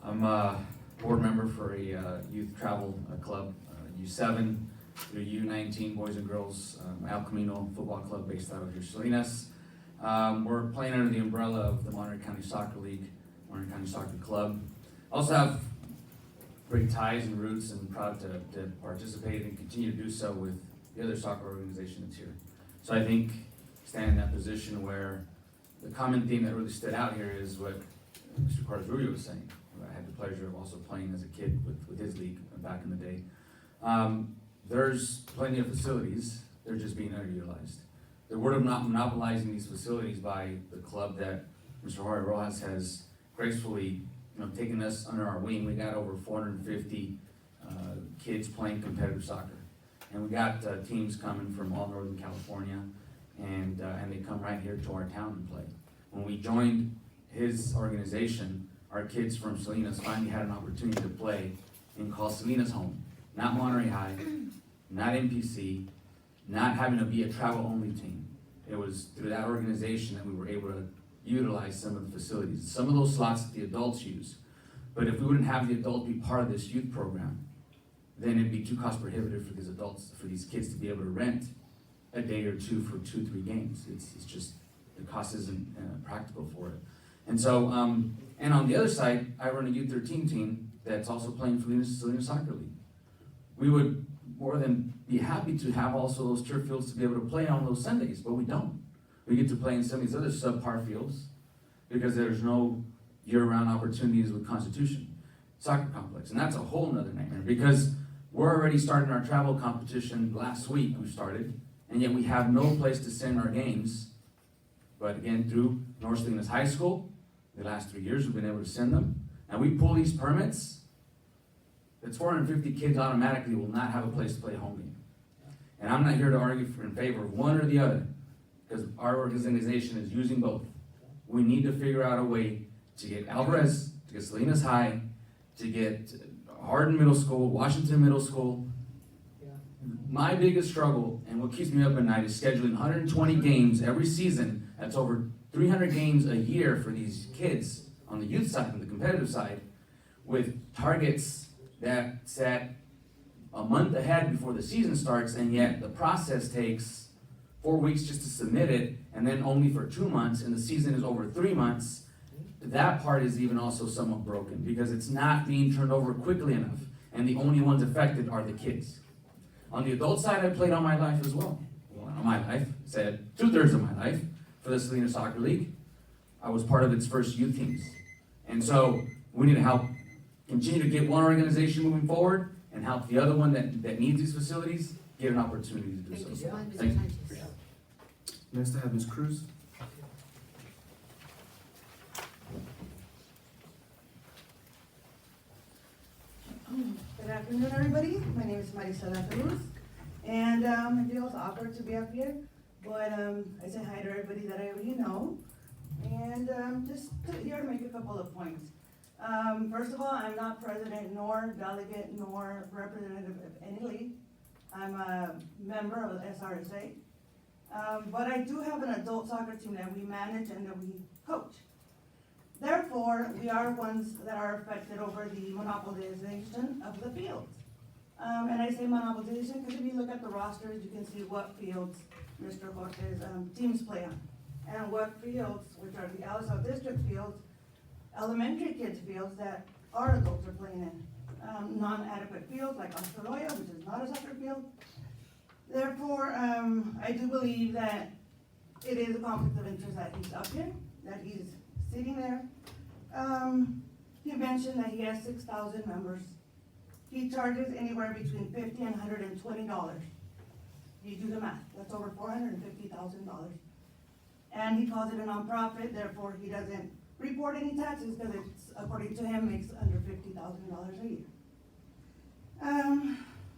I'm a board member for a youth travel club, U7, the U19 Boys and Girls El Camino Football Club based out of here, Salinas. We're playing under the umbrella of the Monterey County Soccer League, Monterey County Soccer Club. Also have great ties and roots and proud to participate and continue to do so with the other soccer organization that's here. So I think stand in that position where the common theme that really stood out here is what Mr. Carlos was saying. I had the pleasure of also playing as a kid with his league back in the day. There's plenty of facilities, they're just being underutilized. We're not monopolizing these facilities by the club that Mr. Jorge Rojas has gracefully taken us under our wing. We got over 450 kids playing competitive soccer. And we got teams coming from all Northern California, and they come right here to our town and play. When we joined his organization, our kids from Salinas finally had an opportunity to play and call Salinas home. Not Monterey High, not MPC, not having to be a travel-only team. It was through that organization that we were able to utilize some of the facilities. Some of those slots that the adults use. But if we wouldn't have the adults be part of this youth program, then it'd be too cost prohibitive for these adults, for these kids to be able to rent a day or two for 2-3 games. It's just, the cost isn't practical for it. And so, and on the other side, I run a U13 team that's also playing for the Salinas Soccer League. We would more than be happy to have also those turf fields to be able to play on those Sundays, but we don't. We get to play in some of these other subpar fields because there's no year-round opportunities with Constitution Soccer Complex. And that's a whole nother nightmare because we're already starting our travel competition last week, we started, and yet we have no place to send our games. But again, through North Salinas High School, the last 3 years we've been able to send them. And we pull these permits, that's 450 kids automatically will not have a place to play a home game. And I'm not here to argue in favor of one or the other, because our organization is using both. We need to figure out a way to get Alvarez, to get Salinas High, to get Hardin Middle School, Washington Middle School. My biggest struggle, and what keeps me up at night, is scheduling 120 games every season. That's over 300 games a year for these kids on the youth side and the competitive side, with targets that set a month ahead before the season starts, and yet the process takes 4 weeks just to submit it, and then only for 2 months, and the season is over 3 months. That part is even also somewhat broken because it's not being turned over quickly enough, and the only ones affected are the kids. On the adult side, I played all my life as well. All my life, said 2/3 of my life for the Salinas Soccer League. I was part of its first youth teams. And so we need to help continue to get one organization moving forward and help the other one that needs these facilities get an opportunity to do so. Thank you so much, Mr. Thank you. Sanchez. Next I have Ms. Cruz. Good afternoon, everybody. My name is Marisela Cruz, and it feels awkward to be up here, but I say hi to everybody that I already know, and just here to make a couple of points. First of all, I'm not president, nor delegate, nor representative of any league. I'm a member of the SRSA, but I do have an adult soccer team that we manage and that we coach. Therefore, we are ones that are affected over the monopolization of the fields. And I say monopolization because if you look at the rosters, you can see what fields Mr. Jorge's teams play on. And what fields, which are the Alisal District fields, elementary kids fields that our adults are playing in. Non-adequate fields like Australia, which is not a soccer field. Therefore, I do believe that it is a conflict of interest that he's up here, that he's sitting there. He mentioned that he has 6,000 members. He charges anywhere between $50 and $120. You do the math, that's over $450,000. And he calls it a nonprofit, therefore he doesn't report any taxes because it's, according to him, makes under $50,000 a year.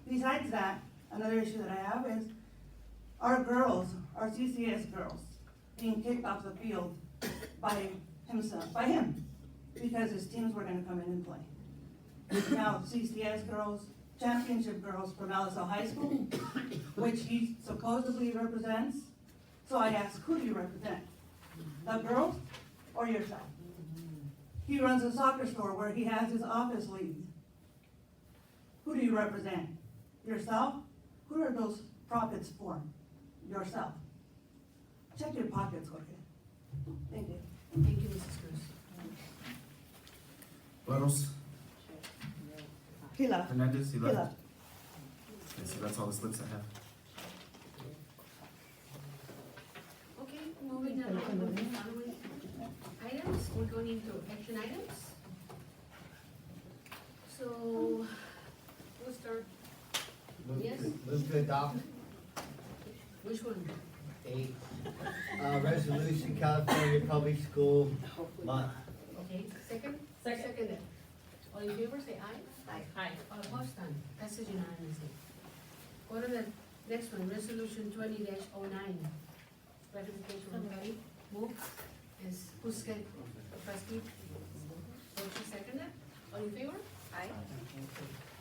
Besides that, another issue that I have is our girls, our CCS girls, being kicked off the field by him, because his teams were gonna come in and play. Now, CCS girls, championship girls from Alisal High School, which he supposedly represents. So I ask, who do you represent? The girls or yourself? He runs a soccer store where he has his office leads. Who do you represent? Yourself? Who are those profits for? Yourself. Check your pockets, Jorge. Thank you. Thank you, Mrs. Cruz. Barros, He left. Hernandez, he He left? left. Okay, so that's all the slips I have. Okay, moving on to the following items, we're going into action items. So, we'll start, yes, Move to adopt which one? a resolution, California Public School Month. Okay, second? Second. All in favor, say aye. Aye. All opposed, none. Passes unanimously. Go to the next one, resolution 20-09. Ratification of Patty. Move. Is, who's second? Trustee? Motion seconded. All in favor? Aye.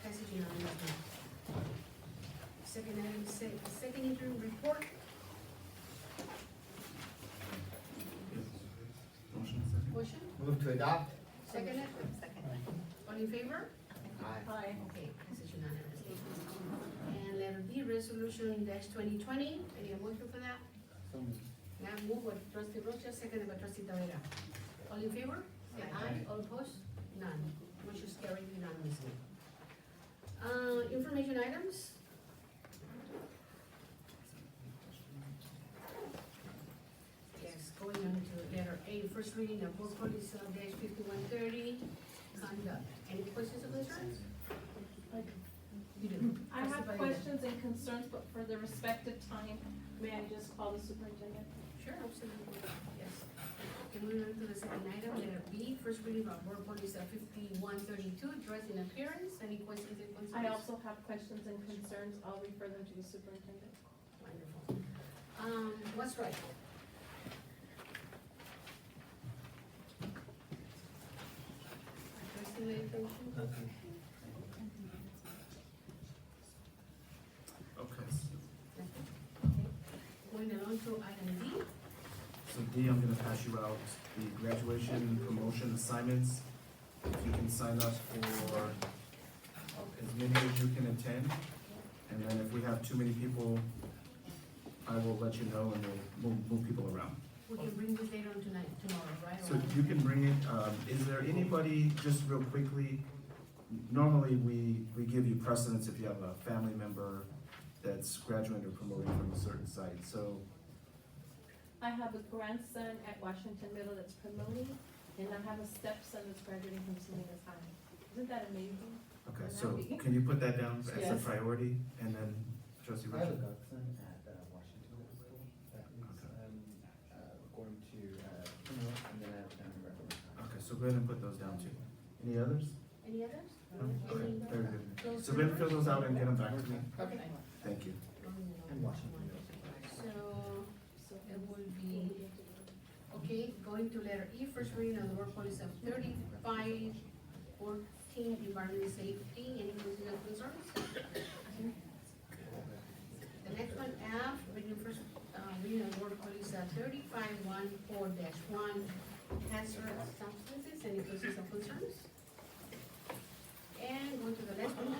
Passes unanimously. Second item, second interim report. Motion second. Motion? Move to adopt. Seconded? All in favor? Aye. Okay, passes unanimously. And letter B, resolution -2020, I need a motion for that. Now move with trustee Rocha, seconded by trustee Tavera. All in favor? Say aye. All opposed? None. Motion is carried unanimously. Information items? Yes, going on to letter A, first reading of board policy -5130, conduct. Any questions or concerns? You do. I have Trustee Padilla. questions and concerns, but for the respective time, may I just call the superintendent? Sure, absolutely, yes. Okay, moving on to the second item, letter B, first reading of board policy 5132, dress and appearance. Any questions and concerns? I also have questions and concerns, I'll refer them to the superintendent. Wonderful. What's right? Trustee Lathan? Okay. Going along to item D. So D, I'm gonna pass you out the graduation promotion assignments. If you can sign up for as many as you can attend. And then if we have too many people, I will let you know and we'll move people around. We can bring this later on tonight, tomorrow, right? So you can bring it, is there anybody, just real quickly, normally we give you precedence if you have a family member that's graduating or promoting from a certain site, so. I have a grandson at Washington Middle that's promoting, and I have a stepson that's graduating from Salinas High. Isn't that amazing? Okay, so can you put that down as a Yes. priority, and then trustee I have a Richard? godson at Washington Middle School that is going to promote, and then I have a family member. Okay, so go ahead and put those down too. Any others? Any others? No? Okay, Any very good. close So go ahead and fill numbers? those out and get them back to me. Okay. Thank you. And Washington. So it will be, okay, going to letter E, first reading of the work policy of 3514, environmental safety. Any questions or concerns? The next one, F, reading first, reading of the work policy of 3514-1, hazardous substances. Any questions or concerns? And going to the last one,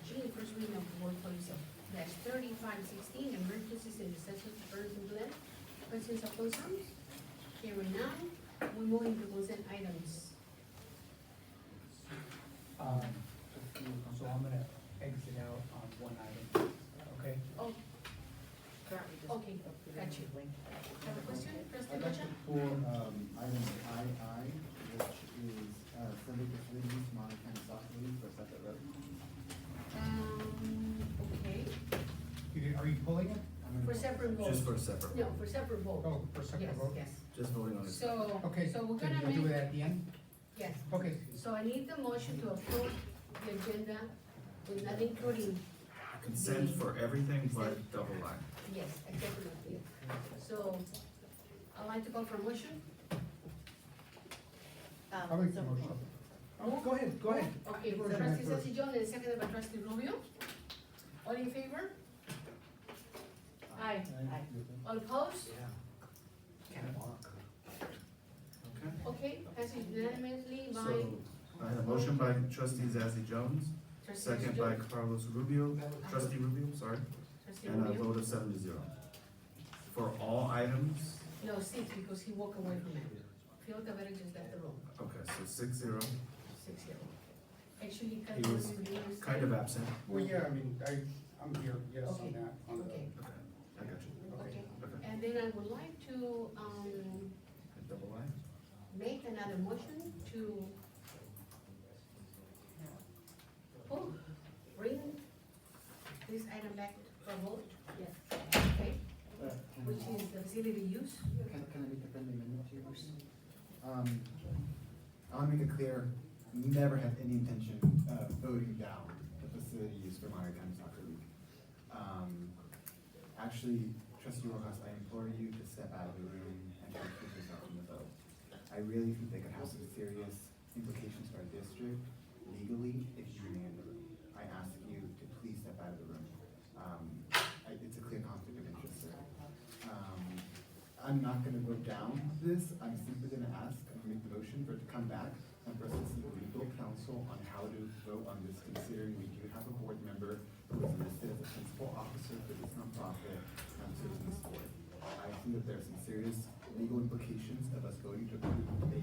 G, first reading of the board policy of -3516, emergencies and essential personnel. Questions or concerns? Hearing none, we move into consent items. So I'm gonna exit out on one item, okay? Oh, Okay, got you. Have a question, Trustee I'd like Rocha? to pull, item II, which is, Sunday facilities, Monterey County Soccer League for a separate road. Okay, Are you pulling it? for separate vote. Just for a separate. No, for separate vote. Oh, for separate vote? Yes, Just voting on yes. this. So, Okay, so we're can gonna you do it make, at the end? yes. Okay. So I need the motion to approve the agenda with not including, Consent for everything but double line. yes, executive. So, I'd like to call for a motion. I'll make the motion. Oh, go ahead, go ahead. Okay, for Go trustee ahead. Ceci Jones and seconded by trustee Rubio. All in favor? Aye. All opposed? Okay, passes unanimously by So, I had a motion by trustee Zazie Jones, trustee second Jones. by Carlos Rubio, trustee Rubio, sorry, Trustee and a Rubio. vote of 7-0. For all items, No, 6, because he walked away from it. Phil Cabrera just left the room, okay, so 6-0. 6-0. Actually, he He was kind of absent. Well, yeah, I mean, I'm here, yes, on Okay. that, on the. Okay, Okay, I got you. okay. Okay. And then I would like to, Double line? make another motion to bring this item back for vote. Yes. Okay, which is the facility use. Can I make a friendly amendment to yours? I wanna make it clear, never have any intention of voting down the facility use for Monterey County Soccer League. Actually, trustee Rojas, I implore you to step out of the room and recuse yourself from the vote. I really think they could have some serious implications for our district legally if you remain in the room. I ask you to please step out of the room. It's a clear conflict of interest, sir. I'm not gonna go down this, I'm simply gonna ask, I'm gonna make the motion for it to come back and for us to seek legal counsel on how to vote on this, considering we do have a board member who is listed as a principal officer for this nonprofit and serves on this board. I think that there are some serious legal implications of us voting to approve a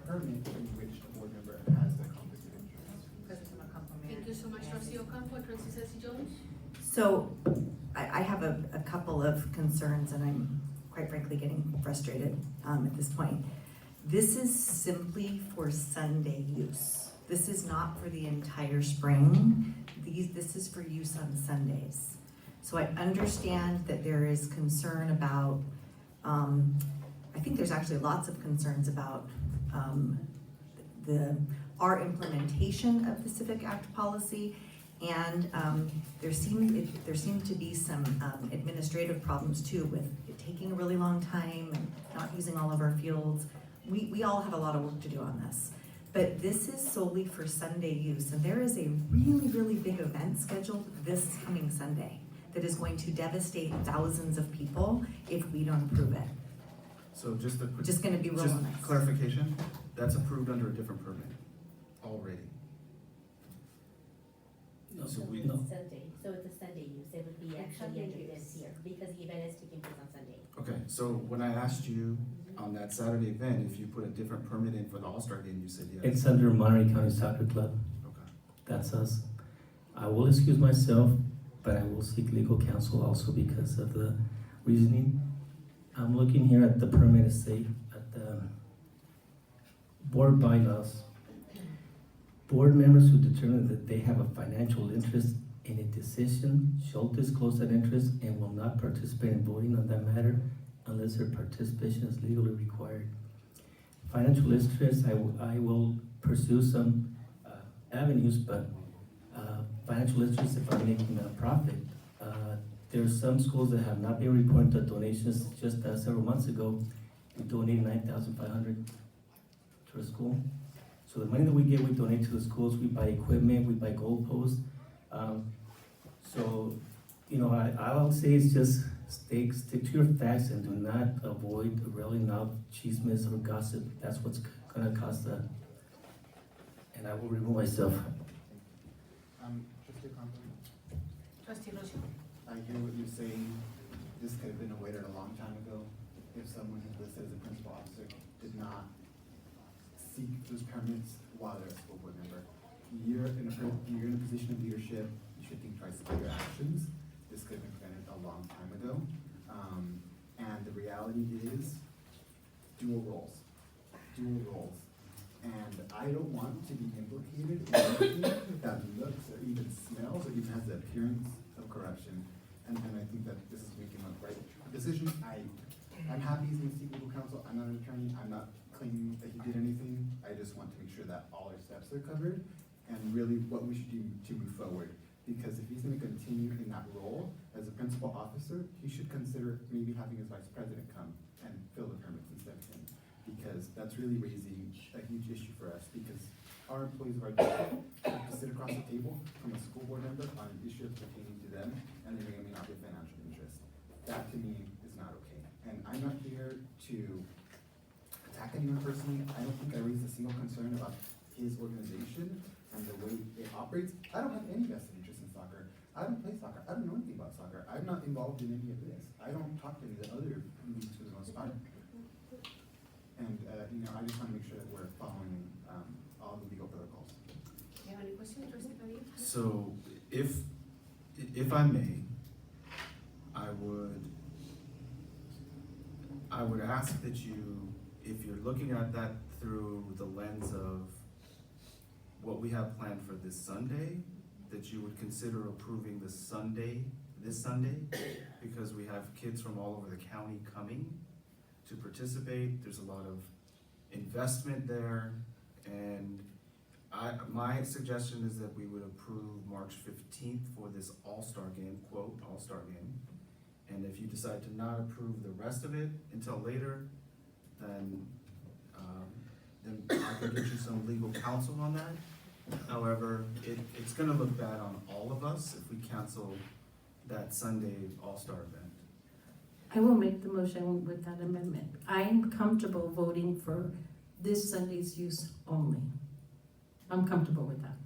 permit in which a board member has a conflict of interest. Thank you so much, trustee Ocampo, trustee Ceci Jones. So, I have a couple of concerns, and I'm quite frankly getting frustrated at this point. This is simply for Sunday use. This is not for the entire spring. This is for use on Sundays. So I understand that there is concern about, I think there's actually lots of concerns about our implementation of the Civic Act policy. And there seem to be some administrative problems too with it taking a really long time and not using all of our fields. We all have a lot of work to do on this. But this is solely for Sunday use, and there is a really, really big event scheduled this coming Sunday that is going to devastate thousands of people if we don't approve it. So just a quick. Just gonna be real just honest. clarification, that's approved under a different permit already. So we, Sunday, so it's a Sunday use, it would be actually under this year, because the event is taking place on Sunday. okay, so when I asked you on that Saturday event, if you put a different permit in for the All-Star game, you said yes. It's under Monterey County Soccer Club. Okay. That's us. I will excuse myself, but I will seek legal counsel also because of the reasoning. I'm looking here at the permit estate, at the board bylaws. Board members who determine that they have a financial interest in a decision shall disclose that interest and will not participate in voting on that matter unless their participation is legally required. Financial interest, I will pursue some avenues, but financial interest if I'm making a profit. There are some schools that have not been reporting the donations. Just several months ago, we donated $9,500 to a school. So the money that we get, we donate to the schools. We buy equipment, we buy goalposts. So, you know, I'll say is just stick to your facts and do not avoid railing out chismes or gossip. That's what's gonna cause that. And I will remove myself. Trustee Ocampo, Trustee Rocha. I hear what you're saying. This could have been avoided a long time ago if someone who's listed as a principal officer did not seek those permits while they're a school board member. You're in a position of leadership. You should think twice about your actions. This could have been prevented a long time ago. reality is dual roles. And I don't want to be implicated in anything that looks or even smells or even has the appearance of corruption. And I think that this is making the right decision. I'm happy he's gonna seek legal counsel. I'm not an attorney. I'm not claiming that he did anything. I just want to make sure that all our steps are covered and really what we should do to move forward. Because if he's gonna continue in that role as a principal officer, he should consider maybe having his vice president come and fill the permits instead of him. Because that's really raising a huge issue for us, because our employees of our district have to sit across the table from a school board member on an issue that's pertaining to them, and they may not be a financial interest. That to me is not okay. And I'm not here to attack anyone personally. I don't think I raised a single concern about his organization and the way it operates. I don't have any vested interest in soccer. I don't play soccer. I don't know anything about soccer. I'm not involved in any of this. I don't talk to any of the other leagues for the most part. And, I just want to make sure that we're following all the legal protocols. Do you have any questions, Trustee Padilla? So, if I may, I would ask that you, if you're looking at that through the lens of what we have planned for this Sunday, that you would consider approving this Sunday, because we have kids from all over the county coming to participate. There's a lot of investment there, and my suggestion is that we would approve March 15th for this all-star game, quote, all-star game. And if you decide to not approve the rest of it until later, then I can get you some legal counsel on that. However, it's gonna look bad on all of us if we cancel that Sunday all-star event. I will make the motion with that amendment. I'm comfortable voting for this Sunday's use only. I'm comfortable with that.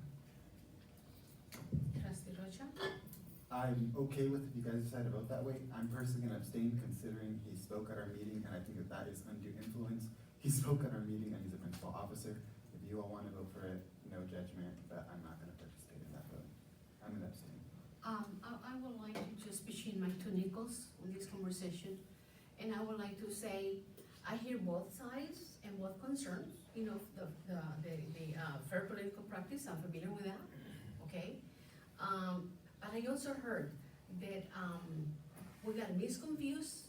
Trustee Rocha? I'm okay with if you guys decide to vote that way. I'm personally gonna abstain considering he spoke at our meeting, and I think that is undue influence. He spoke at our meeting and he's a principal officer. If you all wanna vote for it, no judgment, but I'm not gonna participate in that vote. I'm gonna abstain. I would like to just pitch in my two nickels on this conversation. And I would like to say, I hear both sides and both concerns, the fair political practice, I'm familiar with that, okay? But I also heard that, we got misconfused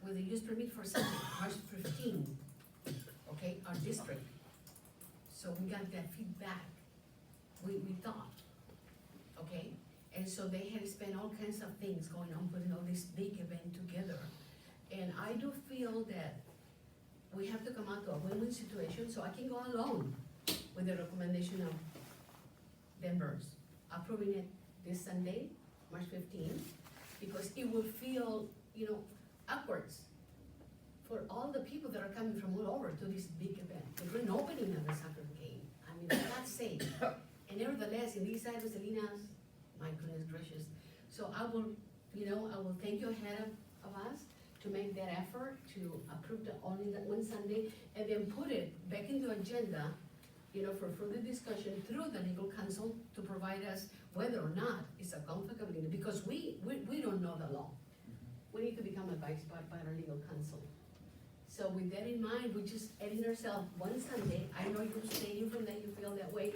with the use permit for Sunday, March 15, okay, our district. So we got that feedback, we thought, okay? And so they had spent all kinds of things going on, putting all this big event together. And I do feel that we have to come out to a win-win situation, so I can go along with the recommendation of Denver's, approving it this Sunday, March 15th, because it will feel, upwards for all the people that are coming from all over to this big event, the grand opening of the soccer game. I mean, that's safe. And nevertheless, in these areas, Salinas, my goodness gracious. So I will thank you ahead of us to make that effort to approve only that one Sunday, and then put it back into agenda, for further discussion through the legal counsel to provide us whether or not it's a conflict of interest, because we don't know the law. We need to become advised by our legal counsel. So with that in mind, we're just adding ourselves one Sunday. I know you're abstaining from that, you feel that way.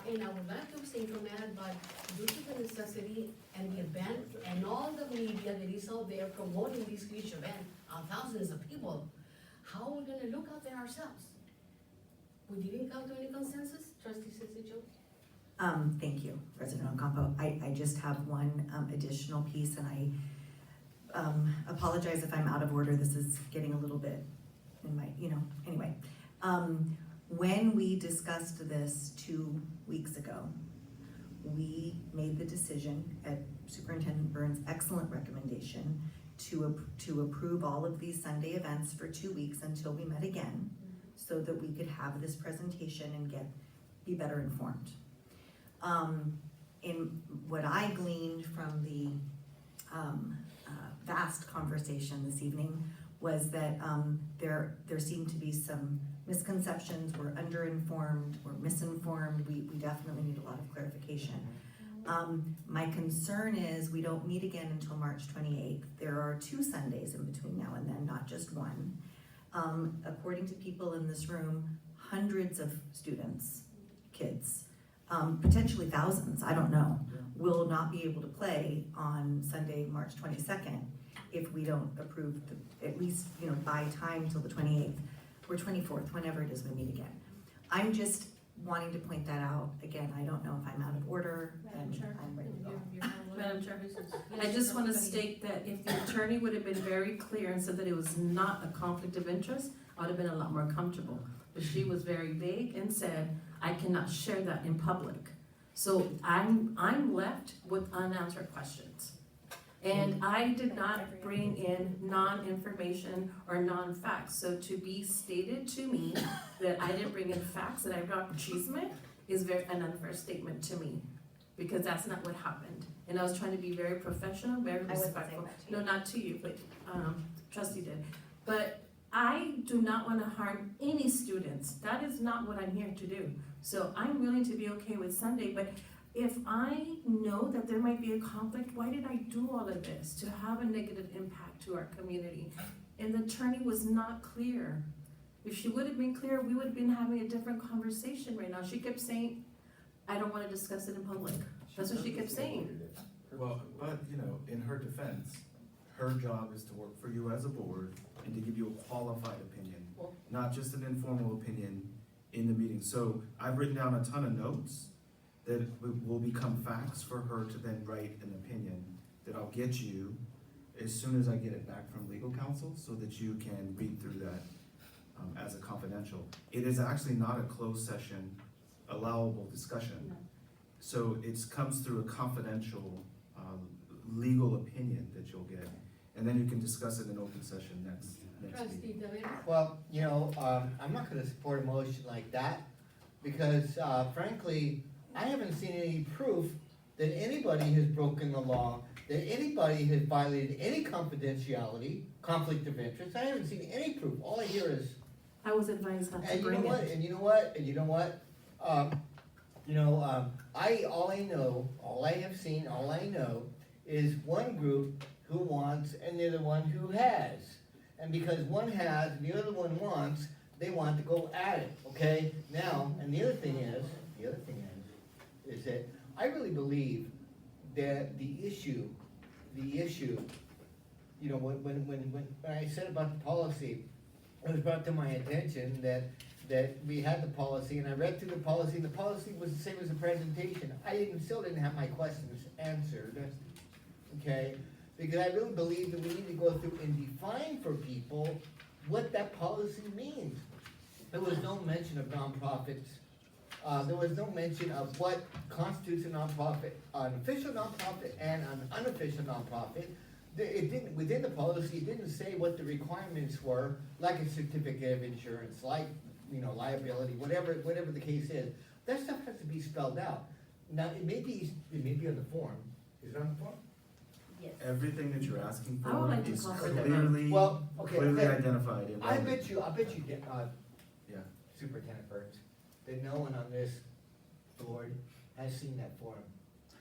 And I would like to abstain from that, but due to the necessity and the event and all the media that is out there promoting this huge event, thousands of people, how are we gonna look out there ourselves? We didn't come to any consensus, Trustee Cissy Jones? Thank you, President Ocampo. I just have one additional piece, and I apologize if I'm out of order. This is getting a little bit in my, anyway. When we discussed this 2 weeks ago, we made the decision at Superintendent Burns' excellent recommendation to approve all of these Sunday events for 2 weeks until we met again, so that we could have this presentation and be better informed. In what I gleaned from the vast conversation this evening was that there seemed to be some misconceptions. We're underinformed, we're misinformed. We definitely need a lot of clarification. My concern is we don't meet again until March 28th. There are 2 Sundays in between now and then, not just one. According to people in this room, hundreds of students, kids, potentially thousands, I don't know, will not be able to play on Sunday, March 22nd if we don't approve, at least, by time till the 28th or 24th, whenever it is we meet again. I'm just wanting to point that out. Again, I don't know if I'm out of order, and I'm ready to go. Madam Chair, I just want to state that if the attorney would have been very clear and said that it was not a conflict of interest, I would have been a lot more comfortable. But she was very vague and said, I cannot share that in public. So I'm left with unanswered questions. And I did not bring in non-information or non-facts. So to be stated to me that I didn't bring in facts, that I brought chisme, is an unfair statement to me. Because that's not what happened. And I was trying to be very professional, very respectful. No, not to you, but trustee did. But I do not want to harm any students. That is not what I'm here to do. So I'm willing to be okay with Sunday, but if I know that there might be a conflict, why did I do all of this? To have a negative impact to our community. And the attorney was not clear. If she would have been clear, we would have been having a different conversation right now. She kept saying, I don't want to discuss it in public. That's what she kept saying. Well, but, in her defense, her job is to work for you as a board and to give you a qualified opinion, not just an informal opinion in the meeting. So I've written down a ton of notes that will become facts for her to then write an opinion that I'll get you as soon as I get it back from legal counsel so that you can read through that as a confidential. It is actually not a closed session allowable discussion. So it comes through a confidential legal opinion that you'll get. And then you can discuss it in open session next meeting. Well, I'm not gonna support a motion like that, because frankly, I haven't seen any proof that anybody has broken the law, that anybody has violated any confidentiality, conflict of interest. I haven't seen any proof. All I hear is. I was advised not to And you know bring what, it. and you know what, and you know what? All I have seen, all I know is one group who wants and the other one who has. And because one has and the other one wants, they want to go at it, okay? Now, and the other thing is that I really believe that the issue, when I said about the policy, it was brought to my attention that we had the policy, and I read through the policy, and the policy was the same as the presentation. Still didn't have my questions answered, okay? Because I really believe that we need to go through and define for people what that policy means. There was no mention of nonprofits. There was no mention of what constitutes a nonprofit, an official nonprofit and an unofficial nonprofit. It didn't, within the policy, it didn't say what the requirements were, like a certificate of insurance, like, liability, whatever the case is. That stuff has to be spelled out. Now, it may be on the form. Is it on the form? Yes. Everything that you're asking I would like for to is call clearly, clearly identified in I bet you, Yeah. Superintendent Burns, that no one on this board has seen that form.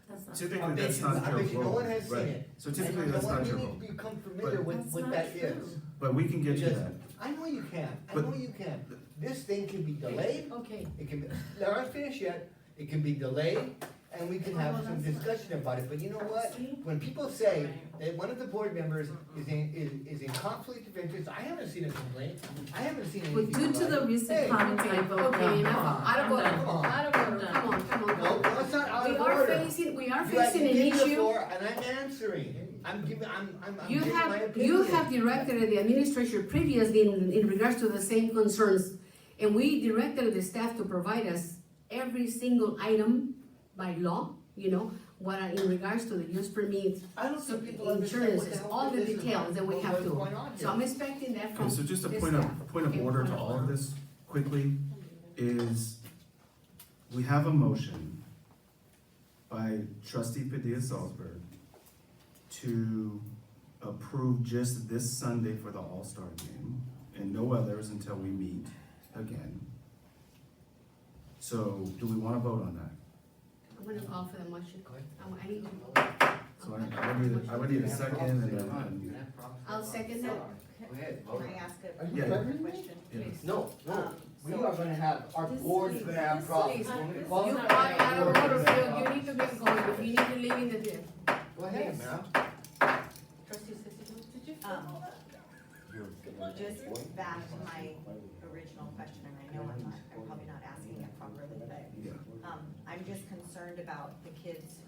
That's not. Typically, that's not I your bet you no role, one has seen right. it. So typically, And that's no one- not your You role. need to become familiar with That's what not that true. is. But we can get you Because that. I know you can, But- This thing can be delayed, Okay. it can be, they're not finished yet, it can be delayed, and we can have some discussion about it, but you know what? When people say that one of the board members is in conflict of interest, I haven't seen a complaint, I haven't seen But anything due to about the it. recent Hey, comments, I vote Okay, no. enough, out of order, Come on. out of order, come on, come on. No, that's not out We of are order. facing, we are You have facing an given the issue. floor, and I'm answering, I'm You giving my have, opinion. you have directed the administration previously in regards to the same concerns. And we directed the staff to provide us every single item by law, what are in regards to the use permits, I don't think people understand what the insurances, hell all the this is details about, that we have what's going on to. here. So I'm expecting that from Okay, so just a the point of staff. order Okay, to all of this quickly is we have a motion by trustee Padilla Salzberg to approve just this Sunday for the All-Star game and no others until we meet again. So do we want to vote on that? I'm gonna call for the motion. I need to. So I would need a second and then. I'll second that. Go ahead, vote. Can I ask Yeah. a question? Please. No, no, we so- are gonna have, our board's gonna have problems. Please. When we You, call it, I don't know to feel, you need to get going, if you need to leave in the day. Go ahead, ma'am. Trustee Cecily, did you? Just back to my original question, and I know I'm probably not asking it properly, but, I'm just concerned about the kids.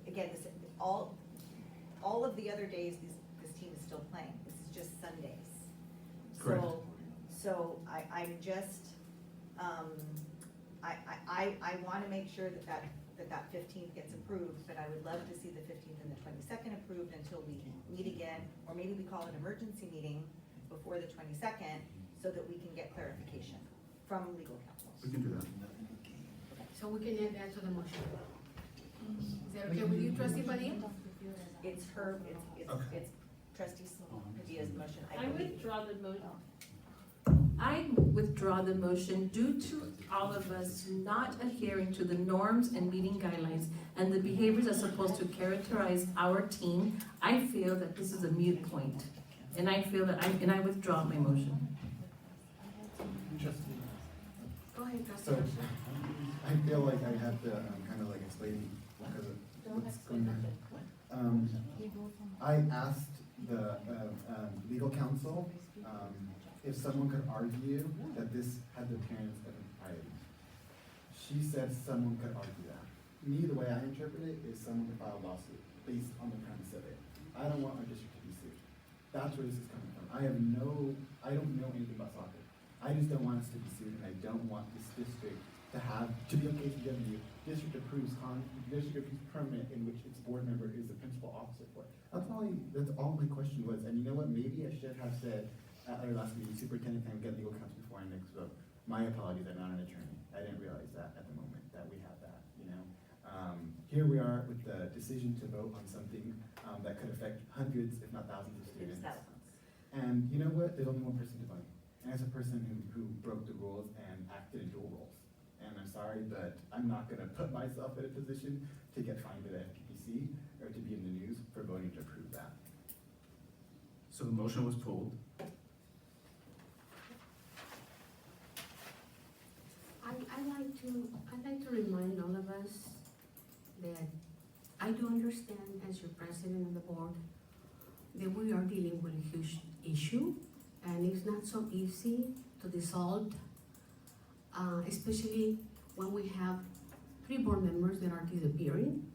Again, all of the other days, this team is still playing, this is just Sundays. Correct. So I'm just, I wanna make sure that 15th gets approved, but I would love to see the 15th and the 22nd approved until we meet again, or maybe we call an emergency meeting before the 22nd, so that we can get clarification from legal counsel. We can do that. So we can add that to the motion. Is that okay with you, trustee Padilla? It's it's trustee Padilla's motion, I I believe. withdraw the motion. I withdraw the motion due to all of us not adhering to the norms and meeting guidelines and the behaviors that are supposed to characterize our team. I feel that this is a moot point, and I feel that I withdraw my motion. Go ahead, trustee So, Rocha. I feel like I have to, kind of like explain because of what's going on. I asked the, legal counsel, if someone could argue that this had the appearance of impropriety. She said someone could argue that. Me, the way I interpret it is someone could file a lawsuit based on the premise of it. I don't want our district to be sued. That's where this is coming from. I don't know anything about soccer. I just don't want us to be sued, and I don't want this district to be on KCW. District approves permit in which its board member is the principal officer for it. That's all my question was, and you know what, maybe I should have said at our last meeting, superintendent can get legal counsel before our next vote. My apologies, I'm not an attorney. I didn't realize that at the moment, that we have that, you know? Here we are with the decision to vote on something, that could affect hundreds, if not thousands of students. And you know what, there's only one person to blame. And it's a person who broke the rules and acted in dual roles. And I'm sorry, but I'm not gonna put myself in a position to get fined by the FPPC or to be in the news for voting to approve that. So the motion was pulled. I'd like to remind all of us that I do understand as your president of the board that we are dealing with a huge issue and it's not so easy to dissolve, especially when we have 3 board members that are disappearing,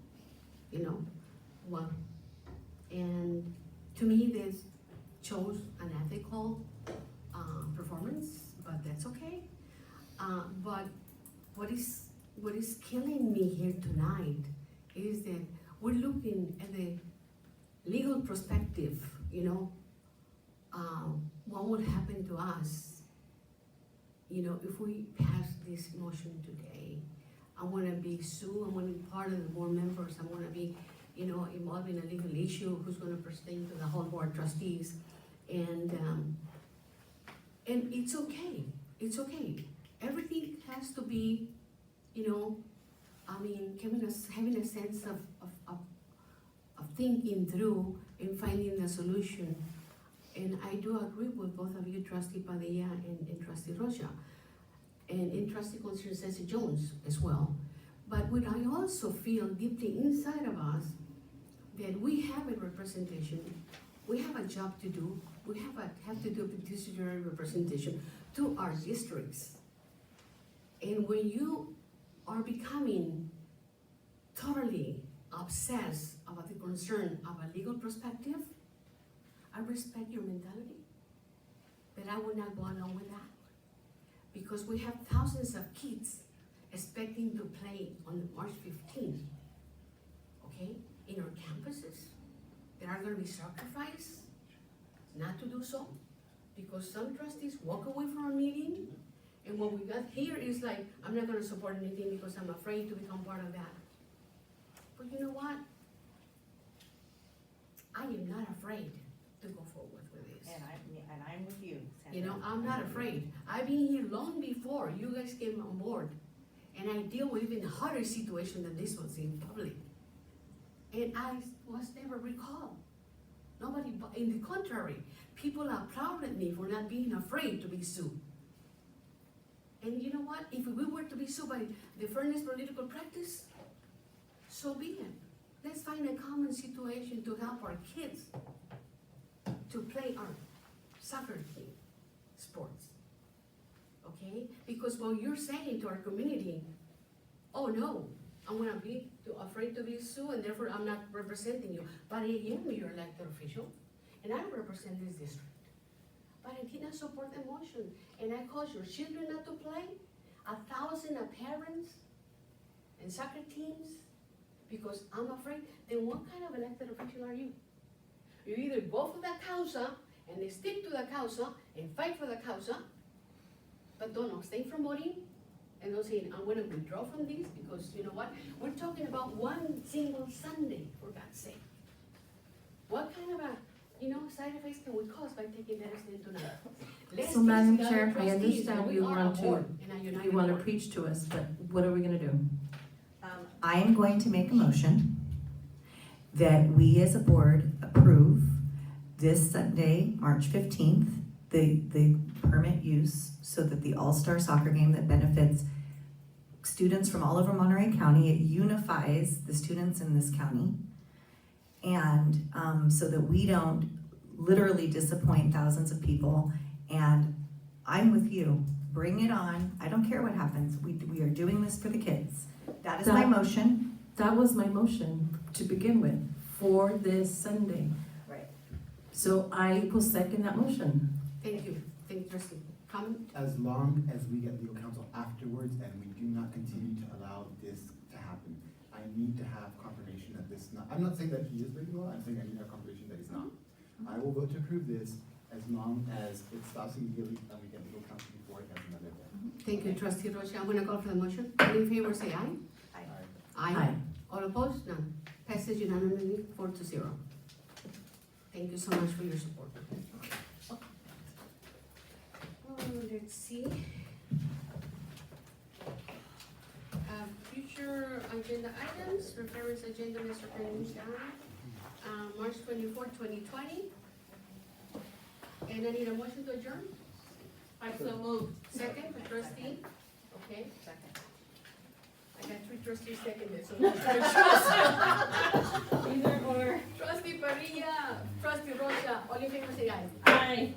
you know, well, and to me this shows an ethical performance, but that's okay. But what is killing me here tonight is that we're looking at the legal perspective, you know, what would happen to us, you know, if we pass this motion today. I wanna be sued, I wanna be part of the board members, I wanna be, you know, involved in a legal issue, who's gonna pertain to the whole board of trustees. And it's okay. Everything has to be, you know, I mean, having a sense of thinking through and finding a solution. And I do agree with both of you, trustee Padilla and trustee Rocha, and in trustee Constance Jones as well. But what I also feel deeply inside of us, that we have a representation, we have a job to do, we have to do a fiduciary representation to our districts. And when you are becoming totally obsessed about the concern of a legal perspective, I respect your mentality, but I will not go along with that. Because we have thousands of kids expecting to play on March 15th, okay, in our campuses that are gonna be sacrificed not to do so, because some trustees walk away from a meeting, and what we got here is like, I'm not gonna support anything because I'm afraid to become part of that. But you know what? I am not afraid to go forward with this. And I'm with you, Sandra. You know, I'm not afraid. I've been here long before you guys came on board. And I deal with even harder situation than this was in public. And I was never recalled. Nobody, in the contrary, people applauded me for not being afraid to be sued. And you know what? If we were to be sued by the Fairness Political Practice, so be it. Let's find a common situation to help our kids to play our soccer team sports. Okay? Because when you're saying to our community, oh no, I'm gonna be too afraid to be sued and therefore I'm not representing you. But I am your elected official and I represent this district. But I did not support the motion and I caused your children not to play, 1,000 parents and soccer teams because I'm afraid. Then what kind of elected official are you? You either go for the causa and they stick to the causa and fight for the causa, but don't abstain from voting and don't say, I'm gonna withdraw from this because you know what? We're talking about one single Sunday, for God's sake. What kind of side effects can we cause by taking medicine tonight? Let's So Madam teach the Chair, other I trustees understand that you we are a want board to, and a united you want to board. preach to us, but what are we gonna do? I am going to make a motion that we as a board approve this Sunday, March 15th, the permit use so that the All-Star Soccer game that benefits students from all over Monterey County, it unifies the students in this county. And so that we don't literally disappoint thousands of people. And I'm with you, bring it on. I don't care what happens. We are doing this for the kids. That is my motion. That was my motion to begin with, for this Sunday. Right. So I will second that motion. Thank you, trustee. Comment? As long as we get legal counsel afterwards and we do not continue to allow this to happen, I need to have confirmation that this not, I'm not saying that he is breaking the law, I'm saying I need to have confirmation that he's not. I will vote to approve this as long as it stops immediately and we get legal counsel before it has another day. Thank you, trustee Rocha. I'm gonna call for the motion. All in favor, say aye. Aye. All opposed? None. Passes unanimously 4-0. Thank you so much for your support. Let's see. Future agenda items, reference agenda, Mr. President, March 24, 2020. And I need a motion to adjourn. I so moved. Second, for trustee. Okay. Second. I got 3 trustees seconded, so no choice. Either or. Trustee Padilla, trustee Rocha, all in favor say aye. Aye.